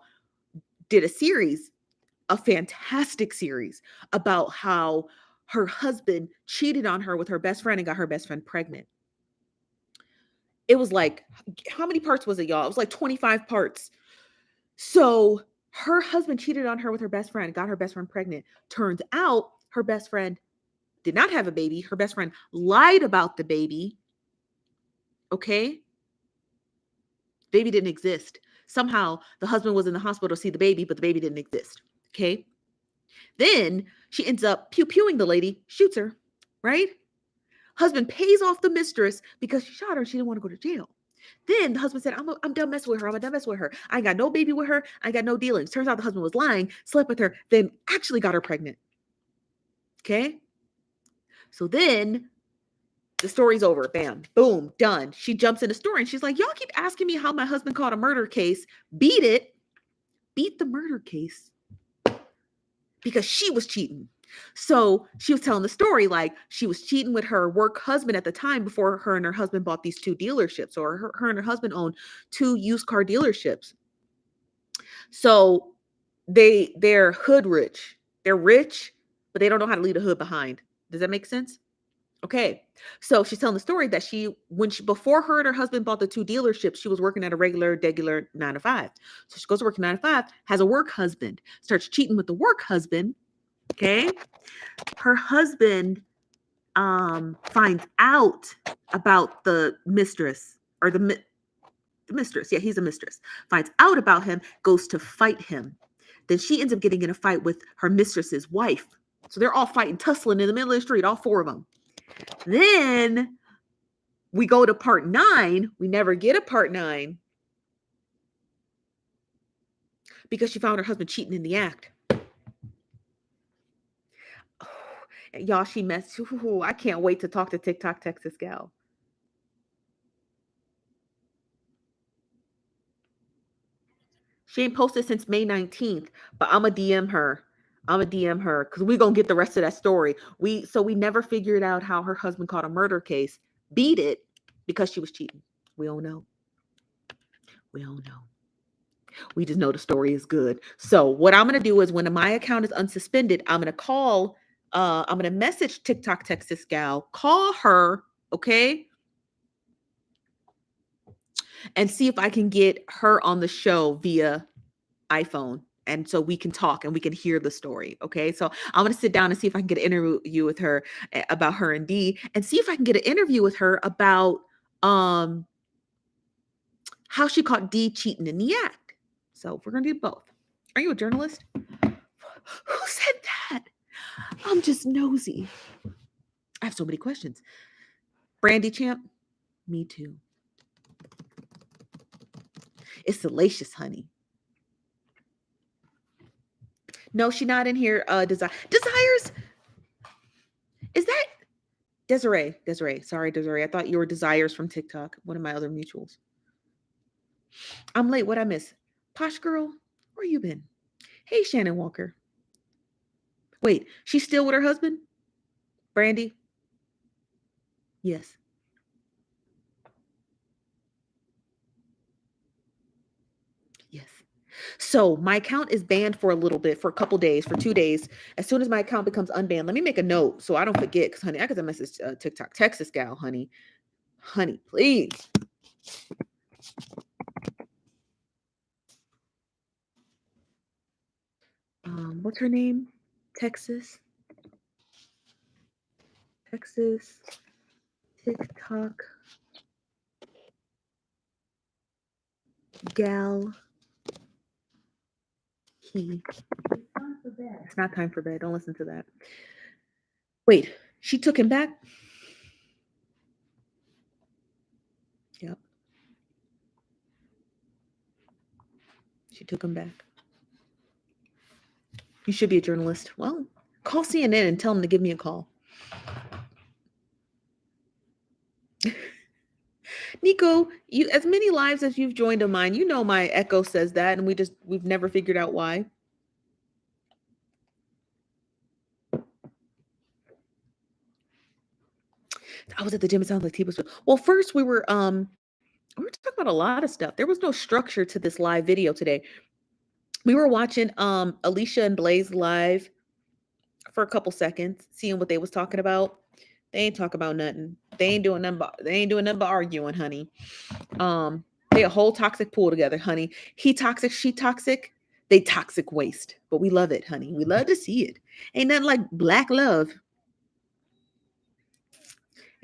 did a fantastic series about how her husband cheated on her with her best friend and got her best friend pregnant. It was like, how many parts was it, y'all? It was like 25 parts. So her husband cheated on her with her best friend, got her best friend pregnant. Turns out her best friend did not have a baby. Her best friend lied about the baby. Okay? Baby didn't exist. Somehow the husband was in the hospital to see the baby, but the baby didn't exist. Okay? Then she ends up pew-pewing the lady, shoots her, right? Husband pays off the mistress because she shot her. She didn't want to go to jail. Then the husband said, I'm done messing with her. I'm done messing with her. I ain't got no baby with her. I ain't got no dealings. Turns out the husband was lying, slept with her, then actually got her pregnant. Okay? So then the story's over. Bam. Boom. Done. She jumps in the story and she's like, y'all keep asking me how my husband caught a murder case. Beat it. Beat the murder case. Because she was cheating. So she was telling the story like she was cheating with her work husband at the time before her and her husband bought these 2 dealerships, or her and her husband owned 2 used car dealerships. So they're hood rich. They're rich, but they don't know how to leave the hood behind. Does that make sense? Okay. So she's telling the story that before her and her husband bought the 2 dealerships, she was working at a regular 9 to 5. So she goes to work 9 to 5, has a work husband, starts cheating with the work husband. Okay. Her husband finds out about the mistress, or the mistress. Yeah, he's a mistress. Finds out about him, goes to fight him. Then she ends up getting in a fight with her mistress's wife. So they're all fighting, tussling in the middle of the street, all 4 of them. Then we go to part 9. We never get a part 9 because she found her husband cheating in the act. Oh, y'all, she messed. Ooh, I can't wait to talk to TikTok Texas Gal. She ain't posted since May 19th, but I'm going to DM her. Because we're going to get the rest of that story. We never figured out how her husband caught a murder case. Beat it because she was cheating. We don't know. We just know the story is good. So what I'm going to do is when my account is unsuspended, I'm going to message TikTok Texas Gal, call her, okay? And see if I can get her on the show via iPhone. And so we can talk and we can hear the story. Okay. So I'm going to sit down and see if I can get an interview with her about her and D, and see if I can get an interview with her about how she caught D cheating in the act. So we're going to do both. Are you a journalist? Who said that? I'm just nosy. I have so many questions. Brandy Champ? Me too. It's salacious, honey. No, she's not in here. Desires? Is that Desiree? Sorry, Desiree. I thought you were Desires from TikTok, one of my other mutuals. I'm late. What'd I miss? Posh girl, where you been? Hey, Shannon Walker. Wait, she's still with her husband? Brandy? Yes. Yes. So my account is banned for a little bit, for a couple days, for 2 days. As soon as my account becomes unbanned, let me make a note so I don't forget. Because, honey, I got to message TikTok Texas Gal, honey. Honey, please. What's her name? Texas TikTok Gal. It's not time for bed. Don't listen to that. Wait, she took him back? Yep. She took him back. You should be a journalist. Well, call CNN and tell them to give me a call. Nico, you as many lives as you've joined of mine, you know my echo says that, and we've never figured out why. I was at the gym. It sounds like T was. Well, first we were talking about a lot of stuff. There was no structure to this live video today. We were watching Alicia and Blaze live for a couple seconds, seeing what they was talking about. They ain't talking about nothing. They ain't doing nothing but arguing, honey. They a whole toxic pool together, honey. He toxic, she toxic. They toxic waste. But we love it, honey. We love to see it. Ain't nothing like black love.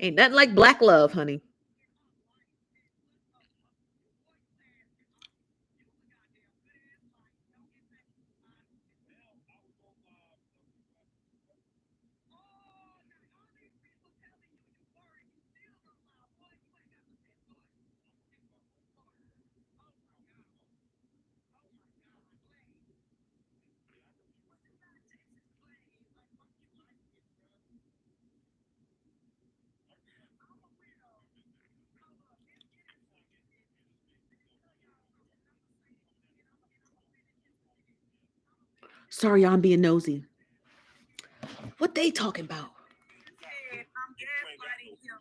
Ain't nothing like black love, honey. Sorry, I'm being nosy. What they talking about? I'm gaslighting him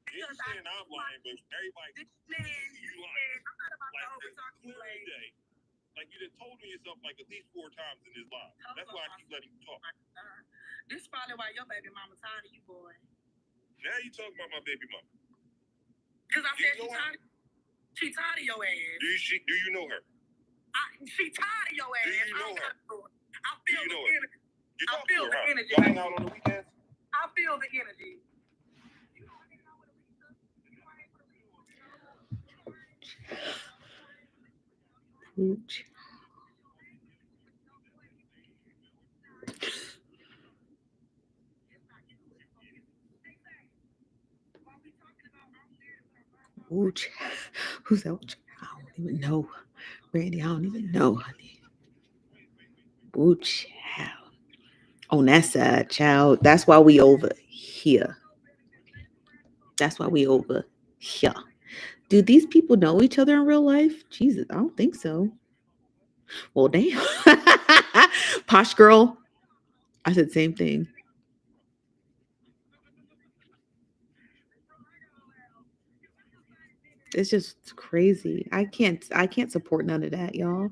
because I'm lying, but everybody you lying. I'm not about to overtalk you. Like you done told me yourself like at least 4 times in this live. That's why I keep letting you talk. This is probably why your baby mama tired of you, boy. Now you talking about my baby mama. Because I said she tired of your ass. Do you know her? She tired of your ass. Do you know her? I feel the energy. I feel the energy. Y'all hang out on the weekends? I feel the energy. Ooch. Ooch. Who's that? I don't even know. Randy, I don't even know, honey. Ooch. On that side, child. That's why we over here. That's why we over here. Do these people know each other in real life? Jesus, I don't think so. Well, damn. Posh girl. I said same thing. It's just crazy. I can't support none of that, y'all.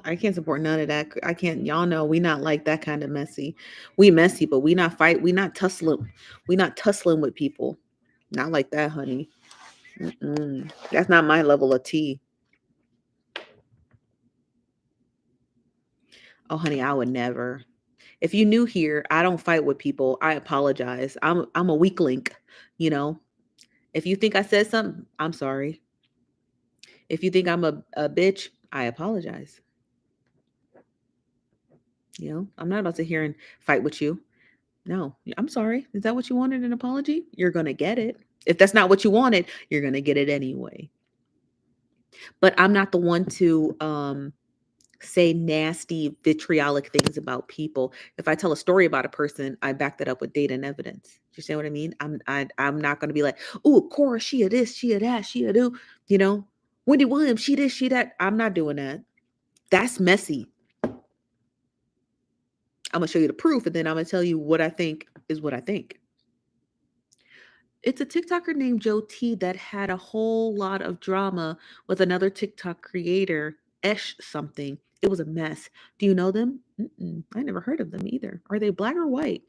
I can't support none of that. I can't. Y'all know we not like that kind of messy. We messy, but we not fight. We not tussling. We not tussling with people. Not like that, honey. That's not my level of tea. Oh, honey, I would never. If you new here, I don't fight with people. I apologize. I'm a weak link, you know. If you think I said something, I'm sorry. If you think I'm a bitch, I apologize. You know, I'm not about to hear and fight with you. No, I'm sorry. Is that what you wanted, an apology? You're going to get it. If that's not what you wanted, you're going to get it anyway. But I'm not the one to say nasty, vitriolic things about people. If I tell a story about a person, I back that up with data and evidence. Do you see what I mean? I'm not going to be like, oh, Cora, she a this, she a that, she a do. You know, Wendy Williams, she this, she that. I'm not doing that. That's messy. I'm going to show you the proof, and then I'm going to tell you what I think is what I think. It's a TikToker named Joe T that had a whole lot of drama with another TikTok creator, Esh something. It was a mess. Do you know them? I never heard of them either. Are they black or white?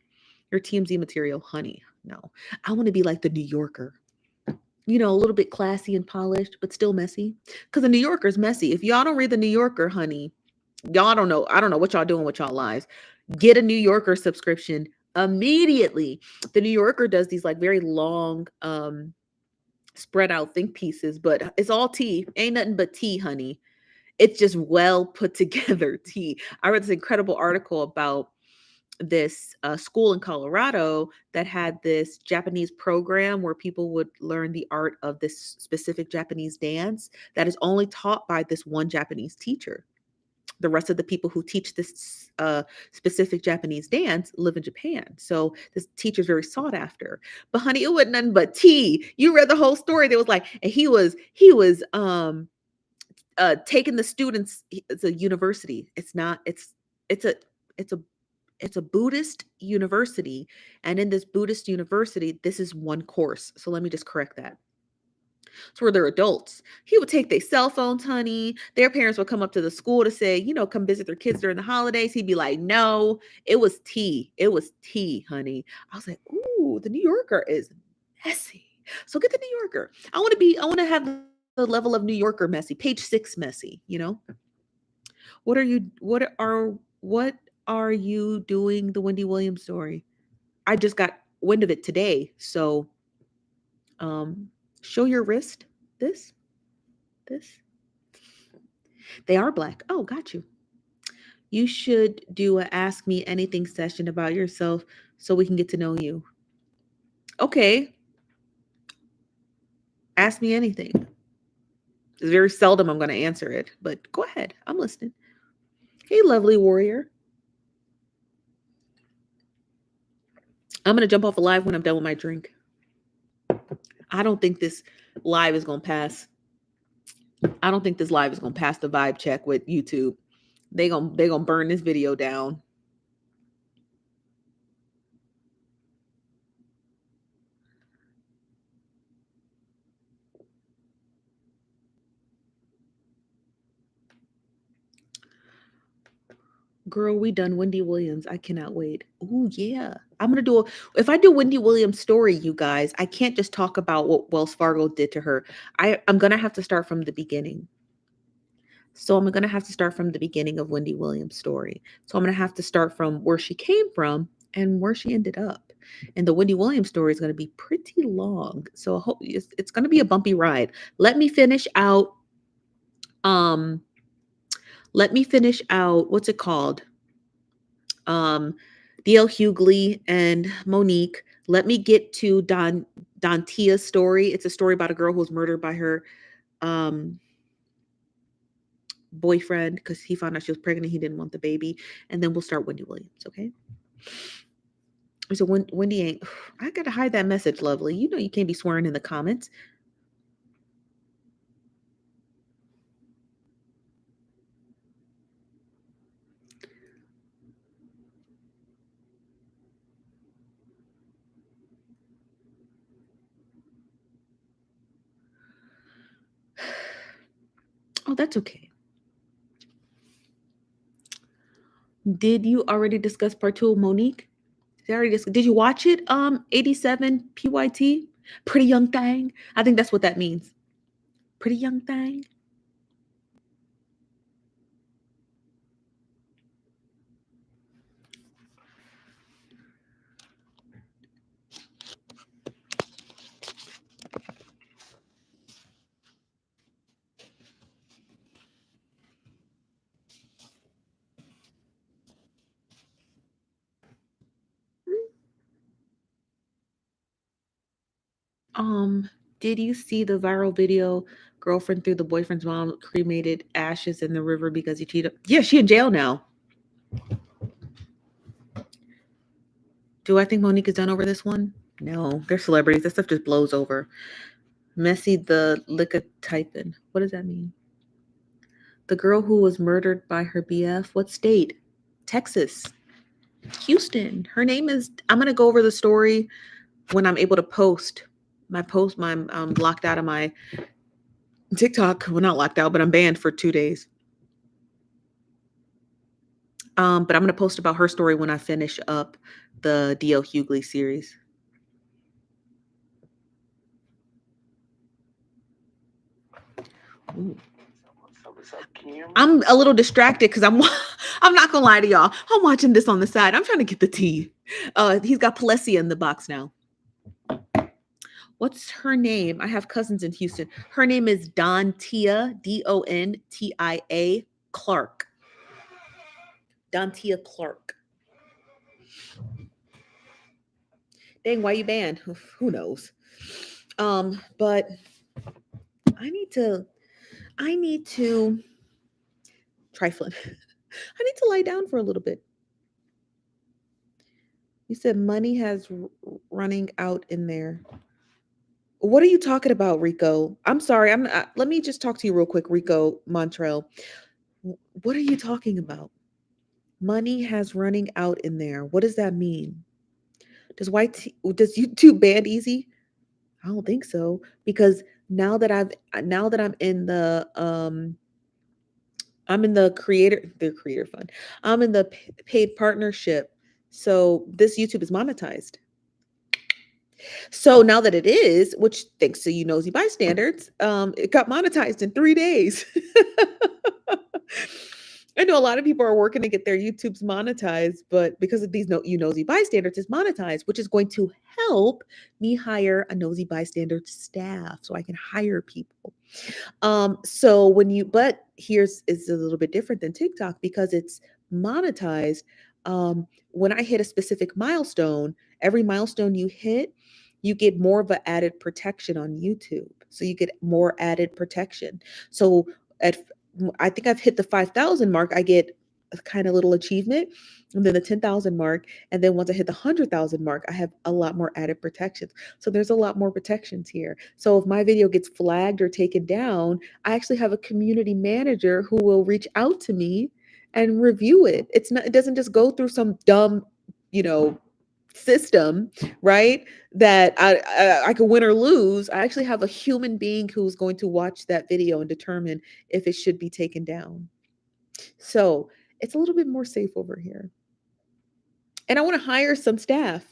Your TMZ material, honey. No. I want to be like the New Yorker. You know, a little bit classy and polished, but still messy. Because the New Yorker's messy. If y'all don't read the New Yorker, honey, y'all don't know. I don't know what y'all doing with y'all lives. Get a New Yorker subscription. Immediately, the New Yorker does these like very long, spread out think pieces, but it's all tea. Ain't nothing but tea, honey. It's just well put together tea. I read this incredible article about this school in Colorado that had this Japanese program where people would learn the art of this specific Japanese dance that is only taught by this one Japanese teacher. The rest of the people who teach this specific Japanese dance live in Japan. So this teacher's very sought after. But honey, it wasn't nothing but tea. You read the whole story. There was like, and he was taking the students. It's a university. It's not. It's a it's a it's a Buddhist university, and in this Buddhist university, this is one course. So let me just correct that. So where they're adults, he would take their cell phones, honey. Their parents would come up to the school to say, come visit their kids during the holidays. He'd be like, no, it was tea. It was tea, honey. I was like, ooh, the New Yorker is messy. So get the New Yorker. I want to have the level of New Yorker messy, page 6 messy, What are you doing the Wendy Williams story? I just got wind of it today. So show your wrist. This. They are black. Oh, got you. You should do a ask me anything session about yourself so we can get to know you. Okay. Ask me anything. It's very seldom I'm going to answer it, but go ahead. I'm listening. Hey, lovely warrior. I'm going to jump off a live when I'm done with my drink. I don't think this live is going to pass. I don't think this live is going to pass the vibe check with YouTube. They gonna burn this video down. Girl, we done Wendy Williams. I cannot wait. Oh yeah. If I do Wendy Williams story, you guys, I can't just talk about what Wells Fargo did to her. I'm going to have to start from the beginning. So I'm going to have to start from the beginning of Wendy Williams' story. So I'm going to have to start from where she came from and where she ended up. And the Wendy Williams story is going to be pretty long. So I hope it's going to be a bumpy ride. Let me finish out. What's it called? DL Hughley and Monique. Let me get to Dantia's story. It's a story about a girl who was murdered by her boyfriend because he found out she was pregnant. He didn't want the baby. And then we'll start Wendy Williams, okay? So Wendy ain't... I got to hide that message, lovely. You can't be swearing in the comments. Oh, that's okay. Did you already discuss part 2 of Monique? Did you watch it? 87 PYT? Pretty young thing. I think that's what that means. Pretty young thing. Did you see the viral video? Girlfriend threw the boyfriend's mom cremated ashes in the river because he cheated. Yeah, she in jail now. Do I think Monique is done over this one? No, they're celebrities. That stuff just blows over. Messy the Licka typing. What does that mean? The girl who was murdered by her BF. What state? Texas. Houston. Her name is... I'm going to go over the story when I'm able to post. I'm locked out of my TikTok. Well, not locked out, but I'm banned for 2 days. But I'm going to post about her story when I finish up the DL Hughley series. Ooh. I'm a little distracted because I'm not gonna lie to y'all. I'm watching this on the side. I'm trying to get the tea. He's got Palesia in the box now. What's her name? I have cousins in Houston. Her name is Dontia, Dontia Clark. Dontia Clark. Dang, why you banned? Who knows? But I need to trifling. I need to lie down for a little bit. You said money has running out in there. What are you talking about, Rico? I'm sorry. Let me just talk to you real quick, Rico Montrell. What are you talking about? Money has running out in there. What does that mean? Does YouTube ban Easy? I don't think so, because now that I'm in the creator fund. I'm in the paid partnership. So this YouTube is monetized. So now that it is, which thanks to you nosy bystanders, it got monetized in 3 days. I know a lot of people are working to get their YouTubes monetized, but because of these you nosy bystanders, it's monetized, which is going to help me hire a nosy bystander staff so I can hire people. So but it's a little bit different than TikTok because it's monetized. When I hit a specific milestone, every milestone you hit, you get more of an added protection on YouTube. So you get more added protection. So I think I've hit the 5,000 mark. I get a kind of little achievement, and then the 10,000 mark, and then once I hit the 100,000 mark, I have a lot more added protections. So there's a lot more protections here. So if my video gets flagged or taken down, I actually have a community manager who will reach out to me and review it. It doesn't just go through some dumb, system, right? That I could win or lose. I actually have a human being who's going to watch that video and determine if it should be taken down. So it's a little bit more safe over here. And I want to hire some staff.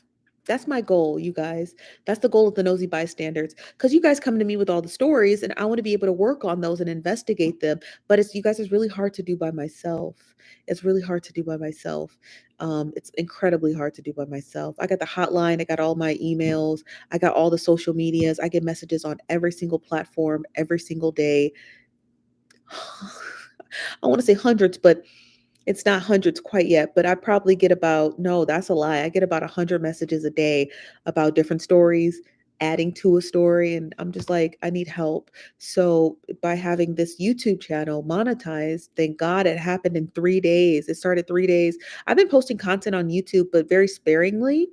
That's my goal, you guys. That's the goal of the nosy bystanders. Because you guys come to me with all the stories, and I want to be able to work on those and investigate them. But it's really hard to do by myself. It's really hard to do by myself. It's incredibly hard to do by myself. I got the hotline. I got all my emails. I got all the social medias. I get messages on every single platform every single day. I want to say hundreds, but it's not hundreds quite yet, but I probably get that's a lie. I get about 100 messages a day about different stories, adding to a story. And I'm just like, I need help. So by having this YouTube channel monetized, thank God it happened in 3 days. It started 3 days. I've been posting content on YouTube, but very sparingly.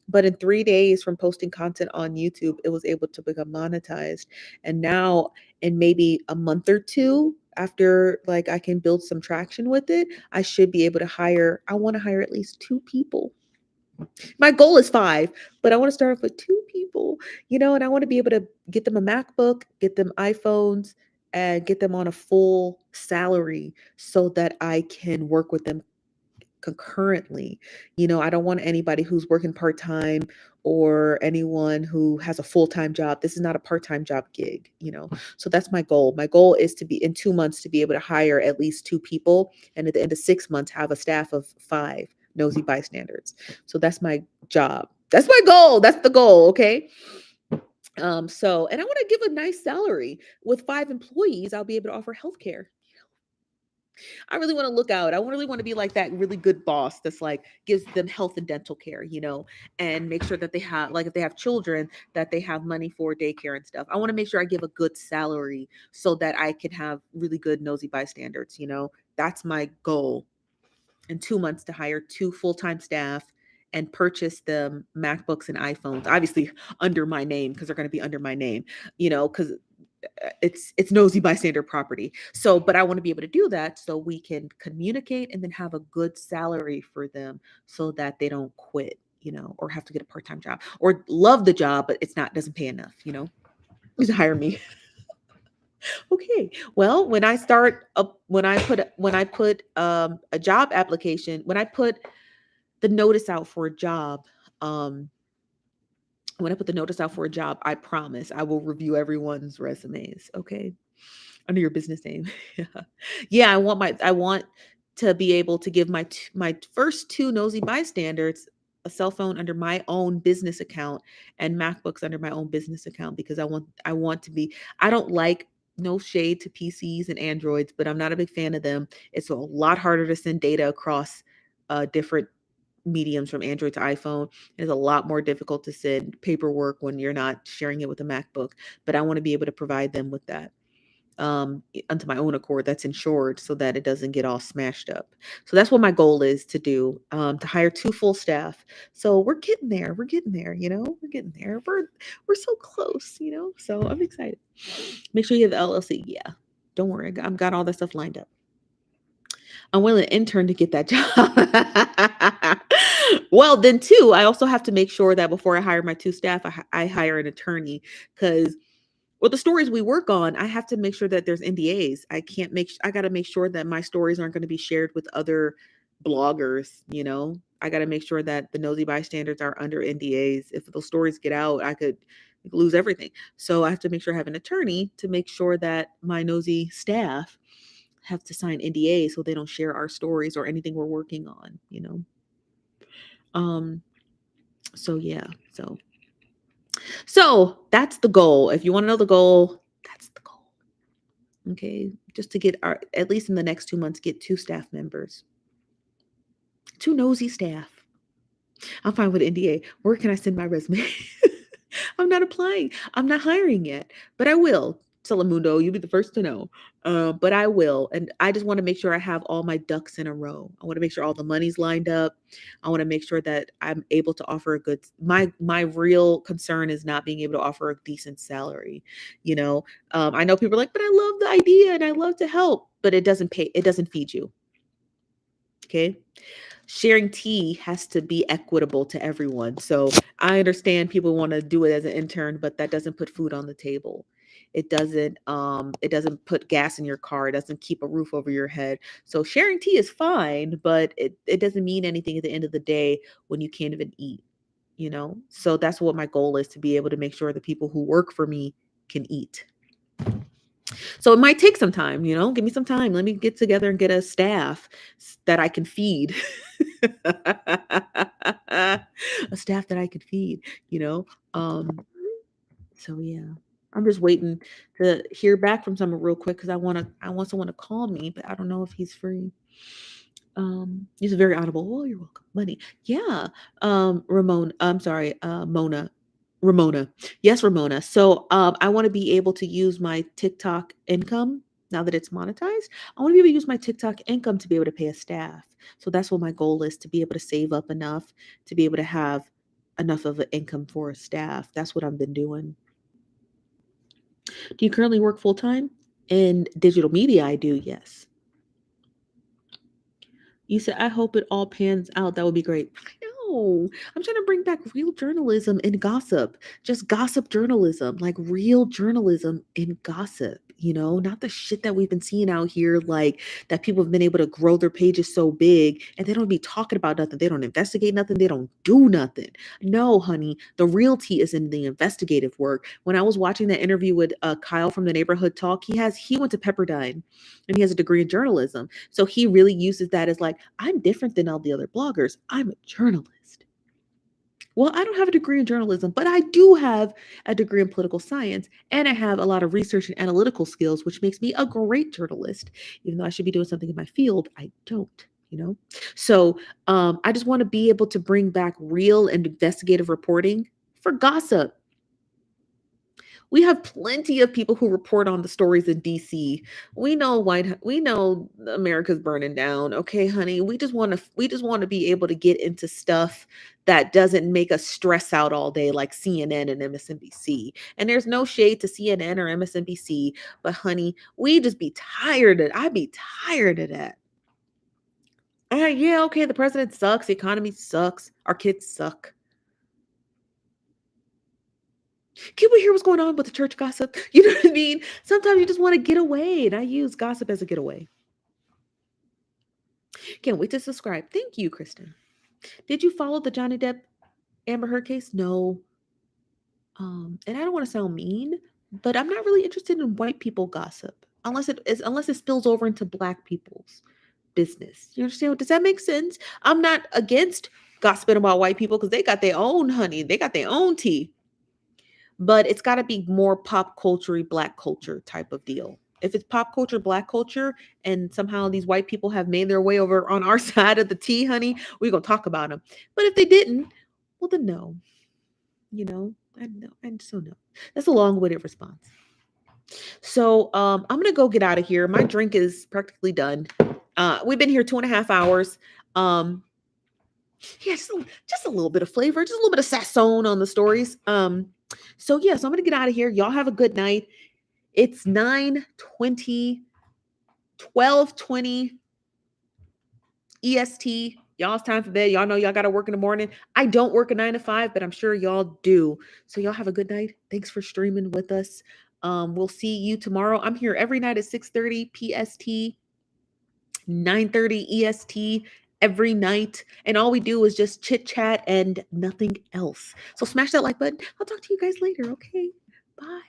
But in 3 days from posting content on YouTube, it was able to become monetized. And now in maybe a month or two, after I can build some traction with it, I should be able to I want to hire at least 2 people. My goal is 5, but I want to start off with 2 people, and I want to be able to get them a MacBook, get them iPhones, and get them on a full salary so that I can work with them concurrently. I don't want anybody who's working part-time or anyone who has a full-time job. This is not a part-time job gig, So that's my goal. My goal is to be in 2 months to be able to hire at least 2 people, and at the end of 6 months have a staff of 5 nosy bystanders. So that's my job. That's my goal. That's the goal, okay? And I want to give a nice salary. With 5 employees, I'll be able to offer healthcare. I really want to look out. I really want to be like that really good boss that's gives them health and dental care, and make sure that they have, if they have children, that they have money for daycare and stuff. I want to make sure I give a good salary so that I can have really good nosy bystanders, That's my goal. In 2 months to hire 2 full-time staff and purchase them MacBooks and iPhones, obviously under my name, because they're going to be under my name, because it's nosy bystander property. So, but I want to be able to do that so we can communicate and then have a good salary for them so that they don't quit, or have to get a part-time job or love the job, but doesn't pay enough, Just hire me. Okay. Well, when I put a job application, when I put the notice out for a job, I promise I will review everyone's resumes. Okay. under your business name. Yeah, I want to be able to give my first two nosy bystanders a cell phone under my own business account and MacBooks under my own business account, because I want to be, I don't like, no shade to PCs and Androids, but I'm not a big fan of them. It's a lot harder to send data across different mediums from Android to iPhone. It's a lot more difficult to send paperwork when you're not sharing it with a MacBook, but I want to be able to provide them with that unto my own accord, that's insured, so that it doesn't get all smashed up. So that's what my goal is to do, to hire 2 full staff. So we're getting there. We're getting there, we're getting there. We're so close, so I'm excited. Make sure you have the LLC. Yeah. Don't worry. I've got all that stuff lined up. I'm willing to intern to get that job. Well, then too, I also have to make sure that before I hire my 2 staff, I hire an attorney, because with the stories we work on, I have to make sure that there's NDAs. I got to make sure that my stories aren't going to be shared with other bloggers. I got to make sure that the nosy bystanders are under NDAs. If those stories get out, I could lose everything. So I have to make sure I have an attorney to make sure that my nosy staff have to sign NDAs so they don't share our stories or anything we're working on, So yeah, so that's the goal. If you want to know the goal, that's the goal. Okay. Just to get at least in the next 2 months, get 2 staff members, 2 nosy staff. I'm fine with NDA. Where can I send my resume? I'm not applying. I'm not hiring yet, but I will. Telemundo, you'll be the first to know. But I will. And I just want to make sure I have all my ducks in a row. I want to make sure all the money's lined up. I want to make sure that I'm able to offer a good, my real concern is not being able to offer a decent salary. I know people are like, but I love the idea and I love to help, but it doesn't pay. It doesn't feed you. Okay. Sharing tea has to be equitable to everyone. So I understand people want to do it as an intern, but that doesn't put food on the table. It doesn't put gas in your car. It doesn't keep a roof over your head. So sharing tea is fine, but it doesn't mean anything at the end of the day when you can't even eat, So that's what my goal is, to be able to make sure the people who work for me can eat. So it might take some time, give me some time. Let me get together and get a staff that I can feed. A staff that I could feed, So yeah, I'm just waiting to hear back from someone real quick, because I want someone to call me, but I don't know if he's free. He's very audible. Oh, you're welcome. Money. Yeah. Ramona. Yes, Ramona. So I want to be able to use my TikTok income now that it's monetized. I want to be able to use my TikTok income to be able to pay a staff. So that's what my goal is, to be able to save up enough to be able to have enough of an income for a staff. That's what I've been doing. Do you currently work full time in digital media? I do. Yes. You said, I hope it all pans out. That would be great. I know. I'm trying to bring back real journalism and gossip. Just gossip journalism, like real journalism and gossip, not the shit that we've been seeing out here, like that people have been able to grow their pages so big and they don't be talking about nothing. They don't investigate nothing. They don't do nothing. No, honey, the real tea is in the investigative work. When I was watching that interview with Kyle from the Neighborhood Talk, he went to Pepperdine and he has a degree in journalism. So he really uses that as like, I'm different than all the other bloggers. I'm a journalist. Well, I don't have a degree in journalism, but I do have a degree in political science, and I have a lot of research and analytical skills, which makes me a great journalist. Even though I should be doing something in my field, I don't. So I just want to be able to bring back real and investigative reporting for gossip. We have plenty of people who report on the stories in DC. We know America's burning down. Okay, honey. We just want to be able to get into stuff that doesn't make us stress out all day, like CNN and MSNBC. And there's no shade to CNN or MSNBC, but honey, we just be tired of I'd be tired of that. Yeah, okay, the president sucks, the economy sucks, our kids suck. Can we hear what's going on with the church gossip? You know what I mean? Sometimes you just want to get away, and I use gossip as a getaway. Can't wait to subscribe. Thank you, Kristen. Did you follow the Johnny Depp Amber Heard case? No. And I don't want to sound mean, but I'm not really interested in white people gossip. unless it spills over into black people's business. You understand? Does that make sense? I'm not against gossiping about white people because they got their own honey, they got their own tea, but it's got to be more pop culture, black culture type of deal. If it's pop culture, black culture, and somehow these white people have made their way over on our side of the tea, honey, we're gonna talk about them. But if they didn't, well then no. You know, I know, and so no. That's a long-winded response. So I'm gonna go get out of here. My drink is practically done. We've been here 2.5 hours. Yeah, just a little bit of flavor, just a little bit of sazon on the stories. So yeah, so I'm gonna get out of here. Y'all have a good night. It's 9:20, 12:20 EST. Y'all's time for bed. Y'all know y'all gotta work in the morning. I don't work a 9 to 5, but I'm sure y'all do. So y'all have a good night. Thanks for streaming with us. We'll see you tomorrow. I'm here every night at 6:30 PST, 9:30 EST every night. And all we do is just chit chat and nothing else. So smash that like button. I'll talk to you guys later. Okay. Bye.